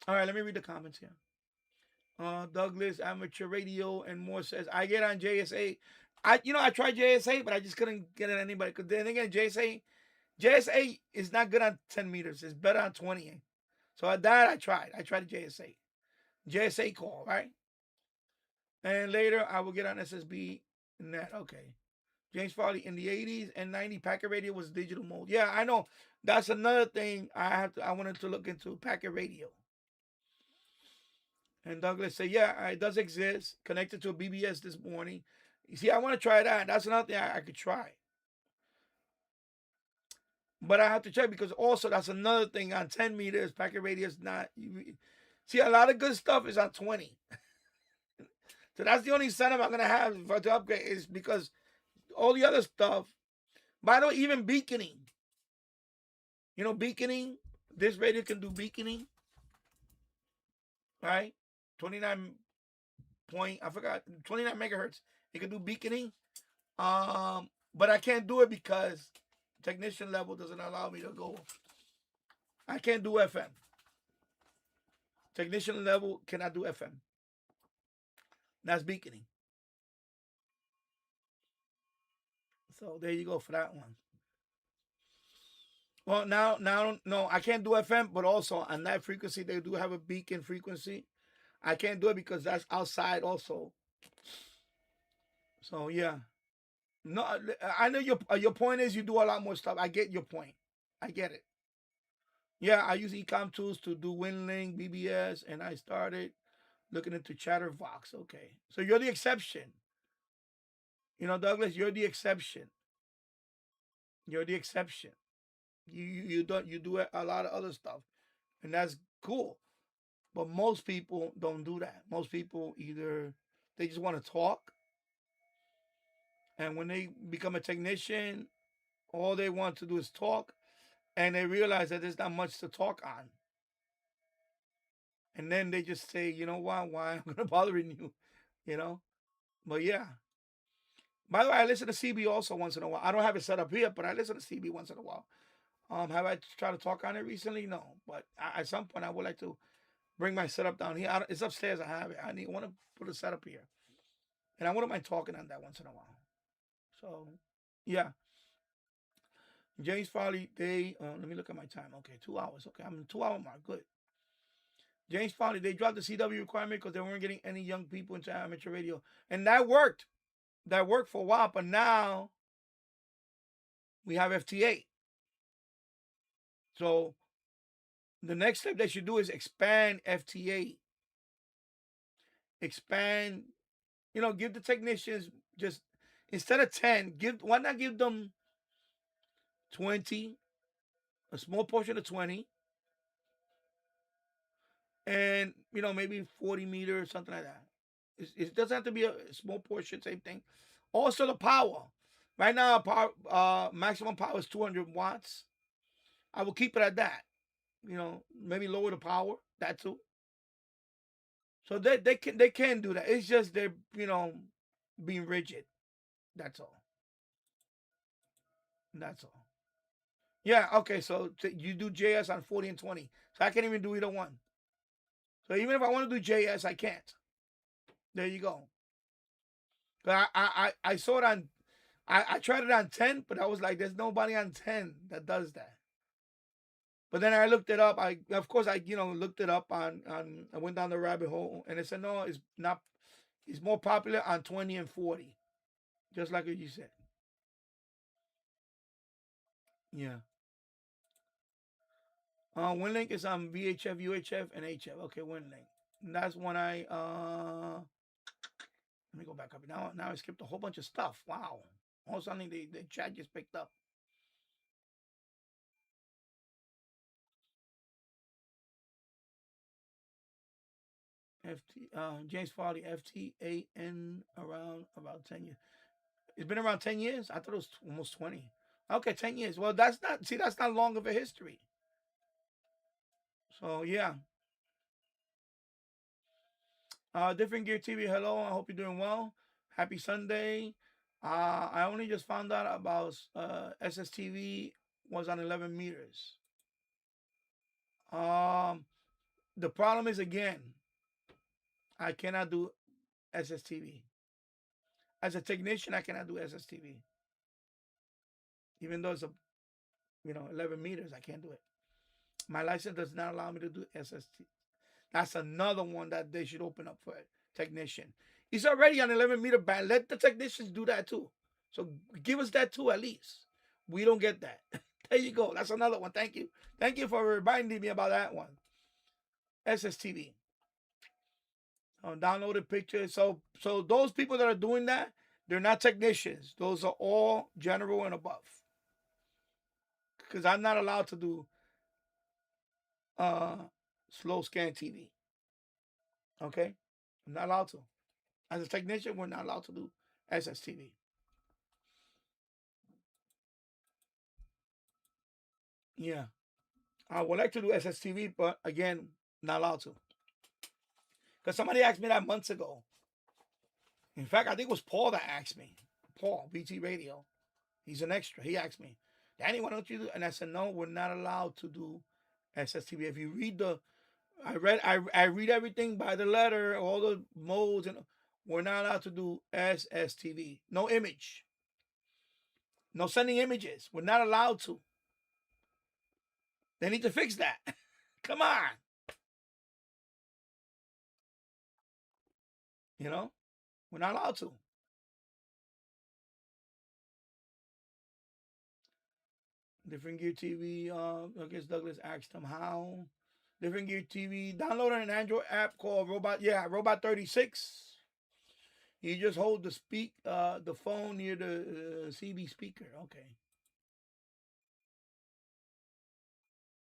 All right, let me read the comments here. Douglas Amateur Radio and more says I get on JSA. I tried JSA, but I just couldn't get at anybody. Because then again, JSA is not good on 10 meters. It's better on 20. So at that I tried. I tried JSA. JSA call, right? And later I will get on SSB net. Okay. James Farley in the 80s and 90 packet radio was digital mode. Yeah, I know. That's another thing I wanted to look into, packet radio. And Douglas said, yeah, it does exist. Connected to a BBS this morning. You see, I want to try that. That's another thing I could try. But I have to check because also that's another thing on 10 meters. Packet radio is not. See, a lot of good stuff is on 20. So that's the only incentive I'm going to have to upgrade is because all the other stuff. By the way, even beaconing. Beaconing. This radio can do beaconing. Right? 29 megahertz. It can do beaconing. But I can't do it because technician level doesn't allow me to go. I can't do FM. Technician level cannot do FM. That's beaconing. So there you go for that one. Well, now, no, I can't do FM, but also on that frequency, they do have a beacon frequency. I can't do it because that's outside also. So yeah. No, I know your point is you do a lot more stuff. I get your point. I get it. Yeah, I use Ecom tools to do WinLink, BBS, and I started looking into Chatterbox. Okay, so you're the exception. Douglas, you're the exception. You're the exception. You do a lot of other stuff, and that's cool. But most people don't do that. Most people either they just want to talk, and when they become a technician, all they want to do is talk, and they realize that there's not much to talk on. And then they just say, you know what? Why I'm gonna bothering you, But yeah. By the way, I listen to CB also once in a while. I don't have it set up here, but I listen to CB once in a while. Have I tried to talk on it recently? No, but at some point I would like to bring my setup down here. It's upstairs. I have it. I want to put a setup here, and I wouldn't mind talking on that once in a while. So yeah. James Farley, let me look at my time. Okay, 2 hours. Okay, I'm in 2 hour mark. Good. James Farley, they dropped the CW requirement because they weren't getting any young people into amateur radio. And that worked. That worked for a while, but now we have FTA. So the next step they should do is expand FTA. Expand, give the technicians just instead of 10, why not give them 20, a small portion of 20, and maybe 40 meters, something like that. It doesn't have to be a small portion, same thing. Also the power. Right now, maximum power is 200 watts. I will keep it at that. Maybe lower the power, that too. So they can do that. It's just they're being rigid. That's all. That's all. Yeah, okay, so you do JS on 40 and 20. So I can't even do either one. So even if I want to do JS, I can't. There you go. But I saw it on I tried it on 10, but I was like, there's nobody on 10 that does that. But then I looked it up. Of course, I looked it up on. I went down the rabbit hole, and it said no, it's not. It's more popular on 20 and 40, just like you said. Yeah. WinLink is on VHF, UHF, and HF. Okay, WinLink. And that's when I let me go back up. Now I skipped a whole bunch of stuff. Wow. All of a sudden the chat just picked up. James Farley, FTAN, around about 10 years. It's been around 10 years? I thought it was almost 20. Okay, 10 years. Well, that's not long of a history. So, yeah. Different Gear TV, hello. I hope you're doing well. Happy Sunday. I only just found out about SSTV was on 11 meters. The problem is, again, I cannot do SSTV. As a technician, I cannot do SSTV. Even though it's 11 meters, I can't do it. My license does not allow me to do SST. That's another one that they should open up for a technician. He's already on 11-meter band. Let the technicians do that too. So give us that too at least. We don't get that. There you go. That's another one. Thank you. Thank you for reminding me about that one. SSTV. Downloaded pictures. So those people that are doing that, they're not technicians. Those are all general and above. Because I'm not allowed to do slow scan TV. Okay? I'm not allowed to. As a technician, we're not allowed to do SSTV. Yeah. I would like to do SSTV, but again, not allowed to. Because somebody asked me that months ago. In fact, I think it was Paul that asked me. Paul, BT Radio. He's an extra. He asked me, Danny, why don't you do? And I said, no, we're not allowed to do SSTV. If you read I read everything by the letter, all the modes, and we're not allowed to do SSTV. No image. No sending images. We're not allowed to. They need to fix that. Come on. We're not allowed to. Different Gear TV. I guess Douglas asked him how. Different Gear TV. Download an Android app called Robot. Yeah, Robot 36. You just hold the phone near the CB speaker. Okay.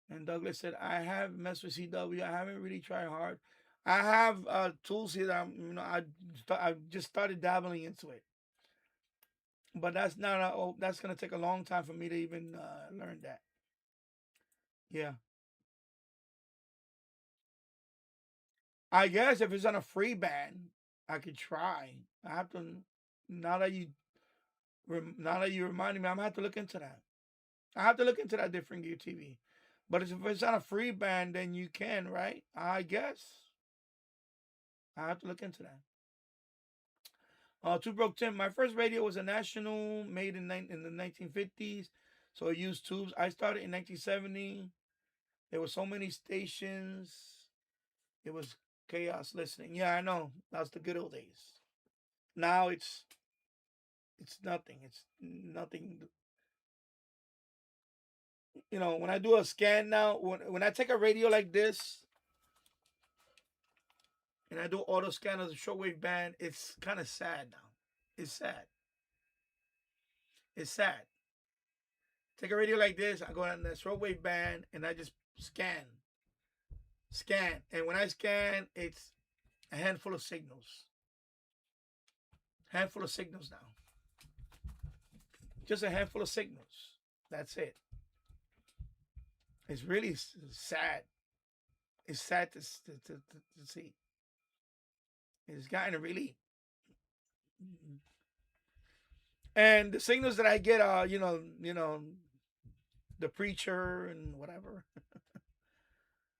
And Douglas said, I have messed with CW. I haven't really tried hard. I have tools here that I just started dabbling into it. But that's not that's gonna take a long time for me to even learn that. Yeah. I guess if it's on a free band, I could try. I have to now that you reminded me, I'm gonna have to look into that. I have to look into that Different Gear TV. But if it's on a free band, then you can, right? I guess. I have to look into that. Two Broke Tim. My first radio was a National, made in the 1950s. So it used tubes. I started in 1970. There were so many stations. It was chaos listening. Yeah, I know. That was the good old days. Now it's nothing. It's nothing. When I do a scan now, when I take a radio like this and I do auto scan of the shortwave band, it's kind of sad now. It's sad. It's sad. Take a radio like this, I go on the shortwave band and I just scan. And when I scan, it's a handful of signals. Handful of signals now. Just a handful of signals. That's it. It's really sad. It's sad to see. It's gotten really. And the signals that I get are, the preacher and whatever.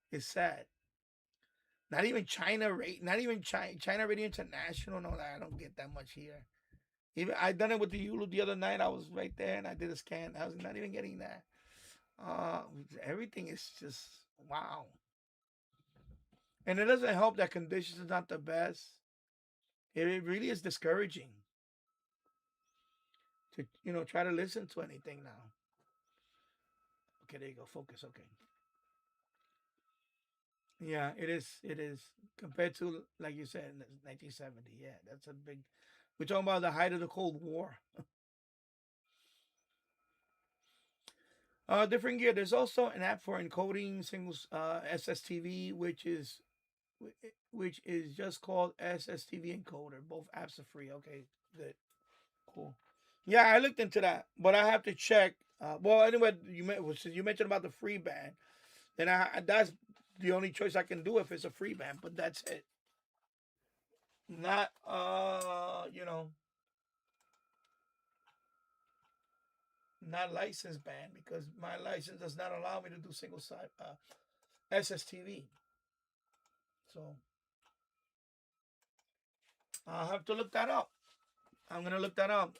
It's sad. Not even China Radio International. No, I don't get that much here. Even I done it with the Yulu the other night. I was right there and I did a scan. I was not even getting that. Everything is just wow. And it doesn't help that conditions is not the best. It really is discouraging to try to listen to anything now. Okay, there you go. Focus. Okay. Yeah, it is. It is compared to like you said, 1970. Yeah, that's a big. We're talking about the height of the Cold War. Different gear. There's also an app for encoding singles SSTV, which is just called SSTV encoder. Both apps are free. Okay, good, cool. Yeah, I looked into that, but I have to check. Well, anyway, since you mentioned about the free band, then that's the only choice I can do if it's a free band. But that's it. Not not licensed band because my license does not allow me to do single side SSTV. So I'll have to look that up. I'm gonna look that up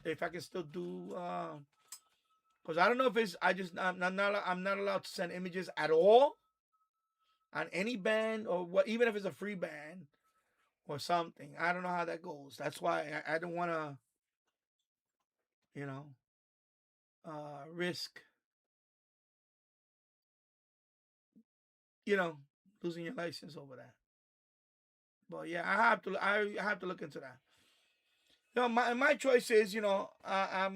if I can still do. Because I don't know if it's I'm not allowed to send images at all on any band or what, even if it's a free band or something. I don't know how that goes. That's why I don't want to, you know, risk, you know, losing your license over that. But yeah, I have to look into that. My choice is, I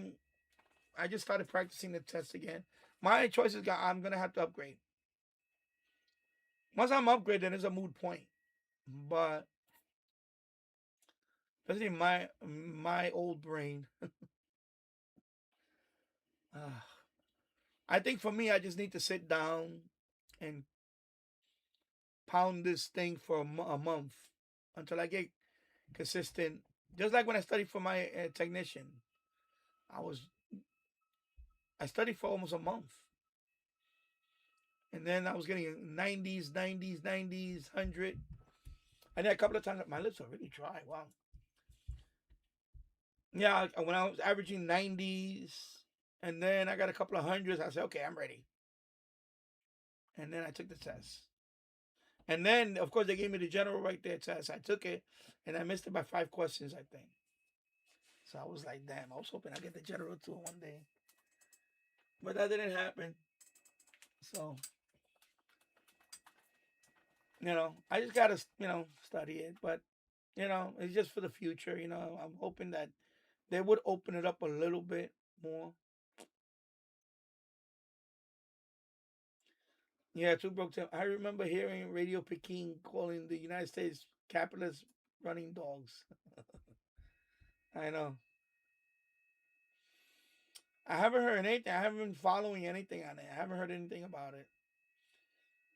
just started practicing the test again. My choice is I'm gonna have to upgrade. Once I'm upgraded, then it's a moot point. But especially my old brain, I think for me, I just need to sit down and pound this thing for a month until I get consistent. Just like when I studied for my technician, I was I studied for almost a month, and then I was getting 90s, 90s, 90s, 100. And then a couple of times my lips are really dry. Wow. Yeah, when I was averaging 90s, and then I got a couple of hundreds, I said, okay, I'm ready. And then I took the test. And then, of course, they gave me the general right there test. I took it, and I missed it by 5 questions, I think. So I was like, damn, I was hoping I get the general too one day. But that didn't happen. So, I just got to, study it. But, it's just for the future. I'm hoping that they would open it up a little bit more. Yeah, two broke down. I remember hearing Radio Peking calling the United States capitalists running dogs. I know. I haven't heard anything. I haven't been following anything on it. I haven't heard anything about it.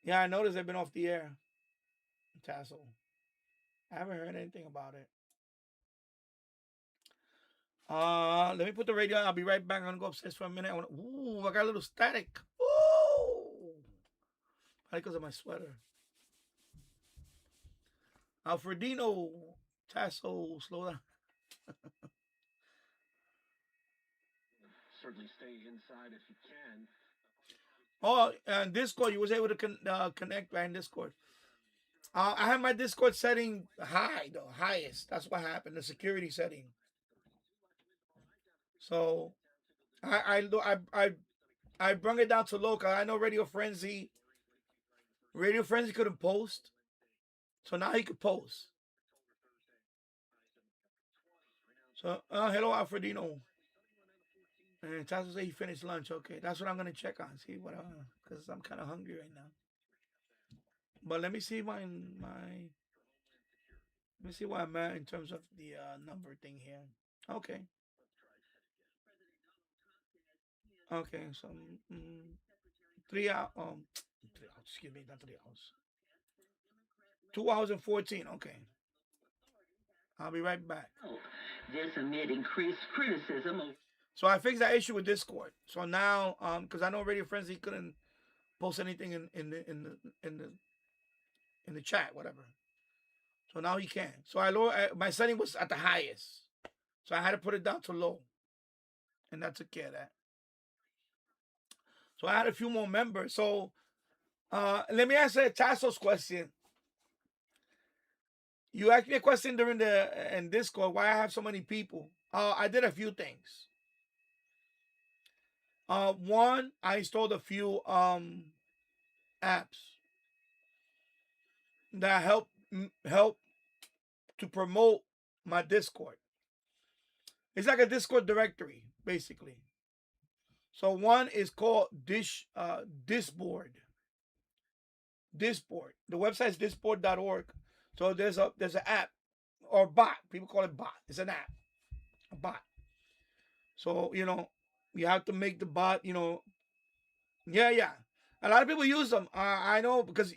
Yeah, I noticed they've been off the air. Tassel. I haven't heard anything about it. Let me put the radio on. I'll be right back. I'm gonna go upstairs for a minute. I got a little static. Ooh, probably because of my sweater. Alfredino, Tassel, slow down. Certainly stay inside if you can. Oh, and Discord, you was able to connect right in Discord. I have my Discord setting high, though, highest. That's what happened, the security setting. So I brung it down to low. Cause I know Radio Frenzy couldn't post, so now he could post. So hello Alfredino. And Tasso said he finished lunch. Okay, that's what I'm gonna check on. See what because I'm kind of hungry right now. But let me see let me see where I'm at in terms of the number thing here. Okay. Okay, so 3 hours. 3 hours. Excuse me, not 3 hours. 2 hours and 14. Okay. I'll be right back. This amid increased criticism of. So I fixed that issue with Discord. So now, because I know Radio Frenzy couldn't post anything in the chat, whatever. So now he can. So I lower my setting was at the highest. So I had to put it down to low. And that took care of that. So I had a few more members. So let me answer Tasso's question. You asked me a question during in Discord why I have so many people. I did a few things. One, I installed a few apps that help to promote my Discord. It's like a Discord directory, basically. So one is called Disboard. Disboard. The website is disboard.org. So there's an app or bot. People call it bot. It's an app, a bot. So you have to make the bot. Yeah. A lot of people use them. I know because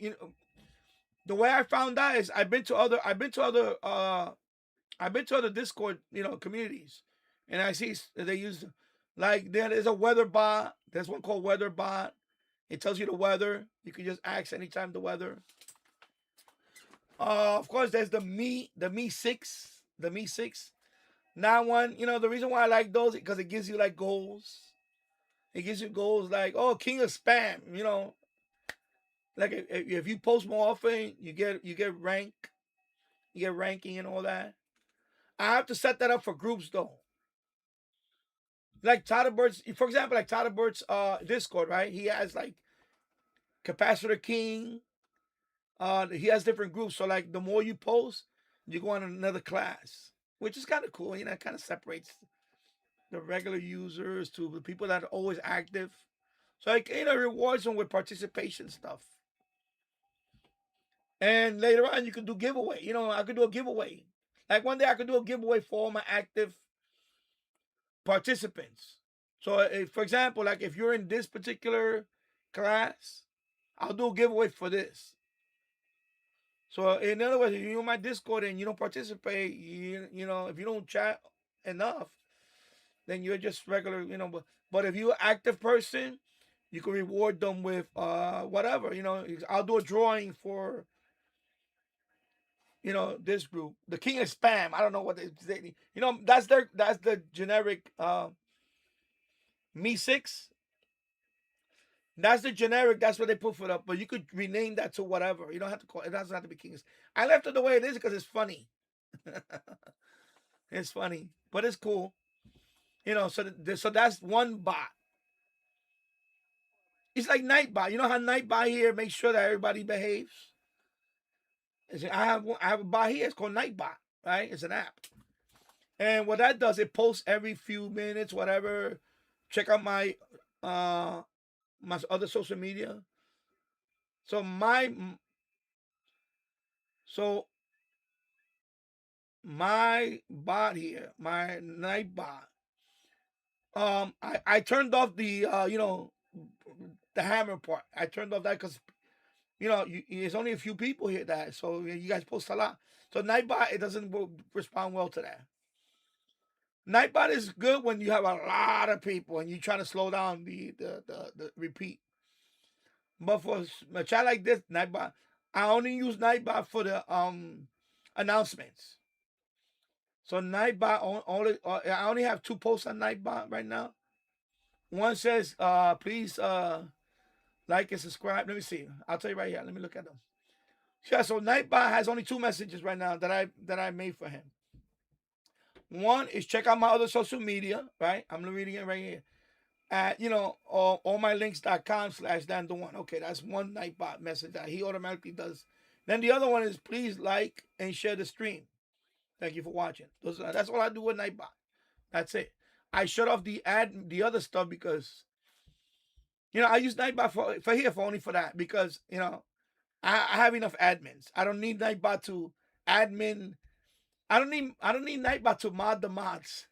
the way I found out is I've been to other Discord communities, and I see they use like there's a weather bot. There's one called Weather Bot. It tells you the weather. You can just ask anytime the weather. Of course, there's the Me 6. Now one, the reason why I like those is because it gives you like goals. It gives you goals like, oh, king of spam. Like if you post more often, you get rank, you get ranking and all that. I have to set that up for groups though. Like Todderbird's, for example, like Todderbird's Discord, right? He has like Capacitor King. He has different groups. So like the more you post, you go on another class, which is kind of cool. It kind of separates the regular users to the people that are always active. So it rewards them with participation stuff. And later on, you can do giveaway. I could do a giveaway. Like one day, I could do a giveaway for all my active participants. So, for example, like if you're in this particular class, I'll do a giveaway for this. So, in other words, if you're in my Discord and you don't participate, if you don't chat enough, then you're just regular, But if you're an active person, you can reward them with whatever, I'll do a drawing for this group, the king of spam. I don't know what that's the generic Me 6. That's the generic. That's what they put for up. But you could rename that to whatever. You don't have to call it. Doesn't have to be kings. I left it the way it is because it's funny. It's funny, but it's cool. So that's one bot. It's like Nightbot. You know how Nightbot here makes sure that everybody behaves. I have a bot here. It's called Nightbot. Right? It's an app. And what that does, it posts every few minutes, whatever. Check out my other social media. So my bot here, my Nightbot. I turned off the the hammer part. I turned off that because there's only a few people here so you guys post a lot. So Nightbot, it doesn't respond well to that. Nightbot is good when you have a lot of people and you're trying to slow down the repeat. But for a chat like this, Nightbot, I only use Nightbot for the announcements. So Nightbot I only have 2 posts on Nightbot right now. One says, please like and subscribe. Let me see. I'll tell you right here. Let me look at them. Yeah, so Nightbot has only 2 messages right now that I made for him. One is check out my other social media, right? I'm reading it right here. At allmylinks.com/Dan1. Okay, that's one Nightbot message that he automatically does. Then the other one is please like and share the stream. Thank you for watching. That's all I do with Nightbot. That's it. I shut off the other stuff because I use Nightbot for only for that because I have enough admins. I don't need Nightbot to admin. I don't need Nightbot to mod the mods.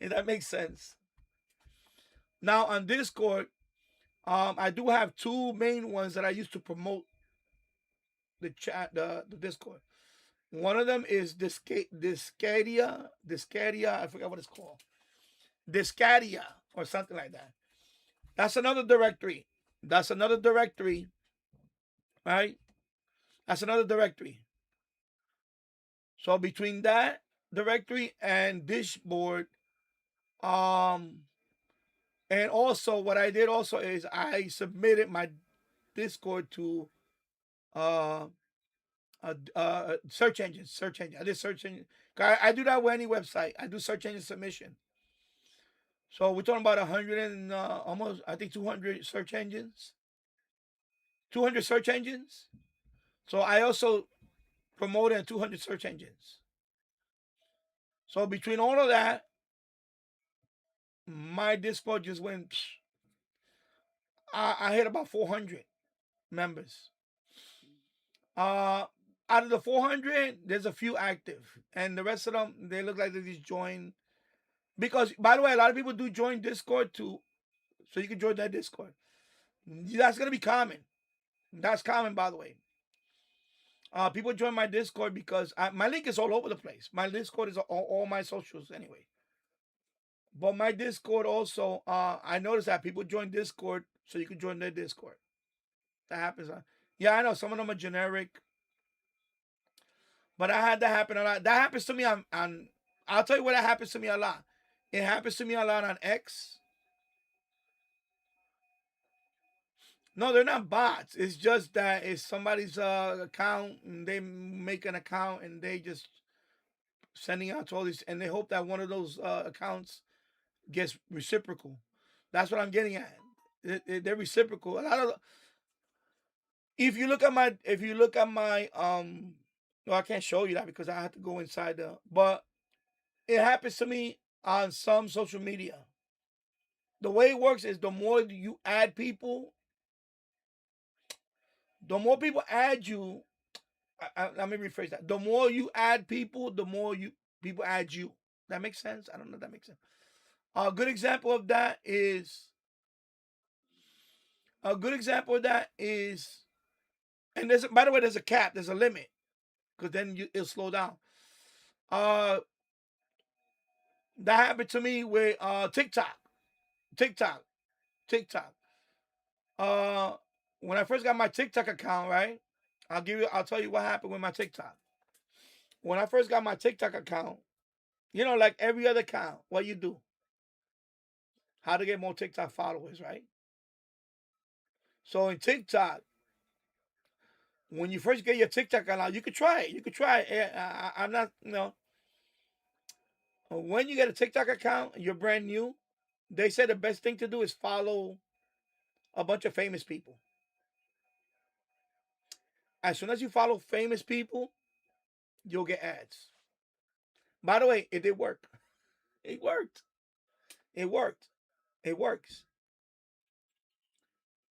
If that makes sense. Now on Discord, I do have 2 main ones that I use to promote the chat, the Discord. One of them is Discadia. I forgot what it's called. Discadia or something like that. That's another directory. Right? That's another directory. So between that directory and Dishboard. And also what I did also is I submitted my Discord to uh search engines. Search engine. I did search engine. I do that with any website. I do search engine submission. So we're talking about 100 and almost, I think 200 search engines. 200 search engines. So I also promoted 200 search engines. So between all of that, my Discord just went. I hit about 400 members. Out of the 400, there's a few active, and the rest of them, they look like they just joined. Because, by the way, a lot of people do join Discord too, so you can join that Discord. That's gonna be common. That's common, by the way. People join my Discord because my link is all over the place. My Discord is all my socials anyway. But my Discord also, I noticed that people join Discord so you can join their Discord. That happens. Yeah, I know some of them are generic, but I had that happen a lot. That happens to me on I'll tell you what that happens to me a lot. It happens to me a lot on X. No, they're not bots. It's just that it's somebody's account, and they make an account and they just sending out to all these, and they hope that one of those accounts gets reciprocal. That's what I'm getting at. They're reciprocal. A lot of if you look at my no, I can't show you that because I have to go inside but it happens to me on some social media. The way it works is the more you add people, the more people add you. Let me rephrase that. The more you add people, the more people add you. That makes sense? I don't know if that makes sense. A good example of that is and there's, by the way, there's a cap, there's a limit, because then it'll slow down. That happened to me with TikTok. When I first got my TikTok account, right? I'll tell you what happened with my TikTok. When I first got my TikTok account, like every other account, what you do? How to get more TikTok followers, right? So in TikTok, when you first get your TikTok account, you could try it. I'm not, when you get a TikTok account, you're brand new. They say the best thing to do is follow a bunch of famous people. As soon as you follow famous people, you'll get ads. By the way, it did work. It worked. It worked. It works.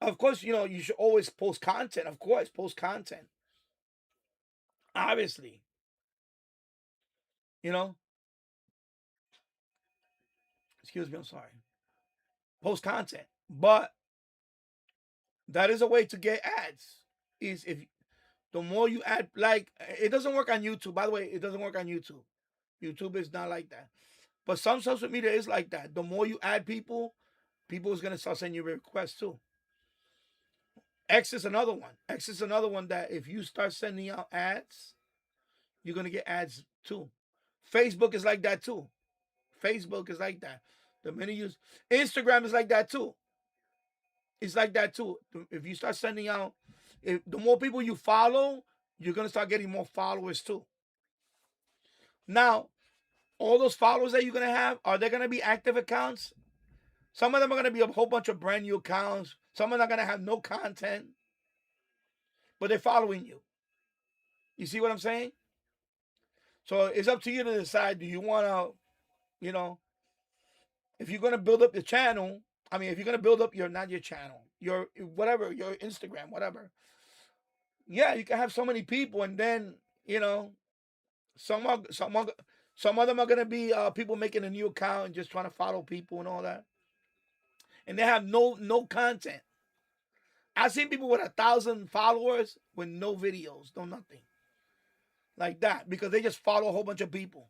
Of course, you should always post content. Of course, post content. Obviously, you know. Excuse me, I'm sorry. Post content, but that is a way to get ads. Is if the more you add, like it doesn't work on YouTube. By the way, it doesn't work on YouTube. YouTube is not like that. But some social media is like that. The more you add people is gonna start sending you requests too. X is another one. X is another one that if you start sending out ads, you're gonna get ads too. Facebook is like that too. Facebook is like that. The minute you use Instagram is like that too. It's like that too. If you start sending out, the more people you follow, you're gonna start getting more followers too. Now, all those followers that you're gonna have, are they gonna be active accounts? Some of them are gonna be a whole bunch of brand new accounts. Some of them are gonna have no content, but they're following you. You see what I'm saying? So it's up to you to decide. Do you want to, if you're gonna build up the channel? I mean, if you're gonna build up not your channel, your whatever, your Instagram, whatever. Yeah, you can have so many people, and then some of them are gonna be people making a new account and just trying to follow people and all that, and they have no content. I've seen people with 1,000 followers with no videos, no nothing like that, because they just follow a whole bunch of people.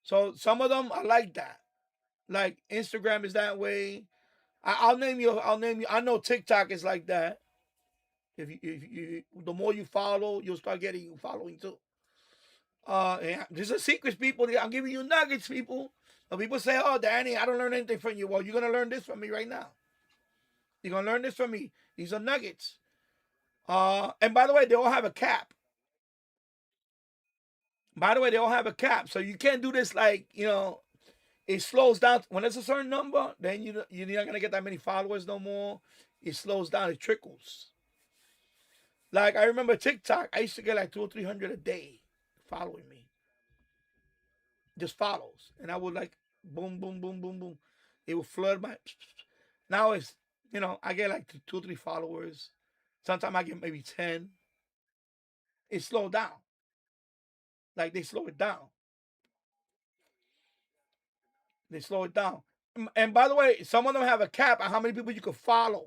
So some of them are like that. Like Instagram is that way. I'll name you. I know TikTok is like that. If you the more you follow, you'll start getting following too. Yeah, these are secrets, people. I'm giving you nuggets, people. But people say, "Oh, Danny, I don't learn anything from you." Well, you're gonna learn this from me right now. You're gonna learn this from me. These are nuggets. And by the way, they all have a cap. By the way, they all have a cap, so you can't do this like it slows down when there's a certain number. Then you're not gonna get that many followers no more. It slows down. It trickles. Like I remember TikTok, I used to get like 200 or 300 a day following me, just follows, and I would like boom, boom, boom, boom, boom. It would flood my. Now it's I get like two or three followers. Sometimes I get maybe 10. It slowed down. Like they slow it down. They slow it down. And by the way, some of them have a cap on how many people you can follow.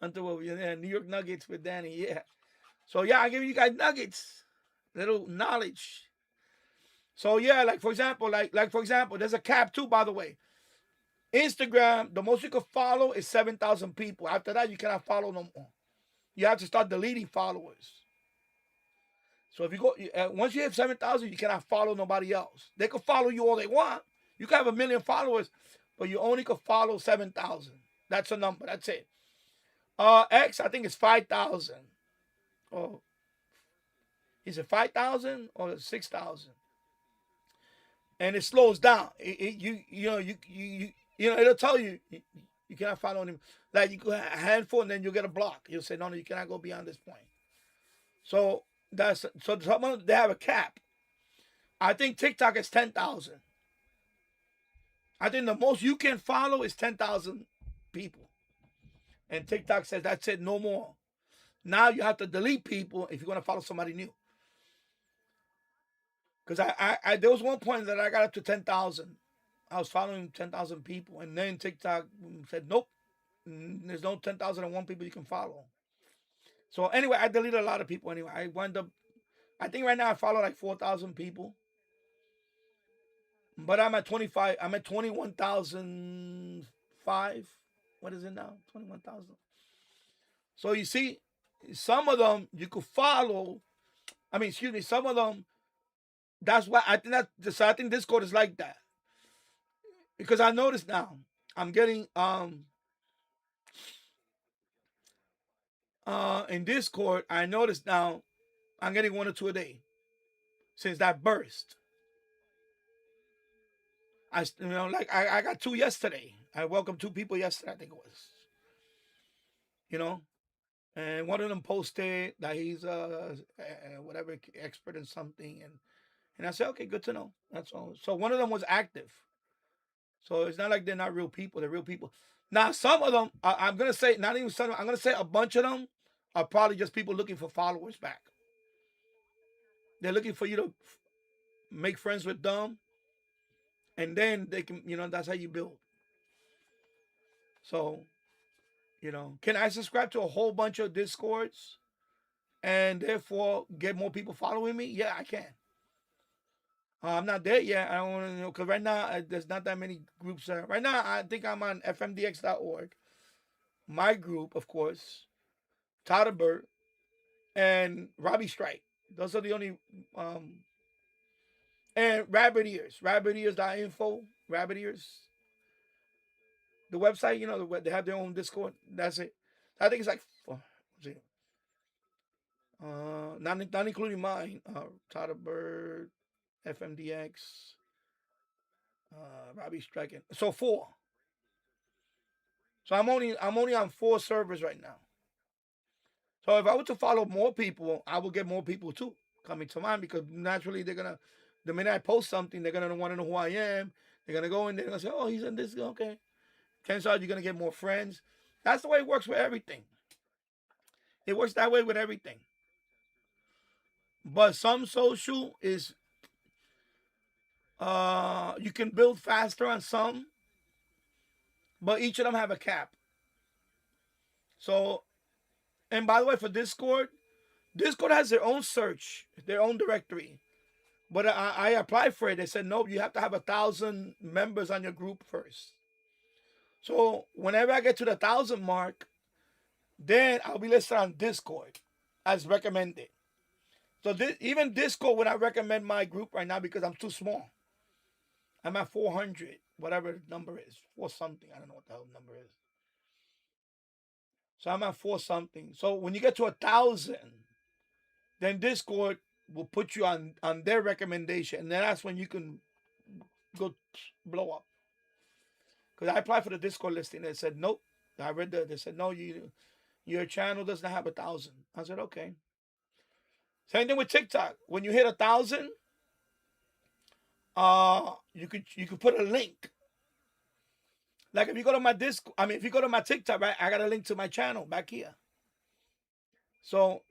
Until New York Nuggets with Danny, yeah. So yeah, I give you guys nuggets, little knowledge. So yeah, like for example, there's a cap too. By the way, Instagram, the most you can follow is 7,000 people. After that, you cannot follow no more. You have to start deleting followers. So if you go once you have 7,000, you cannot follow nobody else. They can follow you all they want. You can have 1,000,000 followers, but you only can follow 7,000. That's a number. That's it. X, I think it's 5,000. Oh, is it 5,000 or 6,000? And it slows down. It'll tell you you cannot follow him. Like you go a handful and then you get a block. You'll say no, you cannot go beyond this point. So some of them, they have a cap. I think TikTok is 10,000. I think the most you can follow is 10,000 people. And TikTok says that's it, no more. Now you have to delete people if you're gonna follow somebody new. Because I there was one point that I got up to 10,000. I was following 10,000 people, and then TikTok said nope, there's no 10,001 people you can follow. So anyway, I deleted a lot of people. Anyway, I wound up. I think right now I follow like 4,000 people, but I'm at 25. I'm at 21,005. What is it now? 21,000. So you see, some of them you could follow. I mean, excuse me. Some of them. That's why I think I think Discord is like that. Because I noticed now I'm getting in Discord, I noticed now I'm getting 1 or 2 a day since that burst. I got 2 yesterday. I welcomed 2 people yesterday, I think it was. And one of them posted that he's whatever expert in something, and I said, okay, good to know. That's all. So one of them was active. So it's not like they're not real people. They're real people. Now some of them, I'm gonna say not even some. I'm gonna say a bunch of them are probably just people looking for followers back. They're looking for you to make friends with them, and then they can, that's how you build. So, can I subscribe to a whole bunch of Discords and therefore get more people following me? Yeah, I can. I'm not there yet. I don't want to know because right now there's not that many groups. Right now, I think I'm on fmdx.org. My group, of course, Todderbird, and Robbie Strike. Those are the only and Rabbit Ears. RabbitEars.info. Rabbit Ears. The website, they have their own Discord. That's it. I think it's like not including mine. Todderbird, FMDX, Robbie Strike. So 4. So I'm only on 4 servers right now. So if I were to follow more people, I will get more people too coming to mine because naturally the minute I post something, they're gonna want to know who I am. They're gonna go in there and say, "Oh, he's in this." Okay, chances are you're gonna get more friends. That's the way it works with everything. It works that way with everything. But some social is you can build faster on some, but each of them have a cap. So, and by the way, for Discord has their own search, their own directory. But I applied for it. They said, no, you have to have 1,000 members on your group first. So whenever I get to the 1,000 mark, then I'll be listed on Discord. as recommended. So even Discord would not recommend my group right now because I'm too small. I'm at 400, whatever the number is, 4 something. I don't know what the hell the number is. So I'm at 4 something. So when you get to 1,000, then Discord will put you on their recommendation, and then that's when you can go blow up. Because I applied for the Discord listing, they said nope. I read they said no, your channel doesn't have 1,000. I said okay. Same thing with TikTok. When you hit 1,000, you could put a link. Like if you go to my if you go to my TikTok, right, I got a link to my channel back here. So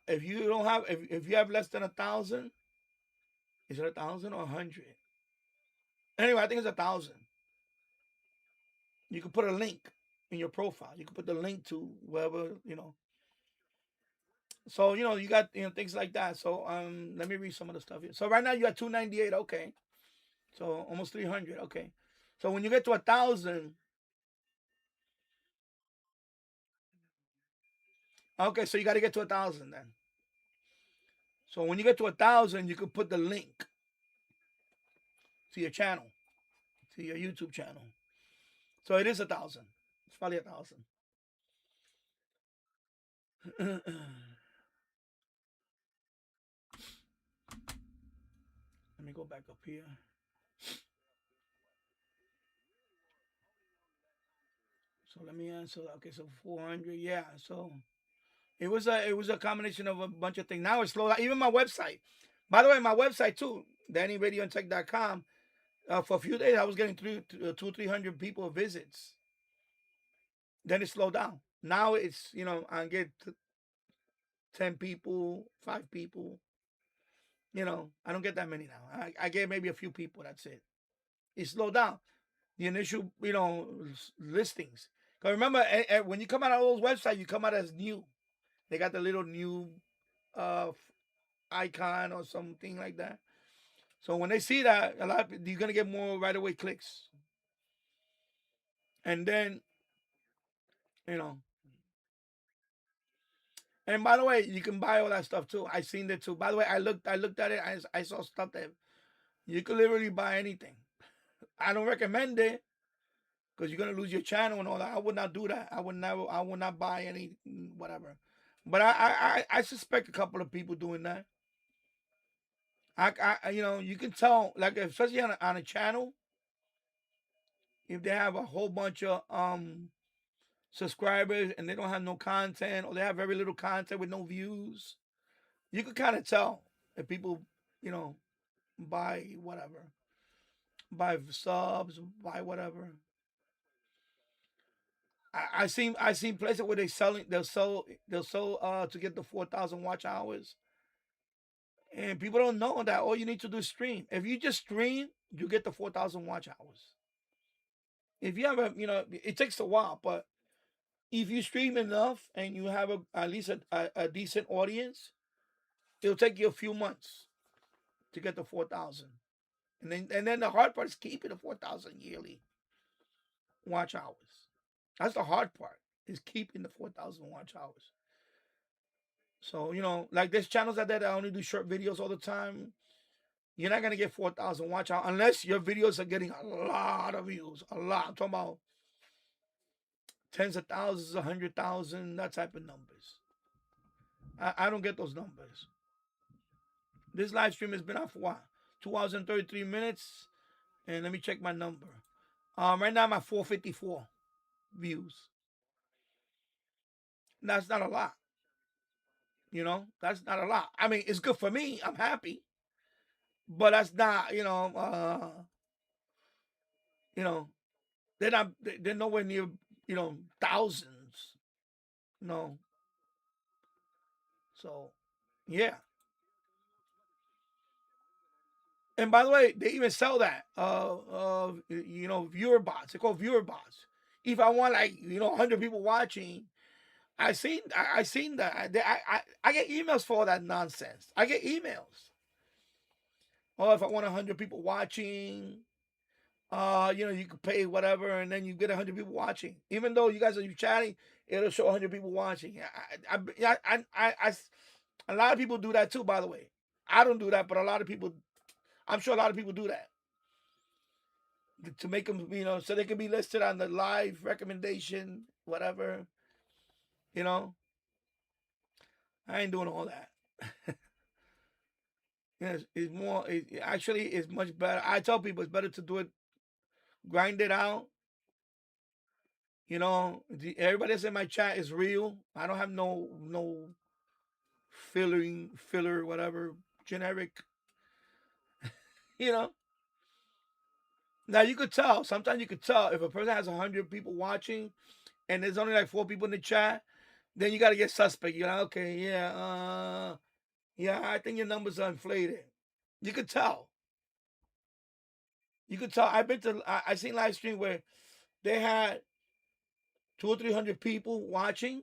if you don't have if you have less than 1,000, is it 1,000 or 100? Anyway, I think it's 1,000. You can put a link in your profile. You can put the link to wherever, you know. So, you know, you got, you know, things like that. So let me read some of the stuff here. So right now you got 298, okay. So almost 300, okay. So when you get to 1,000, okay, so you got to get to 1,000 then. So when you get to 1,000, you can put the link to your channel, to your YouTube channel. So it is 1,000. It's probably 1,000. Let me go back up here. So let me answer. Okay, so 400. Yeah. So it was a combination of a bunch of things. Now it's slow. Even my website. By the way, my website too, DannyRadioandTech.com. For a few days, I was getting 300 people visits. Then it slowed down. Now it's, you know, I get 10 people, 5 people. You know, I don't get that many now. I get maybe a few people. That's it. It slowed down. The initial, you know, listings. Because remember, when you come out of those websites, you come out as new. They got the little new icon or something like that. So when they see that, a lot you're gonna get more right away clicks. And then, you know. And by the way, you can buy all that stuff too. I seen that too. By the way, I looked at it. I saw stuff that you could literally buy anything. I don't recommend it because you're gonna lose your channel and all that. I would not do that. I would not buy any whatever. But I suspect a couple of people doing that. I you know, you can tell, like, especially on a channel, if they have a whole bunch of subscribers and they don't have no content, or they have very little content with no views, you can kind of tell if people, you know, buy whatever, buy subs, buy whatever. I seen places where they'll sell to get the 4,000 watch hours. And people don't know that all you need to do is stream. If you just stream, you get the 4,000 watch hours. If you have you know, it takes a while, but if you stream enough and you have at least a decent audience, it'll take you a few months to get the 4,000. And then the hard part is keeping the 4,000 yearly watch hours. That's the hard part, is keeping the 4,000 watch hours. So, you know, like there's channels out there that only do short videos all the time. You're not gonna get 4,000 watch hours unless your videos are getting a lot of views. A lot. I'm talking about tens of thousands, 100,000, that type of numbers. I don't get those numbers. This live stream has been out for what? 2 hours and 33 minutes. And let me check my number. Right now I'm at 454 views. That's not a lot. You know, that's not a lot. I mean, it's good for me. I'm happy. But that's not, you know, they're nowhere near, you know, thousands. No. So, yeah. And by the way, they even sell that. You know, viewer bots. They're called viewer bots. If I want, like, you know, 100 people watching, I seen that. I get emails for all that nonsense. I get emails. Oh, if I want 100 people watching, you could pay whatever, and then you get 100 people watching. Even though you guys are chatting, it'll show 100 people watching. A lot of people do that too. By the way, I don't do that, but a lot of people, I'm sure a lot of people do that to make them, so they can be listed on the live recommendation, whatever. I ain't doing all that. It's more. Actually, it's much better. I tell people it's better to do it, grind it out. Everybody that's in my chat is real. I don't have no filler, whatever, generic. You know. Now you could tell. Sometimes you could tell if a person has 100 people watching, and there's only like 4 people in the chat. Then you got to get suspect. You're like, okay, yeah, I think your numbers are inflated. You could tell. I seen live stream where they had 200 or 300 people watching,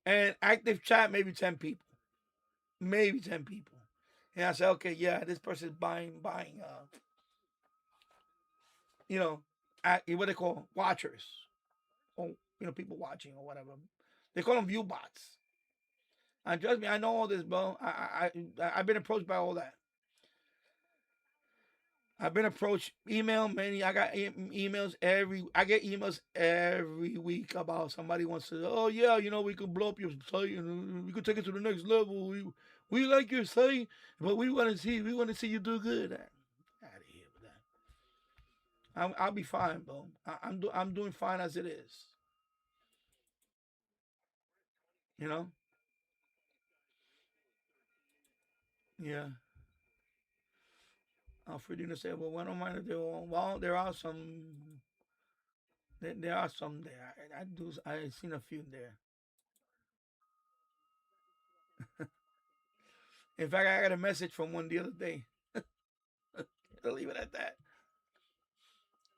and active chat maybe 10 people, And I said, okay, yeah, this person's buying, what they call watchers, or people watching or whatever. They call them view bots. And trust me, I know all this, bro. I've been approached by all that. I've been approached, email many. I got emails I get emails every week about somebody wants to. Oh yeah, we could blow up your site and we could take it to the next level. We like your site, but we want to see you do good. Out of here with that. I'll be fine, bro. I'm doing fine as it is. Yeah. Alfredina said, "Well, what am I to do?" Well, there are some. There are some there. I've seen a few there. In fact, I got a message from one the other day. I'll leave it at that.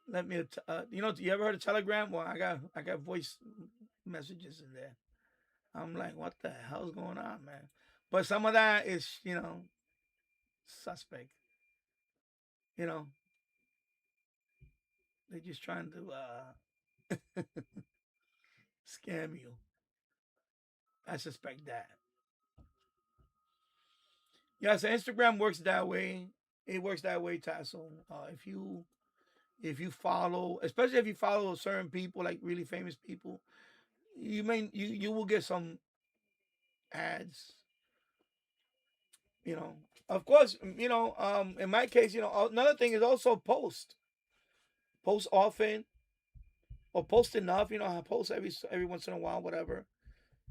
Let me, you ever heard of Telegram? Well, I got voice messages in there. I'm like, what the hell's going on, man? But some of that is, suspect. They're just trying to scam you. I suspect that. Yeah, so Instagram works that way. It works that way, Tassel. If you follow, especially if you follow certain people, like really famous people, you will get some ads. Of course, in my case, another thing is also post often, or post enough. I post every once in a while, whatever.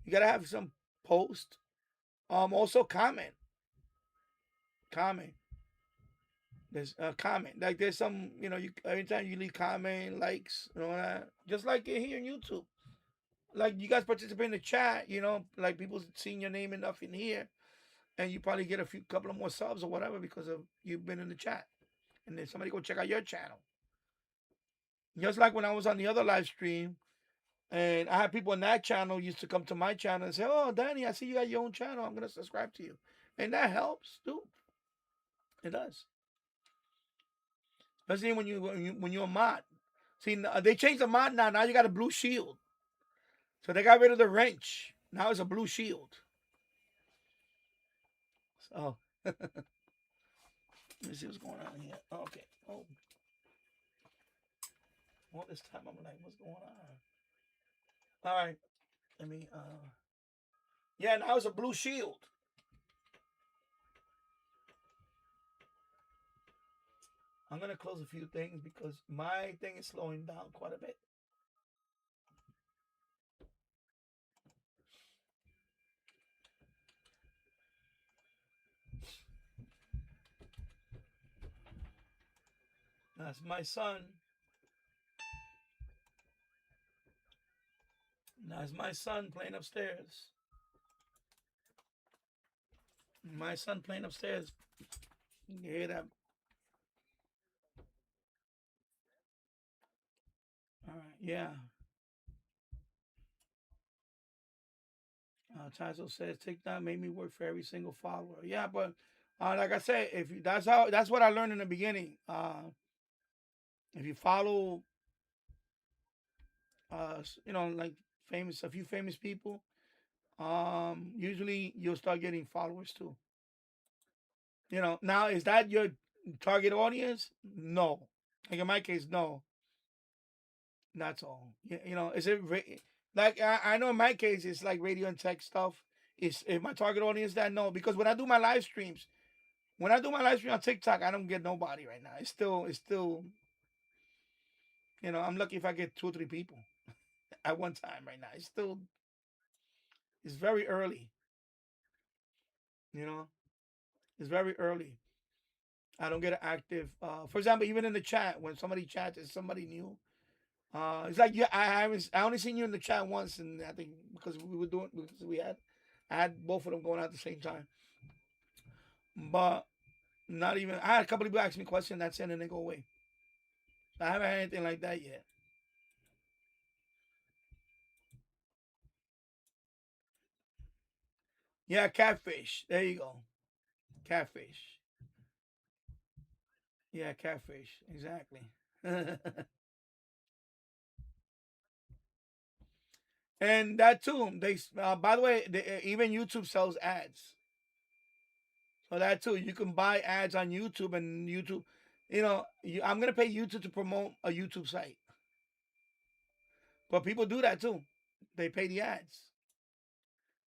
You gotta have some post. Also comment. There's a comment. Like there's some, every time you leave comment, likes, that. Just like here on YouTube. Like you guys participate in the chat, like people seeing your name enough in here, and you probably get couple of more subs or whatever because of you've been in the chat, and then somebody go check out your channel. Just like when I was on the other live stream, and I had people on that channel used to come to my channel and say, "Oh, Danny, I see you got your own channel. I'm gonna subscribe to you," and that helps too. It does, especially when you're a mod. See, they changed the mod now. Now you got a blue shield, so they got rid of the wrench. Now it's a blue shield. So let me see what's going on here. Okay. Oh, all this time I'm like, what's going on? All right. Let me. Yeah, now it's a blue shield. I'm gonna close a few things because my thing is slowing down quite a bit. That's my son. That's my son playing upstairs. My son playing upstairs. You hear that? All right. Yeah. Tazo says TikTok made me work for every single follower. Yeah, but like I said, that's what I learned in the beginning. if you follow, like a few famous people, usually you'll start getting followers too. Now is that your target audience? No. Like in my case, no. That's all. Is it like I know in my case it's like radio and tech stuff. Is my target audience that? No, because when I do my live streams, on TikTok, I don't get nobody right now. It's still I'm lucky if I get 2 or 3 people at one time right now. It's very early. You know, it's very early. I don't get an active. For example, even in the chat, when somebody chats, it's somebody new. It's like I only seen you in the chat once, and I think because I had both of them going out at the same time. But not even. I had a couple of people ask me questions. That's it, and they go away. I haven't had anything like that yet. Yeah, catfish. There you go. Catfish. Yeah, catfish. Exactly. And that too. By the way, even YouTube sells ads. So that too, you can buy ads on YouTube, and YouTube. I'm gonna pay YouTube to promote a YouTube site, but people do that too. They pay the ads,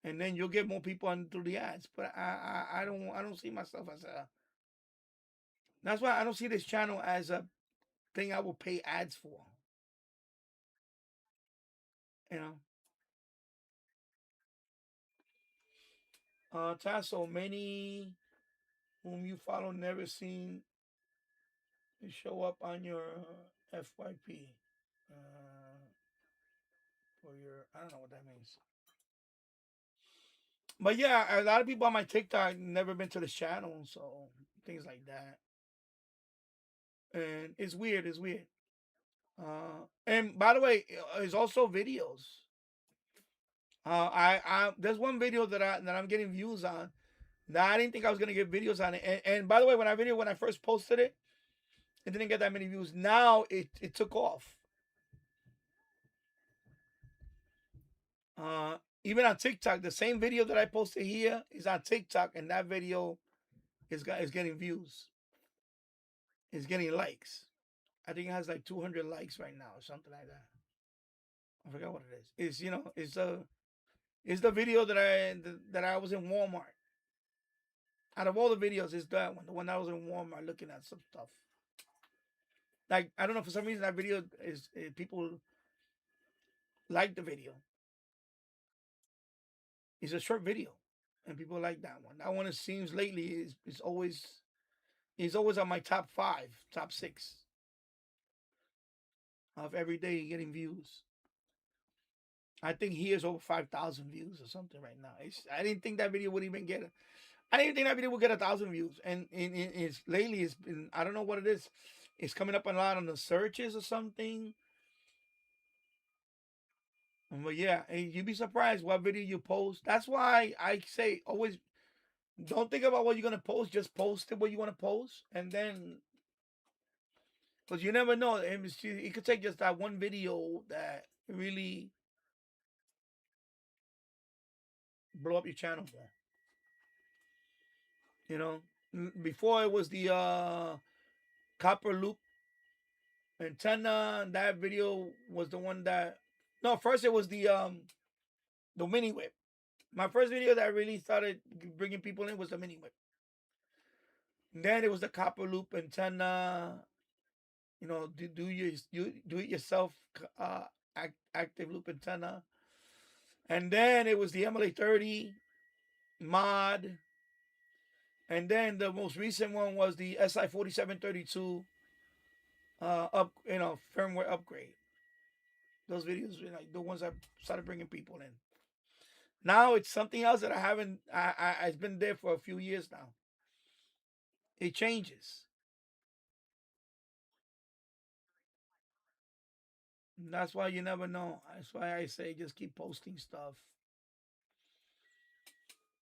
and then you'll get more people on through the ads. But I don't see myself as a. That's why I don't see this channel as a thing I will pay ads for. You know, Tasso, many whom you follow never seen show up on your FYP for your. I don't know what that means. But yeah, a lot of people on my TikTok never been to this channel, so things like that. And it's weird. It's weird. And by the way, it's also videos. I there's one video that I'm getting views on. That I didn't think I was gonna get videos on it. And by the way, when I first posted it, it didn't get that many views. Now it took off. Even on TikTok, the same video that I posted here is on TikTok, and that video is getting views. It's getting likes. I think it has like 200 likes right now or something like that. I forgot what it is. It's the video that I was in Walmart. Out of all the videos, it's that one. The one that I was in Walmart looking at some stuff. Like I don't know, for some reason that video is people like the video. It's a short video, and people like that one. That one, it seems lately is always on my top 5, top 6 of every day getting views. I think he has over 5,000 views or something right now. I didn't think that video would even get. I didn't think that video would get 1,000 views, and it's lately it's been. I don't know what it is. It's coming up a lot on the searches or something. But yeah, and you'd be surprised what video you post. That's why I say always don't think about what you're gonna post. Just post it what you want to post, and then because you never know, it could take just that one video that really blow up your channel more. Before it was the copper loop antenna. That video was the one that. No, first it was the mini whip. My first video that really started bringing people in was the mini whip. Then it was the copper loop antenna. Do it yourself active loop antenna. And then it was the MLA 30 mod. And then the most recent one was the SI 4732 firmware upgrade. Those videos were like the ones that started bringing people in. Now it's something else that I haven't. It's been there for a few years now. It changes. That's why you never know. That's why I say just keep posting stuff.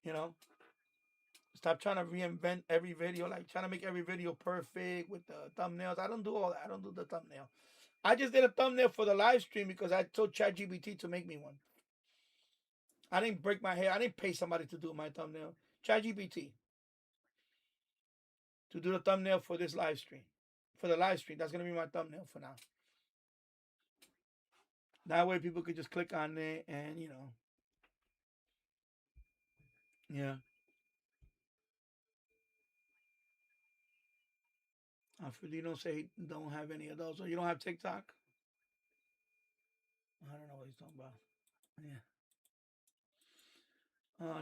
You know, Stop trying to reinvent every video, like trying to make every video perfect with the thumbnails. I don't do all that. I don't do the thumbnail. I just did a thumbnail for the live stream because I told ChatGPT to make me one. I didn't break my hair. I didn't pay somebody to do my thumbnail. ChatGPT to do the thumbnail for this live stream. For the live stream, that's gonna be my thumbnail for now. That way, people could just click on it and yeah. Alfredino say he don't have any of those. So you don't have TikTok? I don't know what he's talking about. Yeah.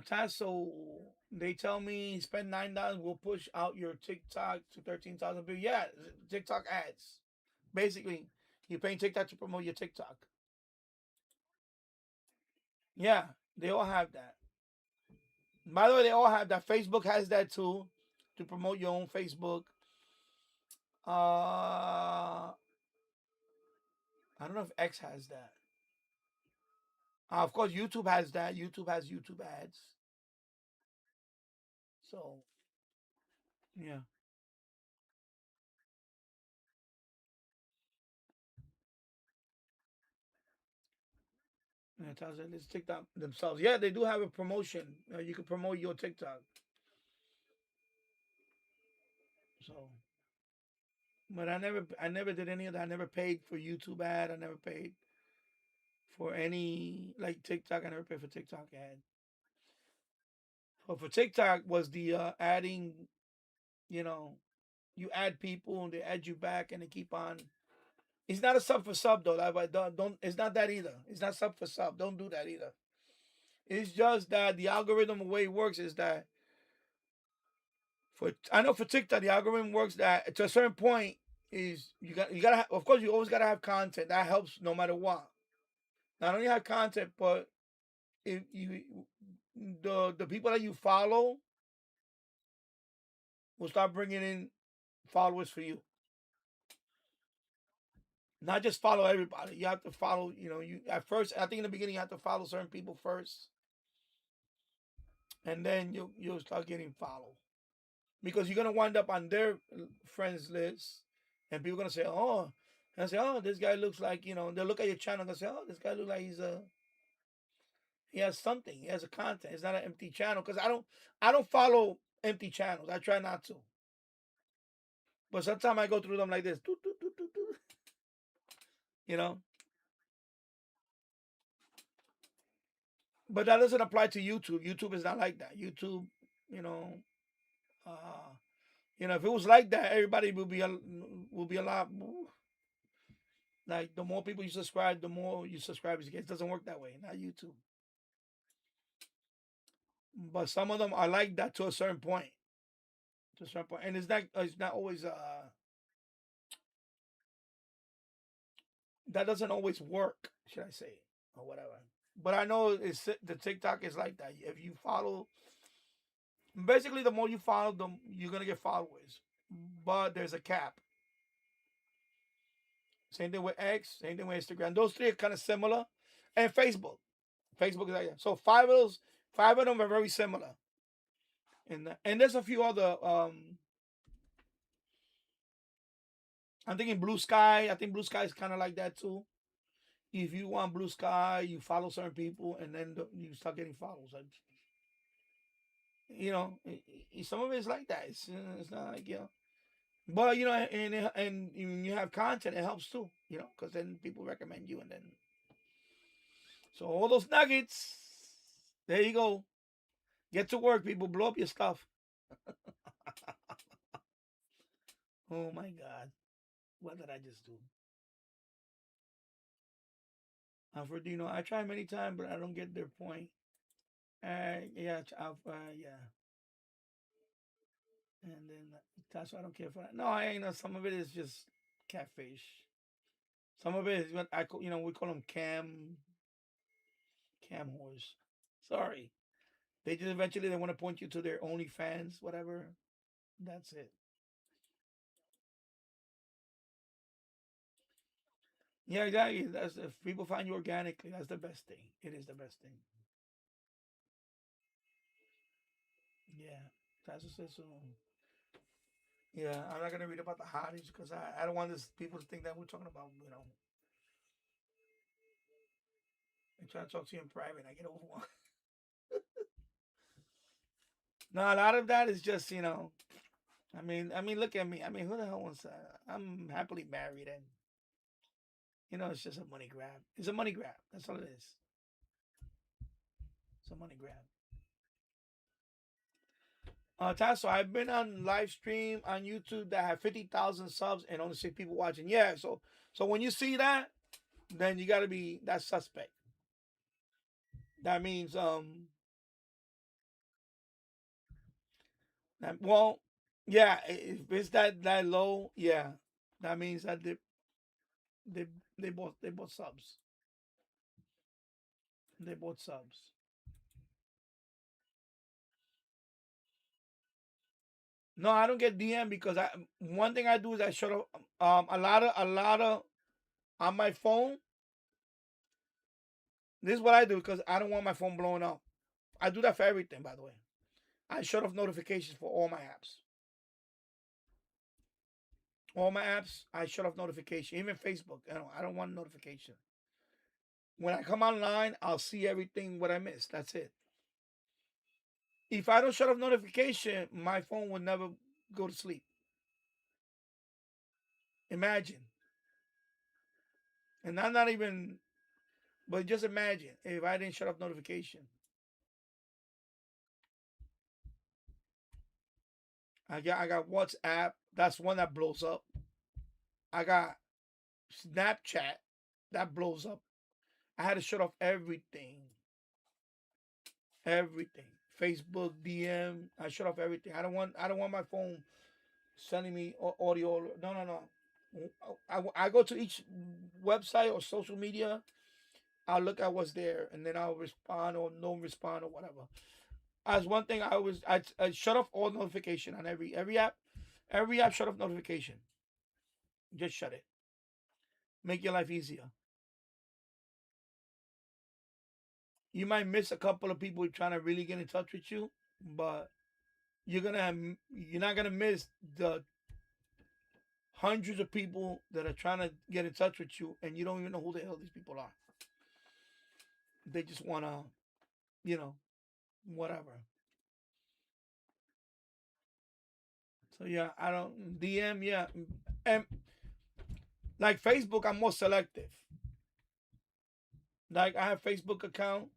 Taz, so they tell me spend $9, we'll push out your TikTok to 13,000 people. Yeah, TikTok ads. Basically, you're paying TikTok to promote your TikTok. Yeah, they all have that. By the way, they all have that. Facebook has that too, to promote your own Facebook. I don't know if X has that. Of course, YouTube has that. YouTube has YouTube ads. So, yeah. Yeah, tells it it's TikTok themselves. Yeah, they do have a promotion. You can promote your TikTok. So, but I never did any of that. I never paid for YouTube ad. I never paid for any like TikTok. I never paid for TikTok ad. But for TikTok was the adding. You know, you add people and they add you back and they keep on. It's not a sub for sub though. Like, don't. It's not that either. It's not sub for sub. Don't do that either. It's just that the algorithm, the way it works is that I know for TikTok the algorithm works that to a certain point is you gotta have, of course you always gotta have content that helps no matter what. Not only have content, but if you the people that you follow will start bringing in followers for you. Not just follow everybody. You have to follow. You at first. I think in the beginning you have to follow certain people first, and then you'll start getting followed because you're gonna wind up on their friends list, and people are gonna say, "Oh," and say, "Oh, this guy looks like." They'll look at your channel and say, "Oh, this guy looks like he has something. He has a content. It's not an empty channel." Because I don't follow empty channels. I try not to, but sometimes I go through them like this, you know. But that doesn't apply to YouTube. YouTube is not like that. YouTube, you know, uh, if it was like that, everybody will be a lot more. Like the more people you subscribe, the more you subscribers get. It doesn't work that way. Not YouTube. But some of them are like that to a certain point. To a certain point, and it's not always that doesn't always work. Should I say or whatever? But I know the TikTok is like that. If you follow, basically, the more you follow them, you're gonna get followers. But there's a cap. Same thing with X. Same thing with Instagram. Those three are kind of similar, and Facebook. Facebook is like that. So five of them are very similar. And there's a few other. I'm thinking Blue Sky. I think Blue Sky is kind of like that too. If you want Blue Sky, you follow certain people, and then you start getting follows. Like, some of it is like that. It's not like but and when you have content, it helps too. Because then people recommend you, and then so all those nuggets. There you go. Get to work, people. Blow up your stuff. Oh my God. What did I just do? Alfredino, I try many times, but I don't get their point. Yeah, yeah. And then that's why I don't care for that. No, I ain't know. Some of it is just catfish. Some of it is what we call them cam whores. Sorry. They just eventually they want to point you to their OnlyFans, whatever. That's it. Yeah, exactly. That's if people find you organically, that's the best thing. It is the best thing. Yeah. Tecsun says so. Yeah, I'm not gonna read about the hotties because I don't want this people to think that we're talking about, you know. I try to talk to you in private. I get overwhelmed. No, a lot of that is just, you know. I mean, look at me. I mean, who the hell wants that? I'm happily married, and you know, it's just a money grab. It's a money grab. That's all it is. It's a money grab. Tasso, I've been on live stream on YouTube that have 50,000 subs and only 6 people watching. Yeah, so when you see that, then you gotta be that suspect. That means well, yeah, if it's that low, yeah, that means that they they both subs. They both subs. No, I don't get DM because I one thing I do is I shut off a lot of on my phone. This is what I do because I don't want my phone blowing up. I do that for everything, by the way. I shut off notifications for all my apps. All my apps, I shut off notification. Even Facebook, I don't want notification. When I come online, I'll see everything what I missed. That's it. If I don't shut off notification, my phone will never go to sleep. Imagine, and I'm not even, but just imagine if I didn't shut off notification. I got WhatsApp. That's one that blows up. I got Snapchat that blows up. I had to shut off everything. Everything. Facebook, DM. I shut off everything. I don't want my phone sending me audio. No, no, no. I go to each website or social media. I'll look at what's there and then I'll respond or no respond or whatever. As one thing, I shut off all notification on every app. Every app shut off notification. Just shut it. Make your life easier. You might miss a couple of people trying to really get in touch with you, but you're not gonna miss the hundreds of people that are trying to get in touch with you, and you don't even know who the hell these people are. They just wanna, you know, whatever. So yeah, I don't DM. Yeah, and like Facebook, I'm more selective. Like I have Facebook account,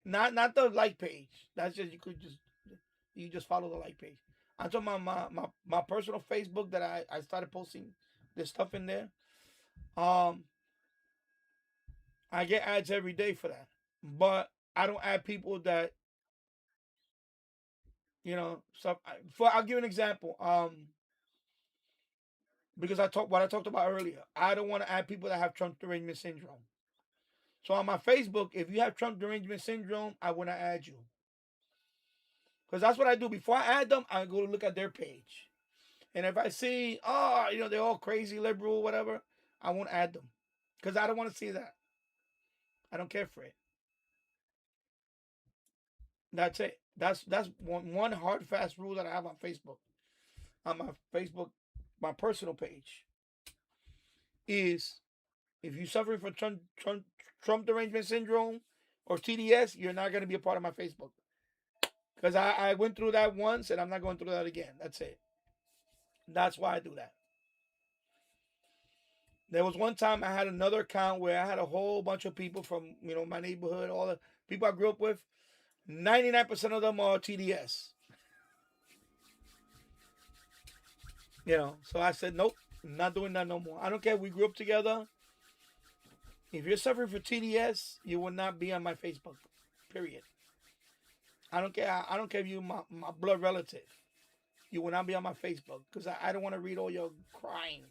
not the like page. That's just you just follow the like page. I'm talking about my personal Facebook that I started posting this stuff in there. Um, I get ads every day for that, but I don't add people that you know. So I'll give an example. Because what I talked about earlier. I don't want to add people that have Trump derangement syndrome. So on my Facebook, if you have Trump derangement syndrome, I want to add you. Because that's what I do. Before I add them, I go to look at their page. And if I see, oh, you know, they're all crazy, liberal, whatever, I won't add them. Because I don't want to see that. I don't care for it. That's it. That's one hard, fast rule that I have on Facebook. On my Facebook, my personal page is if you're suffering from Trump derangement syndrome or TDS, you're not going to be a part of my Facebook. Because I went through that once and I'm not going through that again. That's it. That's why I do that. There was one time I had another account where I had a whole bunch of people from, you know, my neighborhood, all the people I grew up with. 99% of them are TDS. You know, so I said, nope, I'm not doing that no more. I don't care if we grew up together. If you're suffering from TDS, you will not be on my Facebook. Period. I don't care. I don't care if you're my blood relative. You will not be on my Facebook because I don't want to read all your crying.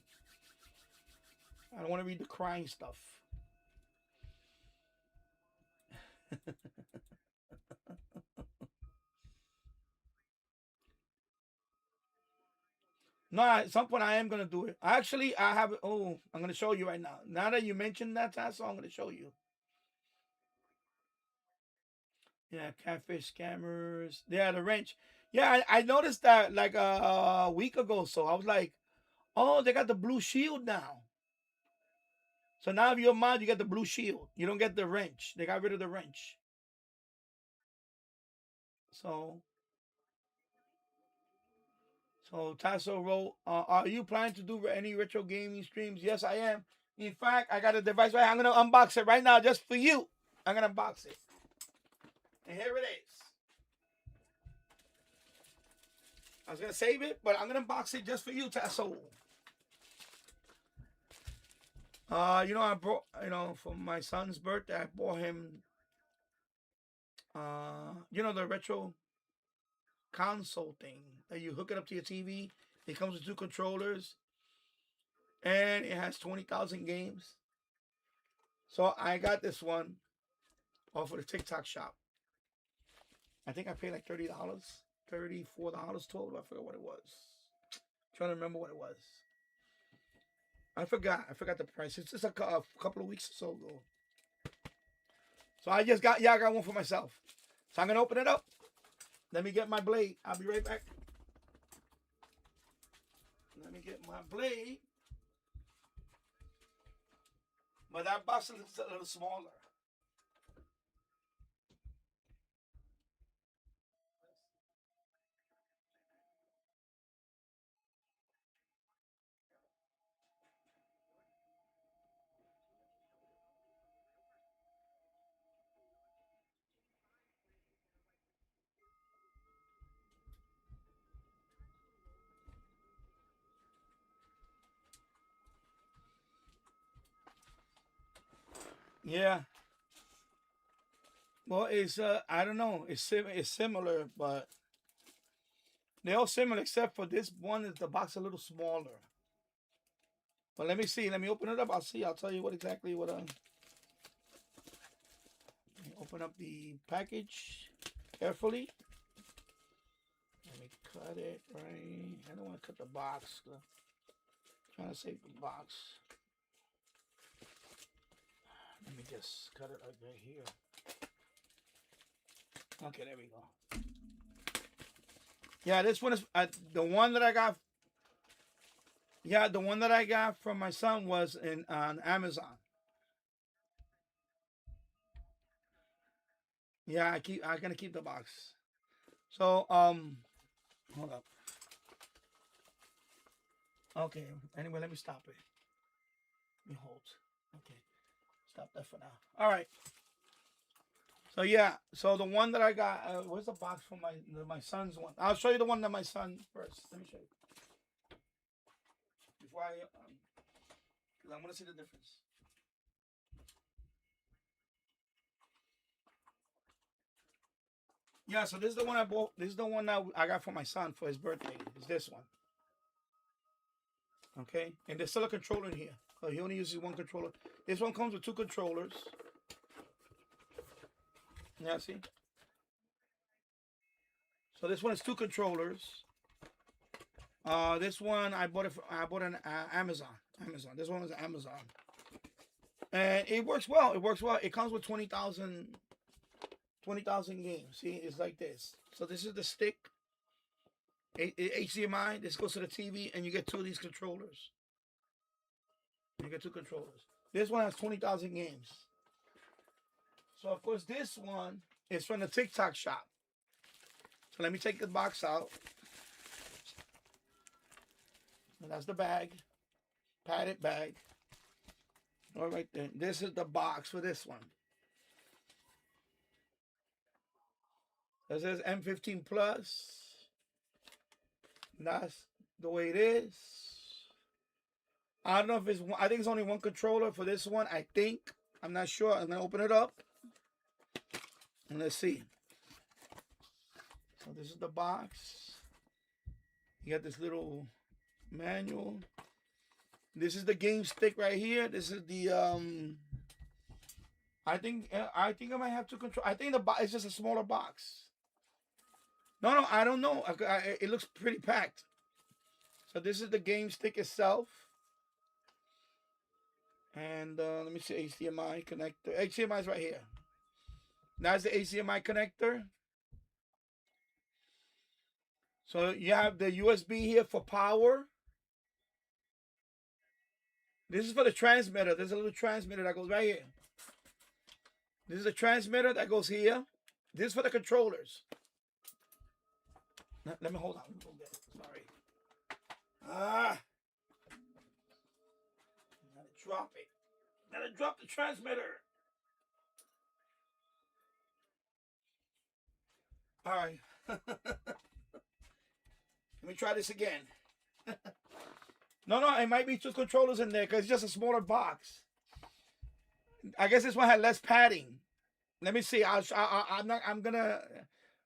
I don't want to read the crying stuff. No, at some point I am gonna do it. Actually, I have. Oh, I'm gonna show you right now. Now that you mentioned that task, I'm gonna show you. Yeah, catfish scammers. Yeah, the wrench. Yeah, I noticed that like a week ago. So I was like, oh, they got the blue shield now. So now if you're a mod, you get the blue shield. You don't get the wrench. They got rid of the wrench. So Tasso wrote, are you planning to do any retro gaming streams? Yes, I am. In fact, I got a device right. I'm gonna unbox it right now just for you. I'm gonna unbox it. And here it is. I was gonna save it, but I'm gonna unbox it just for you, Tasso. I brought, for my son's birthday, I bought him, the retro console thing that you hook it up to your TV. It comes with 2 controllers, and it has 20,000 games. So I got this one off of the TikTok shop. I think I paid like $30, $34 total. I forgot what it was. I'm trying to remember what it was. I forgot the price. It's just a couple of weeks or so ago. So I got one for myself. So I'm gonna open it up. Let me get my blade. I'll be right back. Let me get my blade. But that box is a little smaller. Yeah. Well, it's I don't know. It's similar, but they're all similar except for this one is the box a little smaller. But let me see. Let me open it up. I'll see. I'll tell you what exactly what. Let me open up the package carefully. Let me cut it right. I don't want to cut the box. I'm trying to save the box. Let me just cut it like right here. Okay, there we go. Yeah, this one is the one that I got. Yeah, the one that I got from my son was on Amazon. Yeah, I'm gonna keep the box. So hold up. Okay. Anyway, let me stop it. Let me hold. Okay. Stop that for now. All right. So yeah. So the one that I got. Where's the box for my son's one? I'll show you the one that my son first. Let me show you. Before because I want to see the difference. Yeah. So this is the one I bought. This is the one that I got for my son for his birthday. It's this one. Okay. And there's still a controller in here. So he only uses one controller. This one comes with 2 controllers. Yeah, see? So this one is 2 controllers. This one I bought on Amazon. This one is Amazon. And it works well. It comes with 20,000 games. See, it's like this. So this is the stick. HDMI. This goes to the TV, and you get 2 of these controllers. You get 2 controllers. This one has 20,000 games. So of course this one is from the TikTok shop. So let me take the box out. And that's the bag. Padded bag. All right then. This is the box for this one. It says M15 Plus. That's the way it is. I don't know if it's one. I think it's only one controller for this one. I think. I'm not sure. I'm going to open it up. And let's see. So this is the box. You got this little manual. This is the game stick right here. This is the I think I might have to control. I think the box is just a smaller box. No, I don't know. It looks pretty packed. So this is the game stick itself. And let me see, HDMI connector. HDMI is right here. That's the HDMI connector. So you have the USB here for power. This is for the transmitter. There's a little transmitter that goes right here. This is a transmitter that goes here. This is for the controllers. Let me hold on a little bit. Sorry. Gotta drop it. Gotta drop the transmitter. All right. Let me try this again. No, it might be two controllers in there because it's just a smaller box. I guess this one had less padding. Let me see. I'm gonna.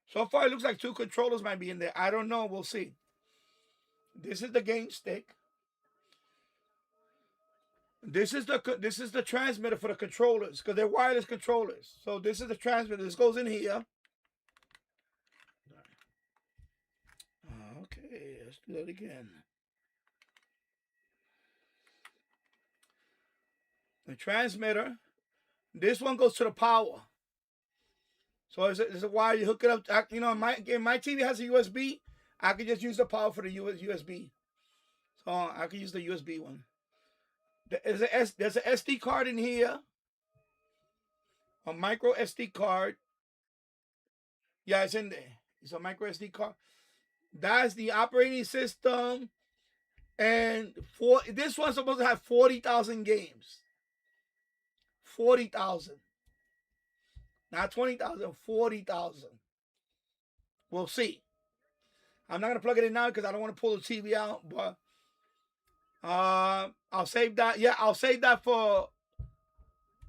So far, it looks like two controllers might be in there. I don't know. We'll see. This is the game stick. This is the transmitter for the controllers because they're wireless controllers. So this is the transmitter. This goes in here. Okay, let's do that again. The transmitter. This one goes to the power. So it's a wire. You hook it up. You know, my TV has a USB. I could just use the power for the USB. So I could use the USB one. There's an SD card in here. A micro SD card. Yeah, it's in there. It's a micro SD card. That's the operating system. And this one's supposed to have 40,000 games. 40,000. Not 20,000, 40,000. We'll see. I'm not going to plug it in now because I don't want to pull the TV out. But I'll save that. Yeah, I'll save that for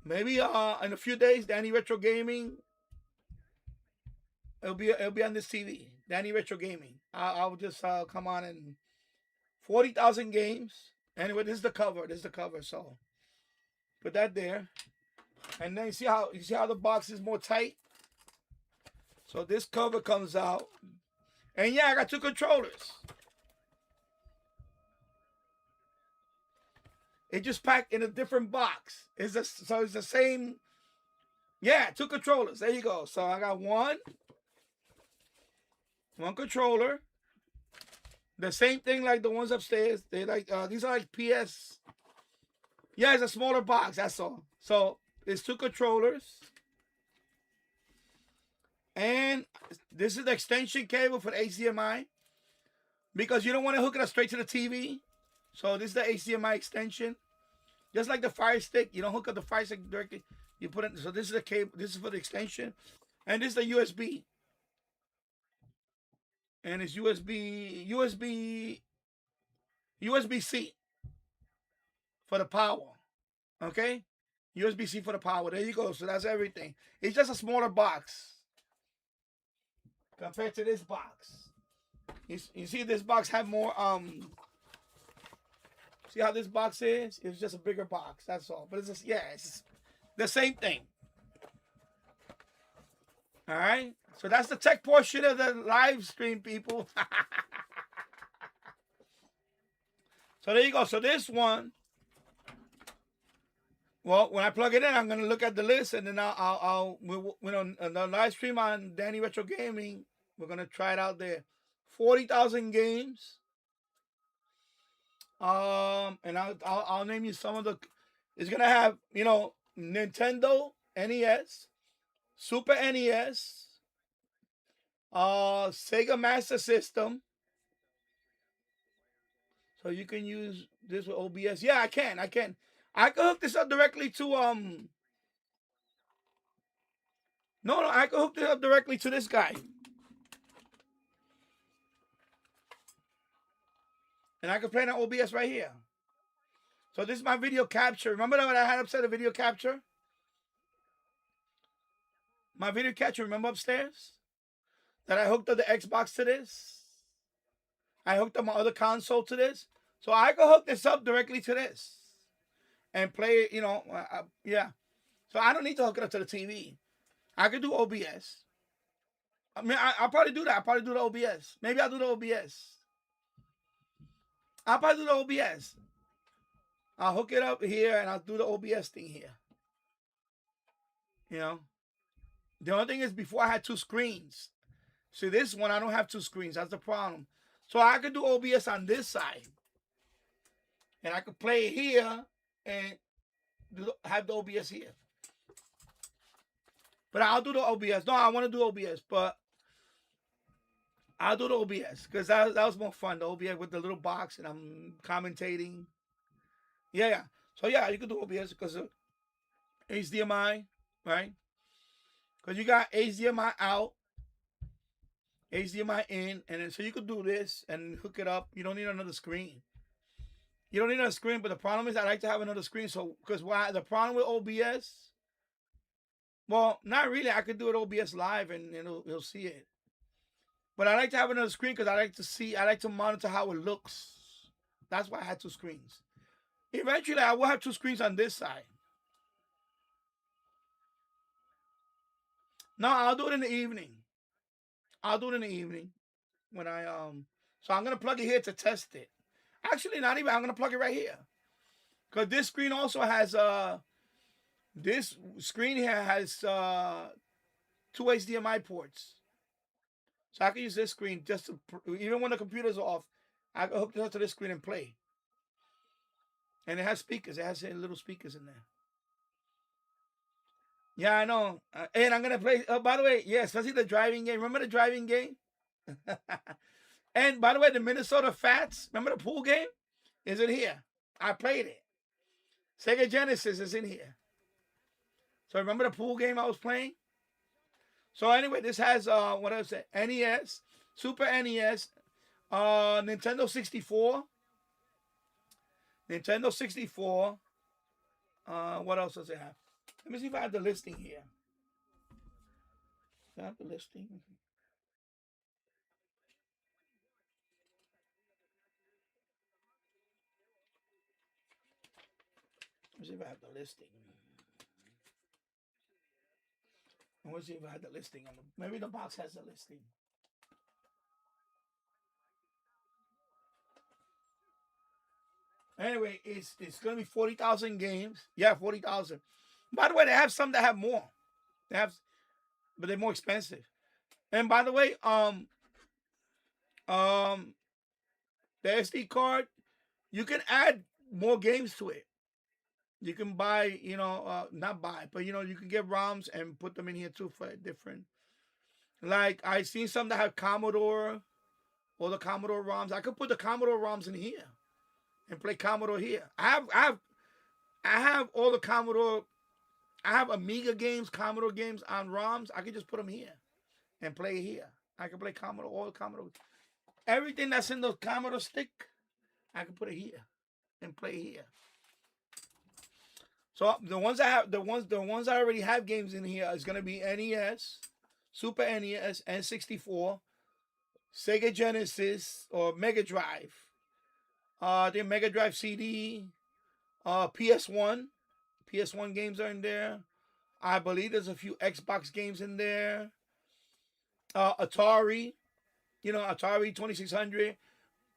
maybe in a few days. Danny Retro Gaming. It'll be on this TV. Danny Retro Gaming. I'll just come on and 40,000 games. Anyway, this is the cover. So put that there. And then you see how the box is more tight. So this cover comes out. And yeah, I got two controllers. It just packed in a different box. So it's the same. Yeah, two controllers. There you go. So I got one controller. The same thing like the ones upstairs. They like these are like PS. Yeah, it's a smaller box. That's all. So it's two controllers. And this is the extension cable for the HDMI. Because you don't want to hook it up straight to the TV. So this is the HDMI extension. Just like the Fire Stick. You don't hook up the Fire Stick directly. You put it. So this is the cable. This is for the extension. And this is the USB. And it's USB-C for the power. Okay? USB-C for the power. There you go. So that's everything. It's just a smaller box compared to this box. You see this box have more see how this box is? It's just a bigger box. That's all. But it's just, yeah, it's just the same thing. All right? So that's the tech portion of the live stream, people. So there you go. So this one, well, when I plug it in, I'm going to look at the list, and then on the live stream on Danny Retro Gaming, we're going to try it out there. 40,000 games. And I'll name you some of the. It's going to have, Nintendo NES, Super NES, Sega Master System. So you can use this with OBS. Yeah, I can. I can hook this up directly to No, I can hook this up directly to this guy. And I can play on OBS right here. So this is my video capture. Remember when I had upstairs the video capture? My video capture, remember upstairs? That I hooked up the Xbox to this? I hooked up my other console to this. So I can hook this up directly to this. And play it, yeah. So I don't need to hook it up to the TV. I could do OBS. I mean, I'll probably do that. I'll probably do the OBS. Maybe I'll do the OBS. I'll probably do the OBS. I'll hook it up here and I'll do the OBS thing here. The only thing is before I had two screens. See, this one I don't have 2 screens. That's the problem. So I could do OBS on this side, and I could play it here and have the OBS here. But I'll do the OBS. No, I want to do OBS, but I'll do the OBS because that was more fun. The OBS with the little box and I'm commentating. Yeah. So yeah, you can do OBS because of HDMI, right? Because you got HDMI out, HDMI in, and then so you could do this and hook it up. You don't need another screen. You don't need another screen, but the problem is I like to have another screen. So because why the problem with OBS? Well, not really. I could do it OBS live and it'll see it. But I like to have another screen because I like to monitor how it looks. That's why I had 2 screens. Eventually, I will have 2 screens on this side. No, I'll do it in the evening. I'll do it in the evening when I So I'm gonna plug it here to test it. Actually, not even. I'm gonna plug it right here because this screen also has this screen here has 2 HDMI ports. So I can use this screen just to, even when the computer's off, I can hook it up to this screen and play. And it has speakers. It has little speakers in there. Yeah, I know. And I'm going to play, by the way, yeah, especially the driving game. Remember the driving game? And by the way, the Minnesota Fats, remember the pool game? Is it here? I played it. Sega Genesis is in here. So remember the pool game I was playing? So anyway, this has what else? NES, Super NES, Nintendo 64. Nintendo 64. What else does it have? Let me see if I have the listing here. Do I have the listing? Let me see if I have the listing. I want to see if I have the listing on the. Maybe the box has the listing. Anyway, it's gonna be 40,000 games. Yeah, 40,000. By the way, they have some that have more. They have, but they're more expensive. And by the way, the SD card, you can add more games to it. You can buy, not buy, but you can get ROMs and put them in here too for different. Like I seen some that have Commodore, or the Commodore ROMs. I could put the Commodore ROMs in here and play Commodore here. I have all the Commodore. I have Amiga games, Commodore games on ROMs. I could just put them here and play here. I can play Commodore, all the Commodore. Everything that's in the Commodore stick, I can put it here and play here. So the ones I already have games in here is gonna be NES, Super NES, N64, Sega Genesis or Mega Drive. The Mega Drive CD, PS1 games are in there. I believe there's a few Xbox games in there. Atari, Atari 2600,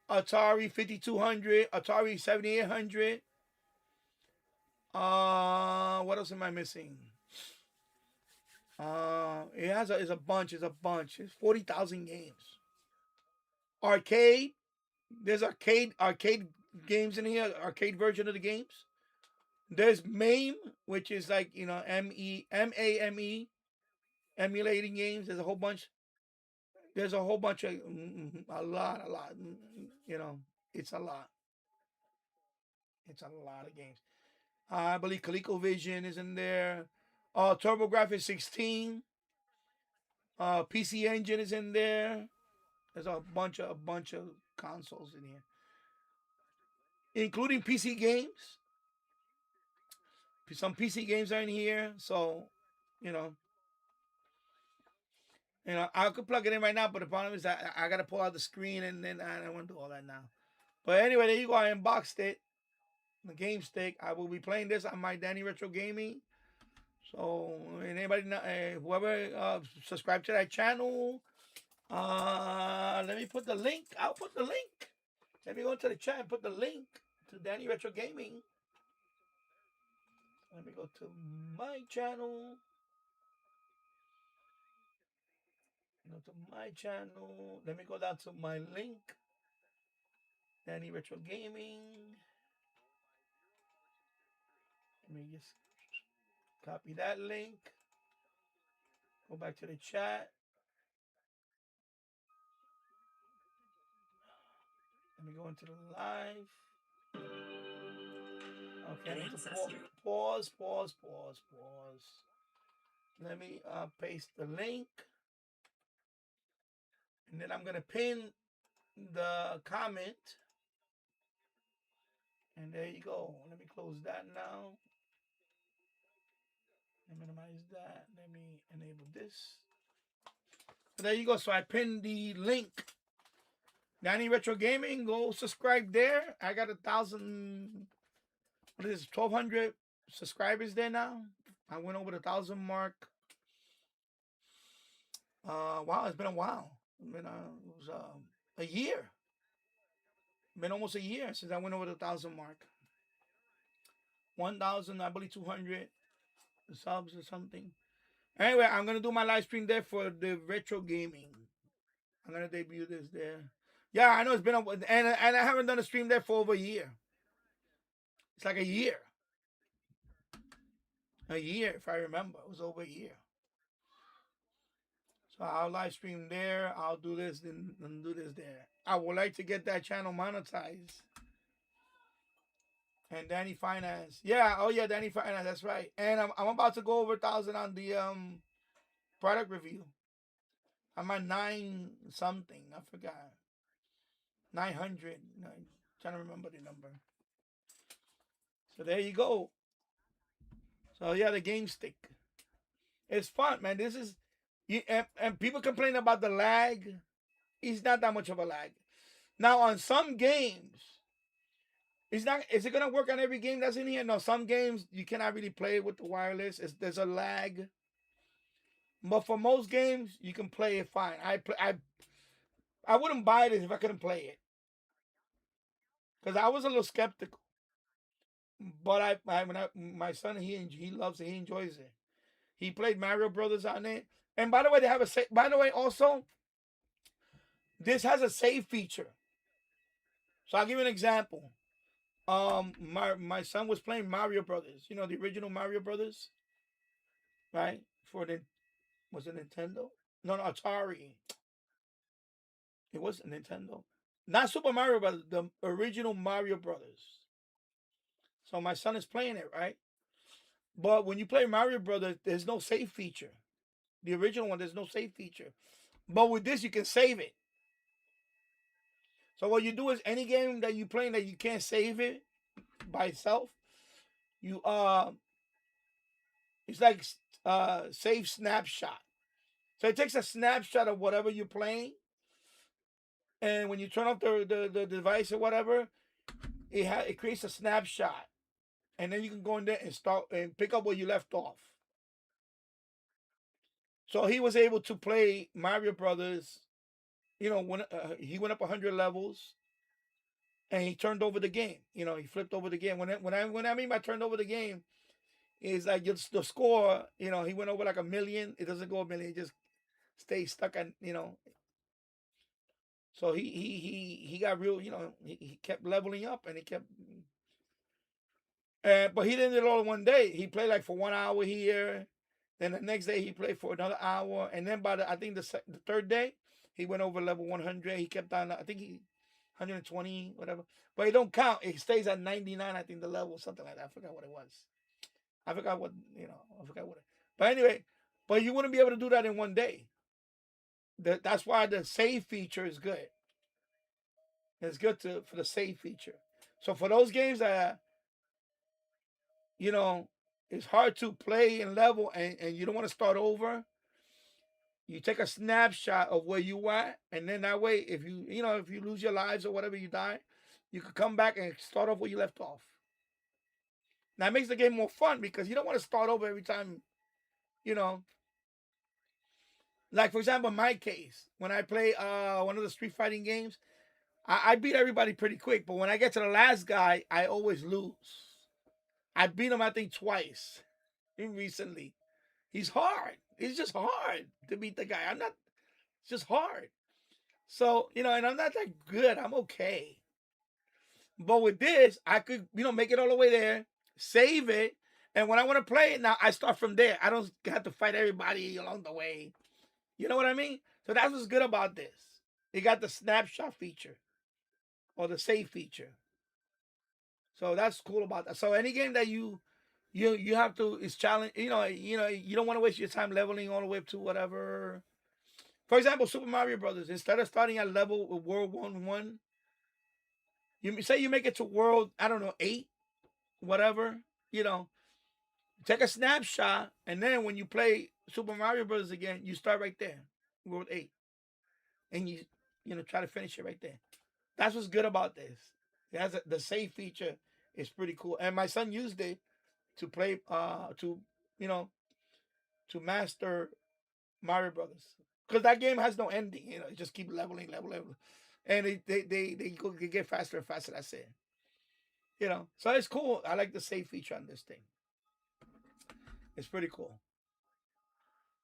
Atari 5200, Atari 7800. What else am I missing? It's a bunch. It's 40,000 games. Arcade. There's arcade games in here. Arcade version of the games. There's MAME, which is like MAME, emulating games. There's a whole bunch. There's a whole bunch of a lot. It's a lot. It's a lot of games. I believe ColecoVision is in there. TurboGrafx 16. PC Engine is in there. There's a bunch of consoles in here, including PC games. Some PC games are in here, so I could plug it in right now, but the problem is that I gotta pull out the screen, and then I don't want to do all that now. But anyway, there you go. I unboxed it, the game stick. I will be playing this on my Danny Retro Gaming. So, anybody, whoever subscribe to that channel, let me put the link. I'll put the link. Let me go into the chat and put the link to Danny Retro Gaming. Let me go to my channel. Go to my channel. Let me go down to my link. Danny Retro Gaming. Let me just copy that link. Go back to the chat. Let me go into the live. Okay, I need to pause. Let me paste the link. And then I'm going to pin the comment. And there you go. Let me close that now. Let me minimize that. Let me enable this. So there you go. So I pinned the link. Danny Retro Gaming. Go subscribe there. I got 1,000. What is it? 1,200 subscribers there now. I went over the 1,000 mark. Wow, it's been a while. It was a year. Been almost a year since I went over the 1,000 mark. 1,000, I believe 200 subs or something. Anyway, I'm gonna do my live stream there for the retro gaming. I'm gonna debut this there. Yeah, I know it's been and I haven't done a stream there for over a year. It's like a year. A year, if I remember. It was over a year. So I'll live stream there. I'll do this and do this there. I would like to get that channel monetized. And Danny Finance. Yeah, oh yeah, Danny Finance, that's right. And I'm about to go over 1,000 on the product review. I'm at 9 something. I forgot. 900. I'm trying to remember the number. So there you go. So yeah, the game stick. It's fun, man. This is and people complain about the lag. It's not that much of a lag. Now on some games, it's not. Is it gonna work on every game that's in here? No, some games you cannot really play with the wireless. There's a lag. But for most games, you can play it fine. I wouldn't buy this if I couldn't play it. Because I was a little skeptical. But my son, he loves it. He enjoys it. He played Mario Brothers on it. And by the way, also, this has a save feature. So I'll give you an example. My son was playing Mario Brothers. You know, the original Mario Brothers, right? Was it Nintendo? No, Atari. It wasn't Nintendo. Not Super Mario Brothers, the original Mario Brothers. So my son is playing it, right? But when you play Mario Brothers, there's no save feature. The original one, there's no save feature. But with this, you can save it. So what you do is any game that you play that you can't save it by itself, you it's like save snapshot. So it takes a snapshot of whatever you're playing, and when you turn off the device or whatever, it creates a snapshot, and then you can go in there and start and pick up where you left off. So he was able to play Mario Brothers. You know, when he went up 100 levels, and he turned over the game. You know, he flipped over the game. When I mean by turned over the game, is like the score. You know, he went over like 1,000,000. It doesn't go 1,000,000. It just stays stuck at, you know. So he got real. You know, he kept leveling up, and he kept. But he didn't do it all in one day. He played like for 1 hour here. Then the next day he played for another hour, and then by I think the third day he went over level 100. He kept on. I think he 120, whatever. But it don't count. It stays at 99. I think the level, something like that. I forgot what it was. I forgot what But anyway, but you wouldn't be able to do that in one day. That's why the save feature is good. It's good for the save feature. So for those games that, you know, it's hard to play and level, and you don't want to start over, you take a snapshot of where you at, and then that way, if you lose your lives or whatever, you die, you could come back and start off where you left off. Now it makes the game more fun because you don't want to start over every time, you know. Like for example, in my case, when I play one of the street fighting games, I beat everybody pretty quick, but when I get to the last guy, I always lose. I beat him, I think, twice recently. He's hard. It's just hard to beat the guy. It's just hard. So, and I'm not that good. I'm okay. But with this, I could, make it all the way there, save it, and when I want to play it, now I start from there. I don't have to fight everybody along the way. You know what I mean? So that's what's good about this. It got the snapshot feature or the save feature. So that's cool about that. So any game that you have to is challenge. You don't want to waste your time leveling all the way up to whatever. For example, Super Mario Brothers. Instead of starting at level with World 1-1, you say you make it to World, I don't know, 8, whatever. Take a snapshot, and then when you play Super Mario Brothers again, you start right there, World 8, and you try to finish it right there. That's what's good about this. The save feature is pretty cool, and my son used it to play to master Mario Brothers, because that game has no ending. You just keep leveling, and they get faster and faster. That's it. So it's cool. I like the save feature on this thing. It's pretty cool.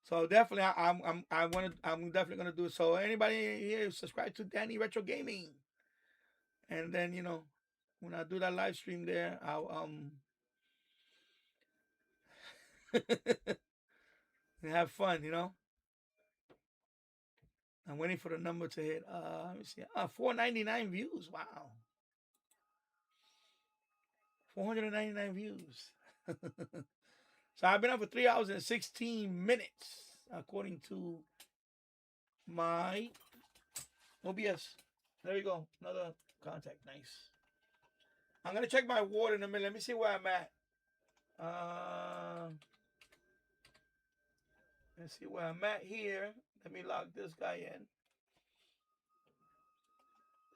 So definitely, I'm definitely gonna do it. So anybody here, subscribe to Danny Retro Gaming, and then when I do that live stream there, I'll have fun. I'm waiting for the number to hit. Let me see. 499 views. Wow. 499 views. So I've been on for 3 hours and 16 minutes, according to my OBS. There we go. Another contact. Nice. I'm going to check my ward in a minute. Let me see where I'm at. Let's see where I'm at here. Let me log this guy in.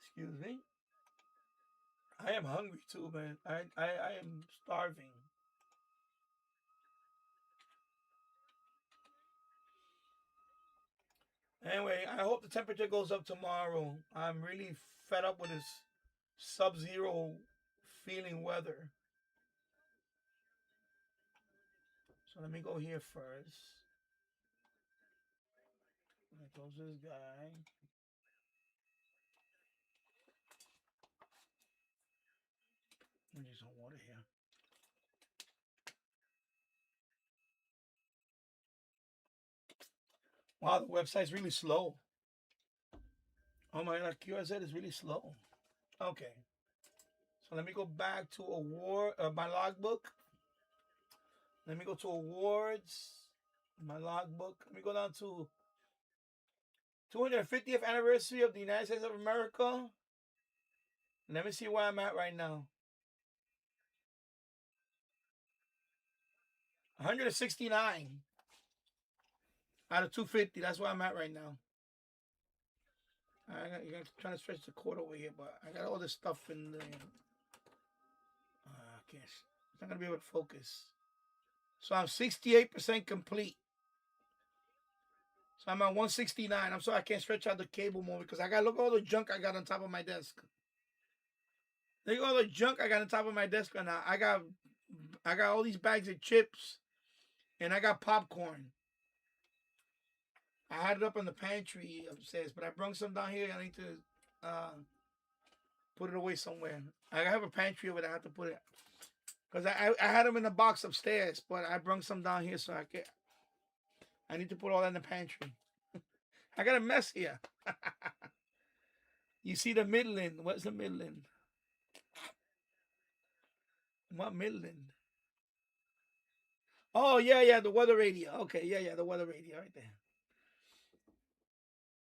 Excuse me. I am hungry too, man. I am starving. Anyway, I hope the temperature goes up tomorrow. I'm really fed up with this sub-zero feeling weather. So let me go here first. There goes this guy. Let me get some water here. Wow, the website's really slow. Oh my God, QSZ is really slow. Okay. So let me go back to my logbook. Let me go to awards, my logbook. Let me go down to 250th anniversary of the United States of America. Let me see where I'm at right now. 169 out of 250. That's where I'm at right now. You're trying to stretch the cord over here, but I got all this stuff in there. I can't. It's not gonna be able to focus. So I'm 68% complete. So I'm at 169. I'm sorry I can't stretch out the cable more because I gotta look at all the junk I got on top of my desk. Look at all the junk I got on top of my desk right now. I got all these bags of chips, and I got popcorn. I had it up in the pantry upstairs, but I brought some down here. I need to put it away somewhere. I have a pantry over there. I have to put it because I had them in the box upstairs, but I brought some down here so I need to put all that in the pantry. I got a mess here. You see the Midland? What's the Midland? What Midland? Oh yeah, the weather radio. Okay, yeah, the weather radio right there.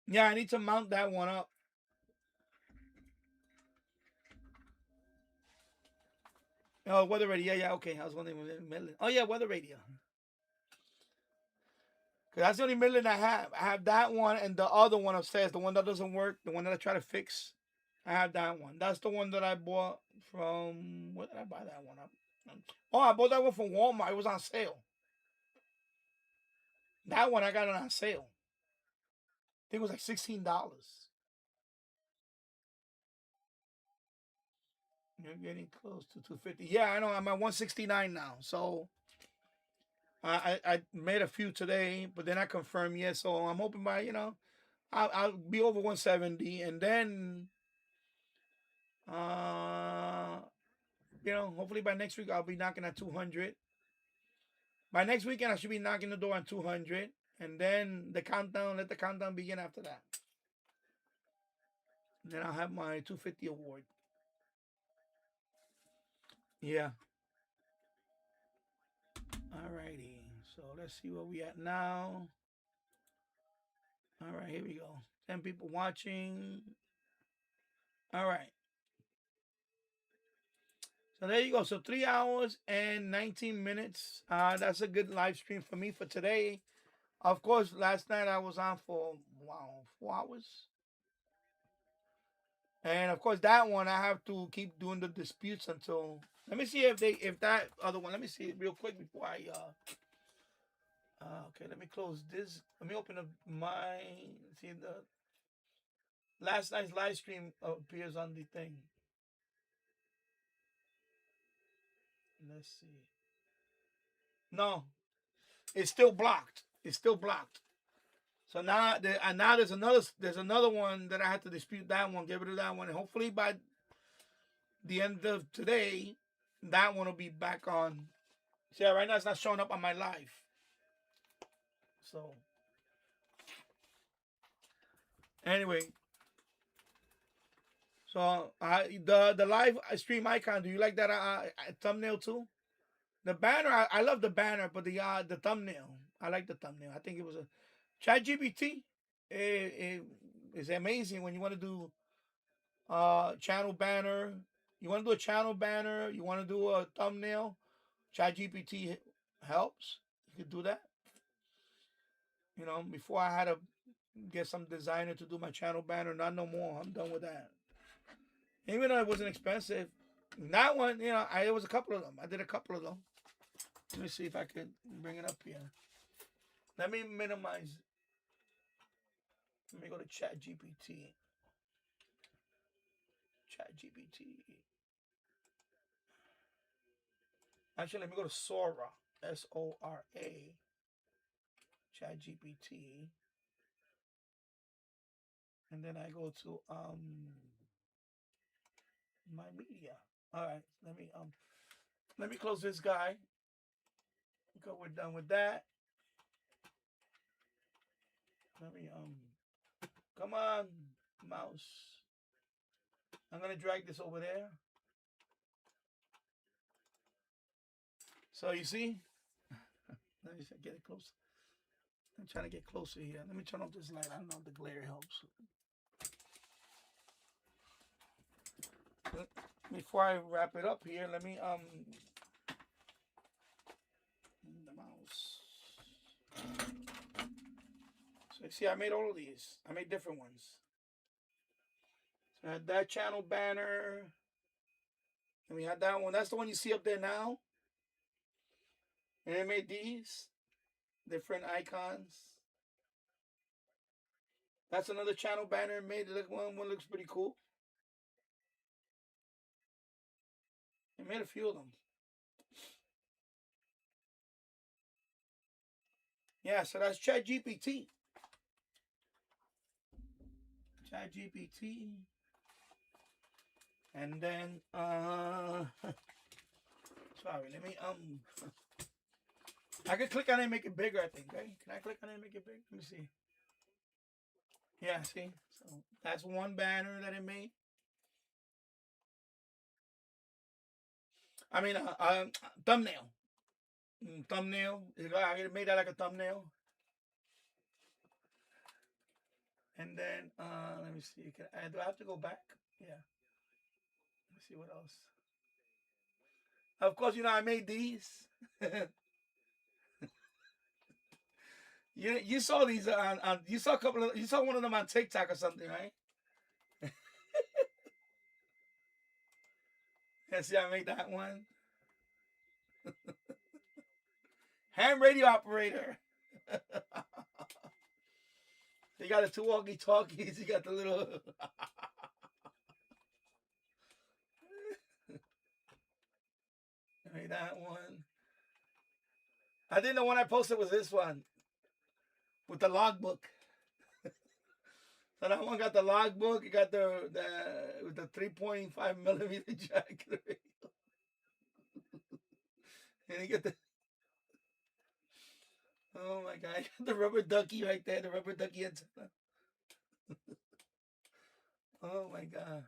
Yeah, I need to mount that one up. Oh, weather radio. Yeah, okay. I was wondering Midland. Oh yeah, weather radio. Cause that's the only Midland I have. I have that one and the other one upstairs, the one that doesn't work, the one that I try to fix. I have that one. That's the one that I bought from. Where did I buy that one? Oh, I bought that one from Walmart. It was on sale. That one I got it on sale. I think it was like $16. You're getting close to 250. Yeah, I know. I'm at 169 now. So I made a few today, but they're not confirmed yet. So I'm hoping by I'll be over 170, and then hopefully by next week I'll be knocking at 200. By next weekend I should be knocking the door on 200, and then the countdown. Let the countdown begin after that. And then I'll have my 250 award. Yeah. Alrighty. So let's see where we at now. All right, here we go. 10 people watching. All right. So there you go. So 3 hours and 19 minutes. That's a good live stream for me for today. Of course, last night I was on for 4 hours. And of course, that one I have to keep doing the disputes until. Let me see if that other one. Let me see it real quick before I. Okay, let me close this. Let me open up my. See the last night's live stream appears on the thing. Let's see. No, it's still blocked. It's still blocked. So now, there's another one that I have to dispute that one. Get rid of that one, and hopefully by the end of today, that one will be back on. See, right now it's not showing up on my live. So anyway, so the live stream icon. Do you like that thumbnail too? The banner, I love the banner, but the thumbnail, I like the thumbnail. I think it was a ChatGPT. It is amazing when you want to do channel banner. You want to do a channel banner. You want to do a thumbnail. ChatGPT helps. You could do that. Before I had to get some designer to do my channel banner. Not no more. I'm done with that. Even though it wasn't expensive, that one, it was a couple of them. I did a couple of them. Let me see if I can bring it up here. Let me minimize. Let me go to ChatGPT. ChatGPT. Actually, let me go to Sora. SORA. ChatGPT. And then I go to my media. All right. Let me close this guy. Okay, we're done with that. Let me come on, mouse. I'm gonna drag this over there. So you see, let me get it close. I'm trying to get closer here. Let me turn off this light. I don't know if the glare helps. Before I wrap it up here, let me the mouse. So you see, I made all of these. I made different ones. So I had that channel banner. And we had that one. That's the one you see up there now. And I made these different icons. That's another channel banner. Made it look one looks pretty cool. I made a few of them. Yeah, so that's ChatGPT. ChatGPT. And then sorry, let me I can click on it and make it bigger, I think, right? Can I click on it and make it big? Let me see. Yeah, see? So that's one banner that it made. I mean, thumbnail. Thumbnail. I made that like a thumbnail. And then, let me see. Do I have to go back? Yeah. Let me see what else. Of course, I made these. You saw these on you saw you saw one of them on TikTok or something, right? Yeah, see, I made that one. Ham radio operator. You got the two walkie-talkies. You got the little. I made that one. I think the one I posted was this one with the logbook. So that one got the logbook. It got the 3.5 millimeter jack. And you get the, oh my God, I got the rubber ducky right there. The rubber ducky antenna. Oh my God.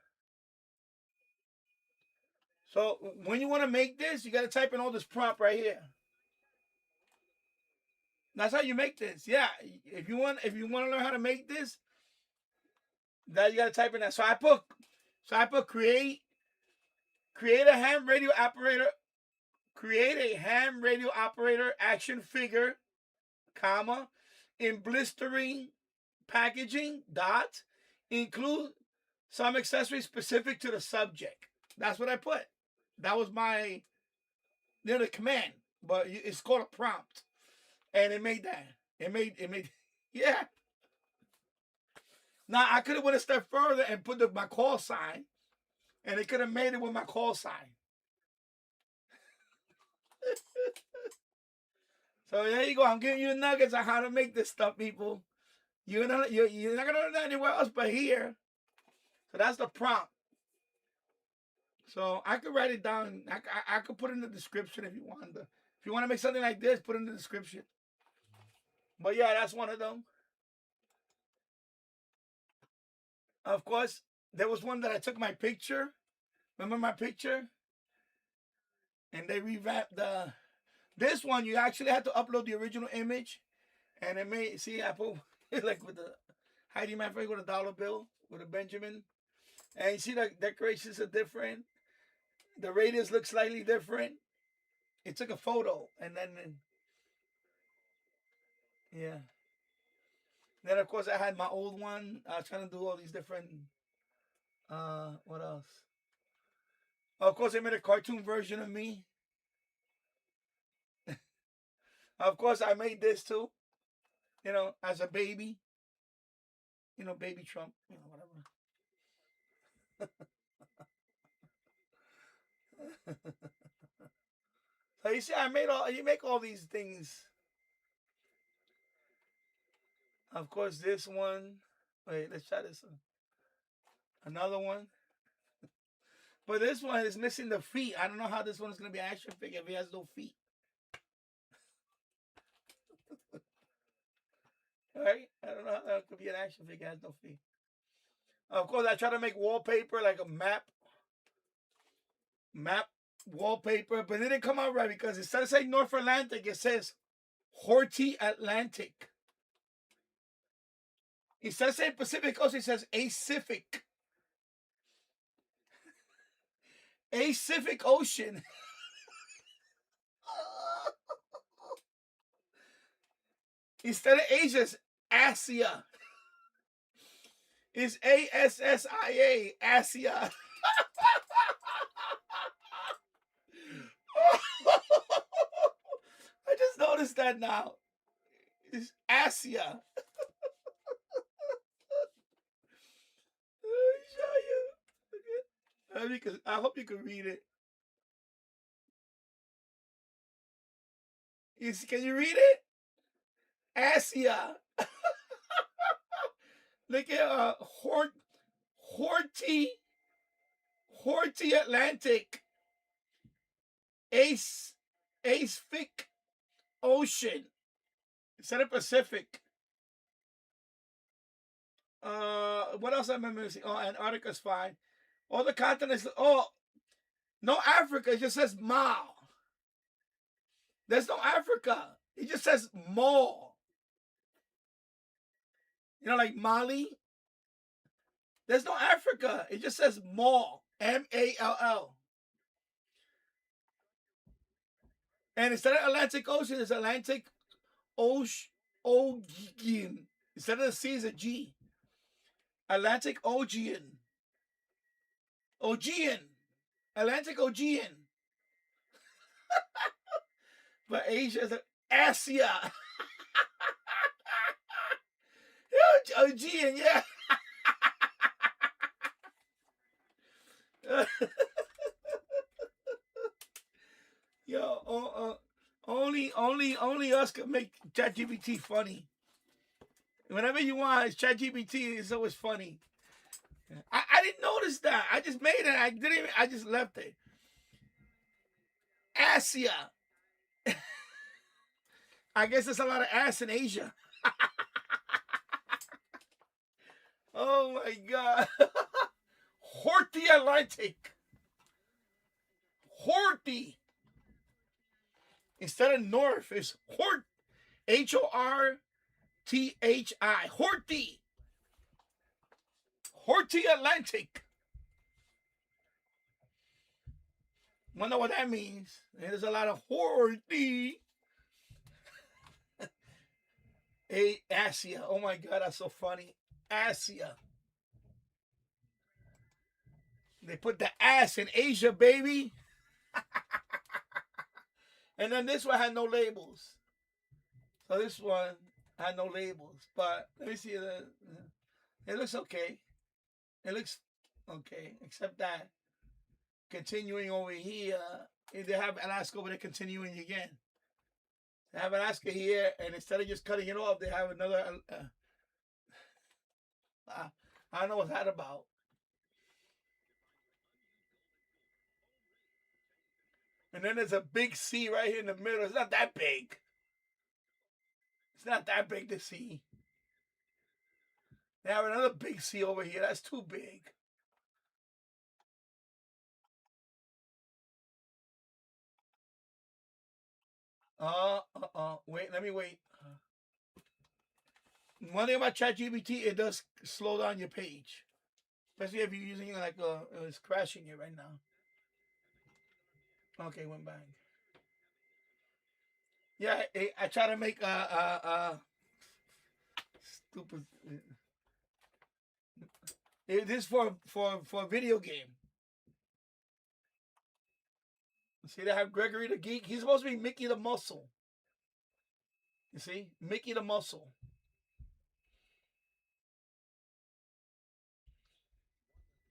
So when you want to make this, you got to type in all this prompt right here. That's how you make this. Yeah. If you want to learn how to make this, that you got to type in that. So I put create a ham radio operator, create a ham radio operator action figure, comma, in blistering packaging, dot, include some accessories specific to the subject. That's what I put. That was my, the command, but it's called a prompt, and it made that. It made, yeah. Now I could have went a step further and put my call sign, and it could have made it with my call sign. So there you go. I'm giving you the nuggets on how to make this stuff, people. You're not gonna learn that anywhere else but here. So that's the prompt. So I could write it down. I could put it in the description if you want to. If you want to make something like this, put it in the description. But yeah, that's one of them. Of course, there was one that I took my picture. Remember my picture? And they revamped this one. You actually had to upload the original image, and it made, see, I put like with the Heidi Manfred with a dollar bill with a Benjamin, and you see the decorations are different. The radius looks slightly different. It took a photo, and then yeah. Then of course I had my old one. I was trying to do all these different. What else? Of course, I made a cartoon version of me. Of course, I made this too. You know, as a baby. You know, baby Trump. You know, whatever. So you see, you make all these things. Of course, this one. Wait, let's try this one. Another one. But this one is missing the feet. I don't know how this one is going to be an action figure if he has no feet. Right? I don't know how that could be an action figure that has no feet. Of course, I try to make wallpaper like a map wallpaper, but it didn't come out right because instead of saying North Atlantic, it says Horty Atlantic. Instead of saying Pacific Ocean, it says Acific. Acific Ocean. Instead of Asia, it's Asia. It's ASSIA, Asia. I just noticed that now. It's Asia. I hope you can read it. Can you read it? Asia. Look at Horty Atlantic. Acific Ocean. Instead of Pacific. What else am I missing? Oh, Antarctica's fine. All the continents. Oh, no Africa. It just says Mao. There's no Africa. It just says Mo. You know, like Mali. There's no Africa. It just says Mo. MALL. And instead of Atlantic Ocean, it's Atlantic Ocean. Instead of the C, it's a G. Atlantic Ocean. Ocean. Atlantic Ocean. But Asia is Asia. Ocean, yeah. Yo, only us could make ChatGPT funny. Whenever you want ChatGPT, it's always funny. I didn't notice that. I just made it. I just left it. Asia. I guess there's a lot of ass in Asia. Oh my God. Horty Atlantic. Horty. Instead of North, it's Hort. Horthi. Horty. Horty Atlantic. Wonder what that means. There's a lot of Horty. Hey, Asia. Oh my God, that's so funny. Asia. They put the ass in Asia, baby. And then this one had no labels. So this one had no labels. But let me see. It looks okay. It looks okay. Except that continuing over here, they have Alaska, but they're continuing again. They have Alaska here, and instead of just cutting it off, they have another. I don't know what's that about. And then there's a big C right here in the middle. It's not that big. It's not that big to see. They have another big C over here. That's too big. Wait, let me wait. One thing about ChatGPT, it does slow down your page. Especially if you're using it like it's crashing it right now. Okay, went back. Yeah, I try to make stupid. This for a video game. See, they have Gregory the Geek. He's supposed to be Mickey the Muscle. You see, Mickey the Muscle.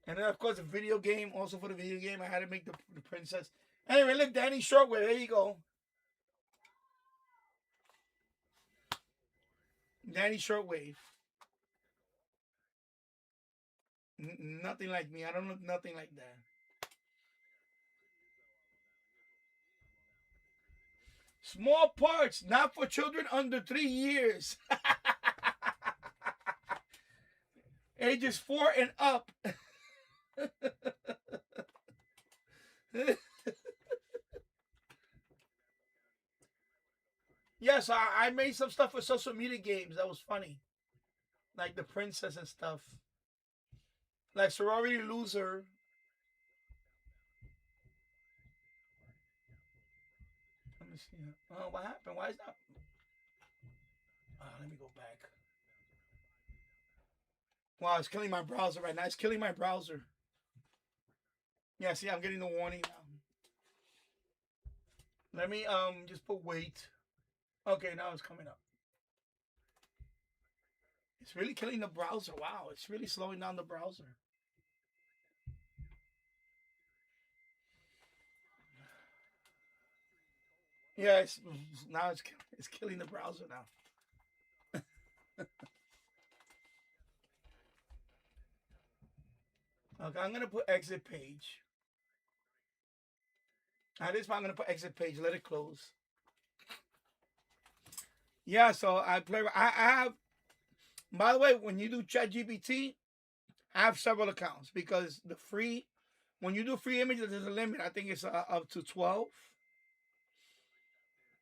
And then, of course, a video game. Also for the video game, I had to make the princess. Anyway, look, Danny Shortwave. There you go. Danny Shortwave. Nothing like me. I don't look nothing like that. Small parts, not for children under 3 years. Ages 4 and up. Yes, I made some stuff for social media games. That was funny. Like the princess and stuff. Like Sorority Loser. Let me see. Oh, what happened? Why is that? Let me go back. Wow, it's killing my browser right now. It's killing my browser. Yeah, see, I'm getting the warning now. Let me just put wait. Okay, now it's coming up. It's really killing the browser. Wow, it's really slowing down the browser. Yeah, now it's killing the browser now. Okay, I'm gonna put exit page. At this point, I'm gonna put exit page. Let it close. Yeah, so I have. By the way, when you do ChatGPT, I have several accounts because the free. When you do free images, there's a limit. I think it's up to 12.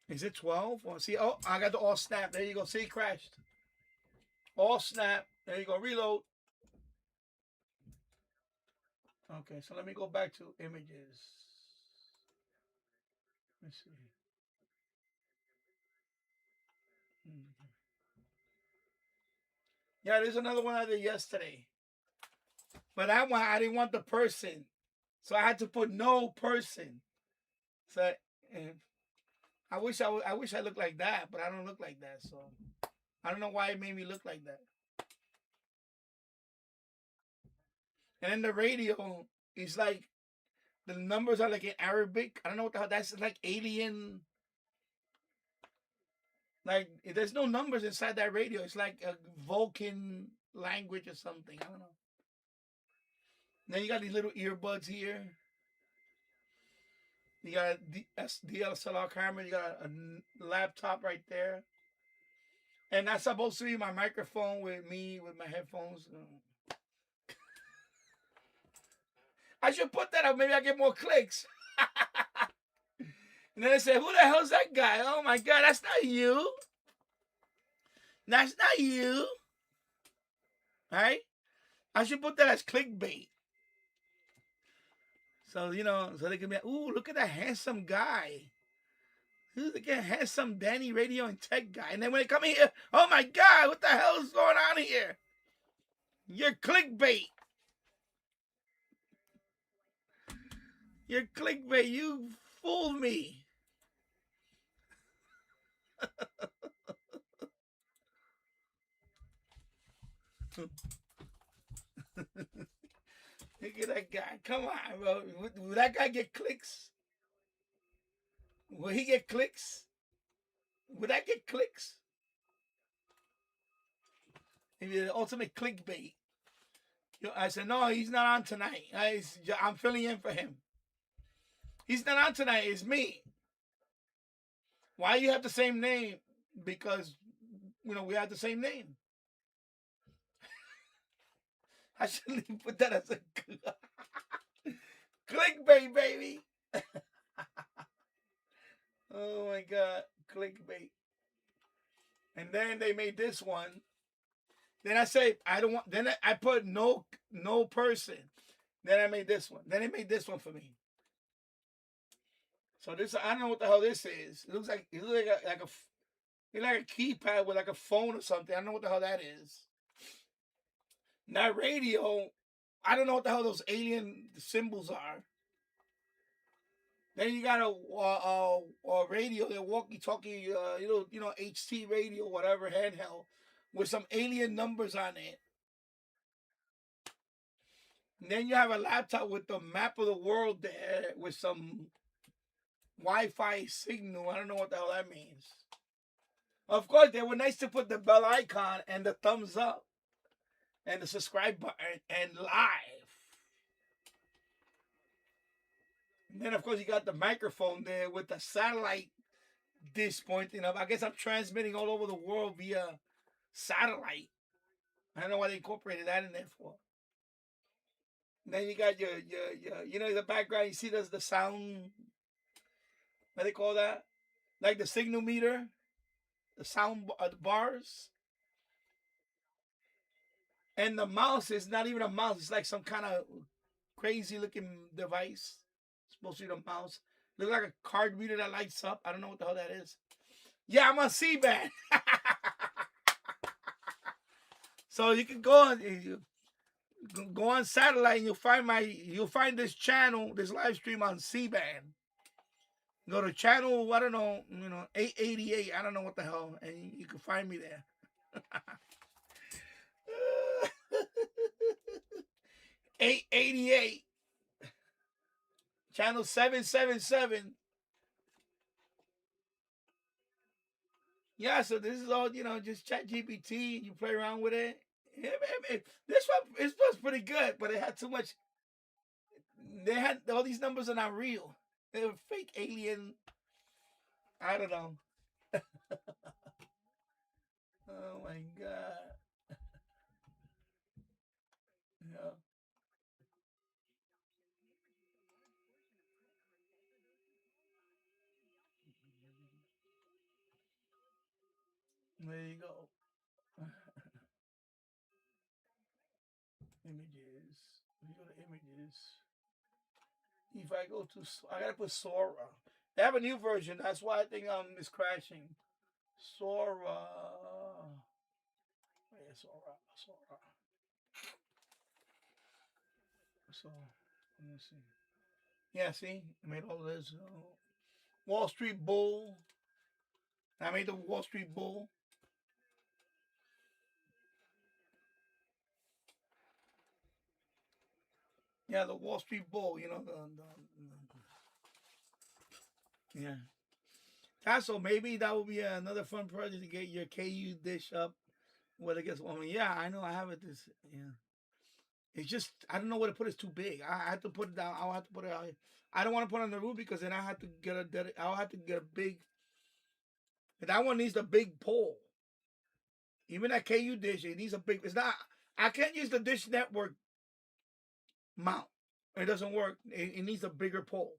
Is it 12? Or see, oh, I got the all snap. There you go. See, it crashed. All snap. There you go. Reload. Okay, so let me go back to images. Let's see. Yeah, there's another one I did yesterday. But that one, I didn't want the person. So I had to put no person. So I wish I looked like that, but I don't look like that. So I don't know why it made me look like that. And then the radio is like, the numbers are like in Arabic. I don't know what the hell that's like alien. Like there's no numbers inside that radio. It's like a Vulcan language or something. I don't know. Then you got these little earbuds here. You got a DSLR camera. You got a laptop right there. And that's supposed to be my microphone with me with my headphones. I should put that up. Maybe I get more clicks. And then they say, "Who the hell's that guy?" Oh my God, that's not you. That's not you. All right? I should put that as clickbait. So, so they can be like, "Ooh, look at that handsome guy. Look at that handsome Danny radio and tech guy." And then when they come in here, "Oh my God, what the hell is going on here? You're clickbait. You're clickbait. You fooled me." Look at that guy. Come on, bro. Will that guy get clicks? Will he get clicks? Would I get clicks? Maybe the ultimate clickbait. I said, "No, he's not on tonight. I'm filling in for him. He's not on tonight. It's me." Why you have the same name? Because, we have the same name. I shouldn't put that as a clickbait, baby. Oh my God, clickbait. And then they made this one. Then I say I don't want. Then I put no person. Then I made this one. Then they made this one for me. So this, I don't know what the hell this is. It looks like a keypad with like a phone or something. I don't know what the hell that is. Now radio, I don't know what the hell those alien symbols are. Then you got a radio, the walkie-talkie, HT radio, whatever, handheld, with some alien numbers on it. And then you have a laptop with the map of the world there with some Wi-Fi signal. I don't know what the hell that means. Of course, they were nice to put the bell icon and the thumbs up and the subscribe button and live. And then, of course, you got the microphone there with the satellite dish pointing up. I guess I'm transmitting all over the world via satellite. I don't know why they incorporated that in there for. And then you got your the background. You see the sound. What do they call that? Like the signal meter, the sound bars. And the mouse is not even a mouse. It's like some kind of crazy looking device. It's supposed to be the mouse. Looks like a card reader that lights up. I don't know what the hell that is. Yeah, I'm on C-band. So you can go on satellite and you'll find this channel, this live stream on C-band. Go to channel, I don't know, 888. I don't know what the hell, and you can find me there. 888. Channel 777. Yeah, so this is all, just chat GPT. You play around with it. This was pretty good, but it had too much. They had all these numbers are not real. They were fake alien. I don't know. Oh my God. Yeah. There you go. Images. If you go to images. If I go to, I gotta put Sora. They have a new version. That's why I think it's crashing. Sora. Yeah, Sora. So let me see. Yeah, see, I made all this. Wall Street Bull. I made the Wall Street Bull. Yeah, the Wall Street Bull. Yeah. Tasso, maybe that would be another fun project to get your KU dish up. Whether it gets, I mean, yeah, I know I have it. This, yeah. It's just I don't know where to put it. It's too big. I have to put it down. I'll have to put it out. I don't want to put it on the roof because then I have to get I'll have to get a big. That one needs a big pole. Even that KU dish, it needs a big. It's not. I can't use the Dish Network mount. It doesn't work. It needs a bigger pole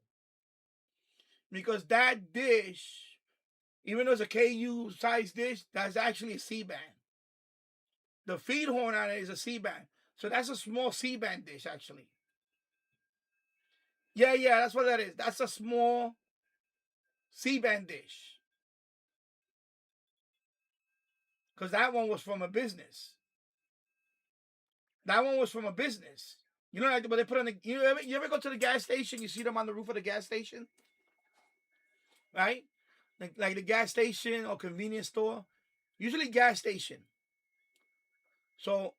because that dish, even though it's a KU size dish, that's actually a C-band. The feed horn on it is a C-band, so that's a small C-band dish actually. Yeah, that's what that is. That's a small C-band dish. Because that one was from a business. That one was from a business. You know, like, but they put on the. You ever go to the gas station? You see them on the roof of the gas station, right? Like the gas station or convenience store. Usually gas station. So,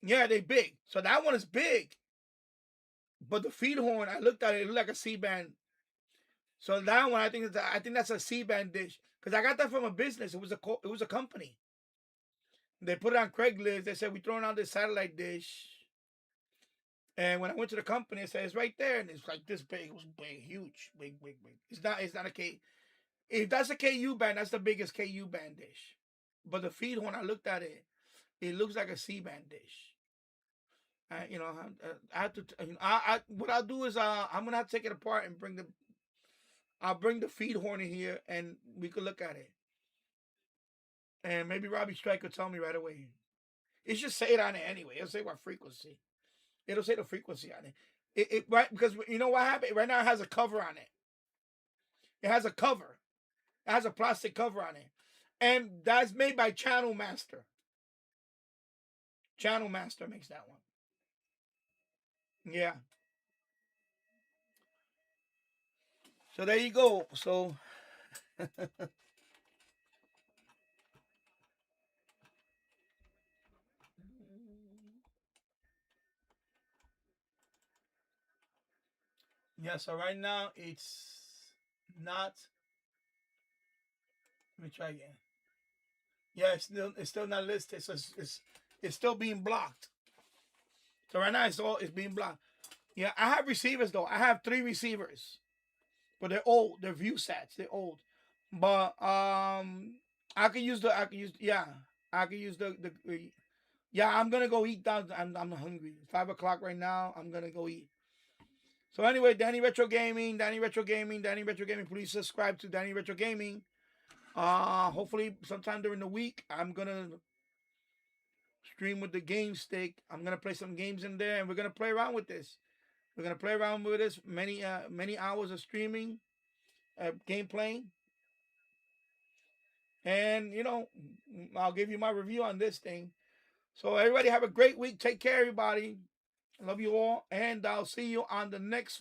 yeah, they big. So that one is big. But the feed horn, I looked at it. It looked like a C-band. So that one, I think that's a C-band dish because I got that from a business. It was a company. They put it on Craigslist. They said, we're throwing out this satellite dish. And when I went to the company, it said, it's right there. And it's like this big. It was big, huge. Big. It's not a K. If that's a KU band, that's the biggest KU band dish. But the feed, when I looked at it, it looks like a C-band dish. I have to, what I'll do is I'm going to have to take it apart and I'll bring the feed horn in here and we could look at it. And maybe Robbie Strike will tell me right away. It should say it on it anyway. It'll say what frequency. It'll say the frequency on it. It right, because you know what happened? Right now it has a cover on it. It has a cover. It has a plastic cover on it. And that's made by Channel Master. Channel Master makes that one. Yeah. So there you go. So yeah, so right now it's not. Let me try again. Yeah, it's still not listed. So it's still being blocked. So right now it's being blocked. Yeah, I have receivers though. I have 3 receivers, but they're old. They're ViewSats. They're old. But I could use the yeah. I'm gonna go eat down. I'm hungry. It's 5 o'clock right now. I'm gonna go eat. So anyway, Danny Retro Gaming. Please subscribe to Danny Retro Gaming. Hopefully sometime during the week I'm gonna stream with the game stick. I'm gonna play some games in there, and we're gonna play around with this. We're gonna play around with this many hours of streaming, game playing, and I'll give you my review on this thing. So everybody have a great week. Take care, everybody. I love you all, and I'll see you on the next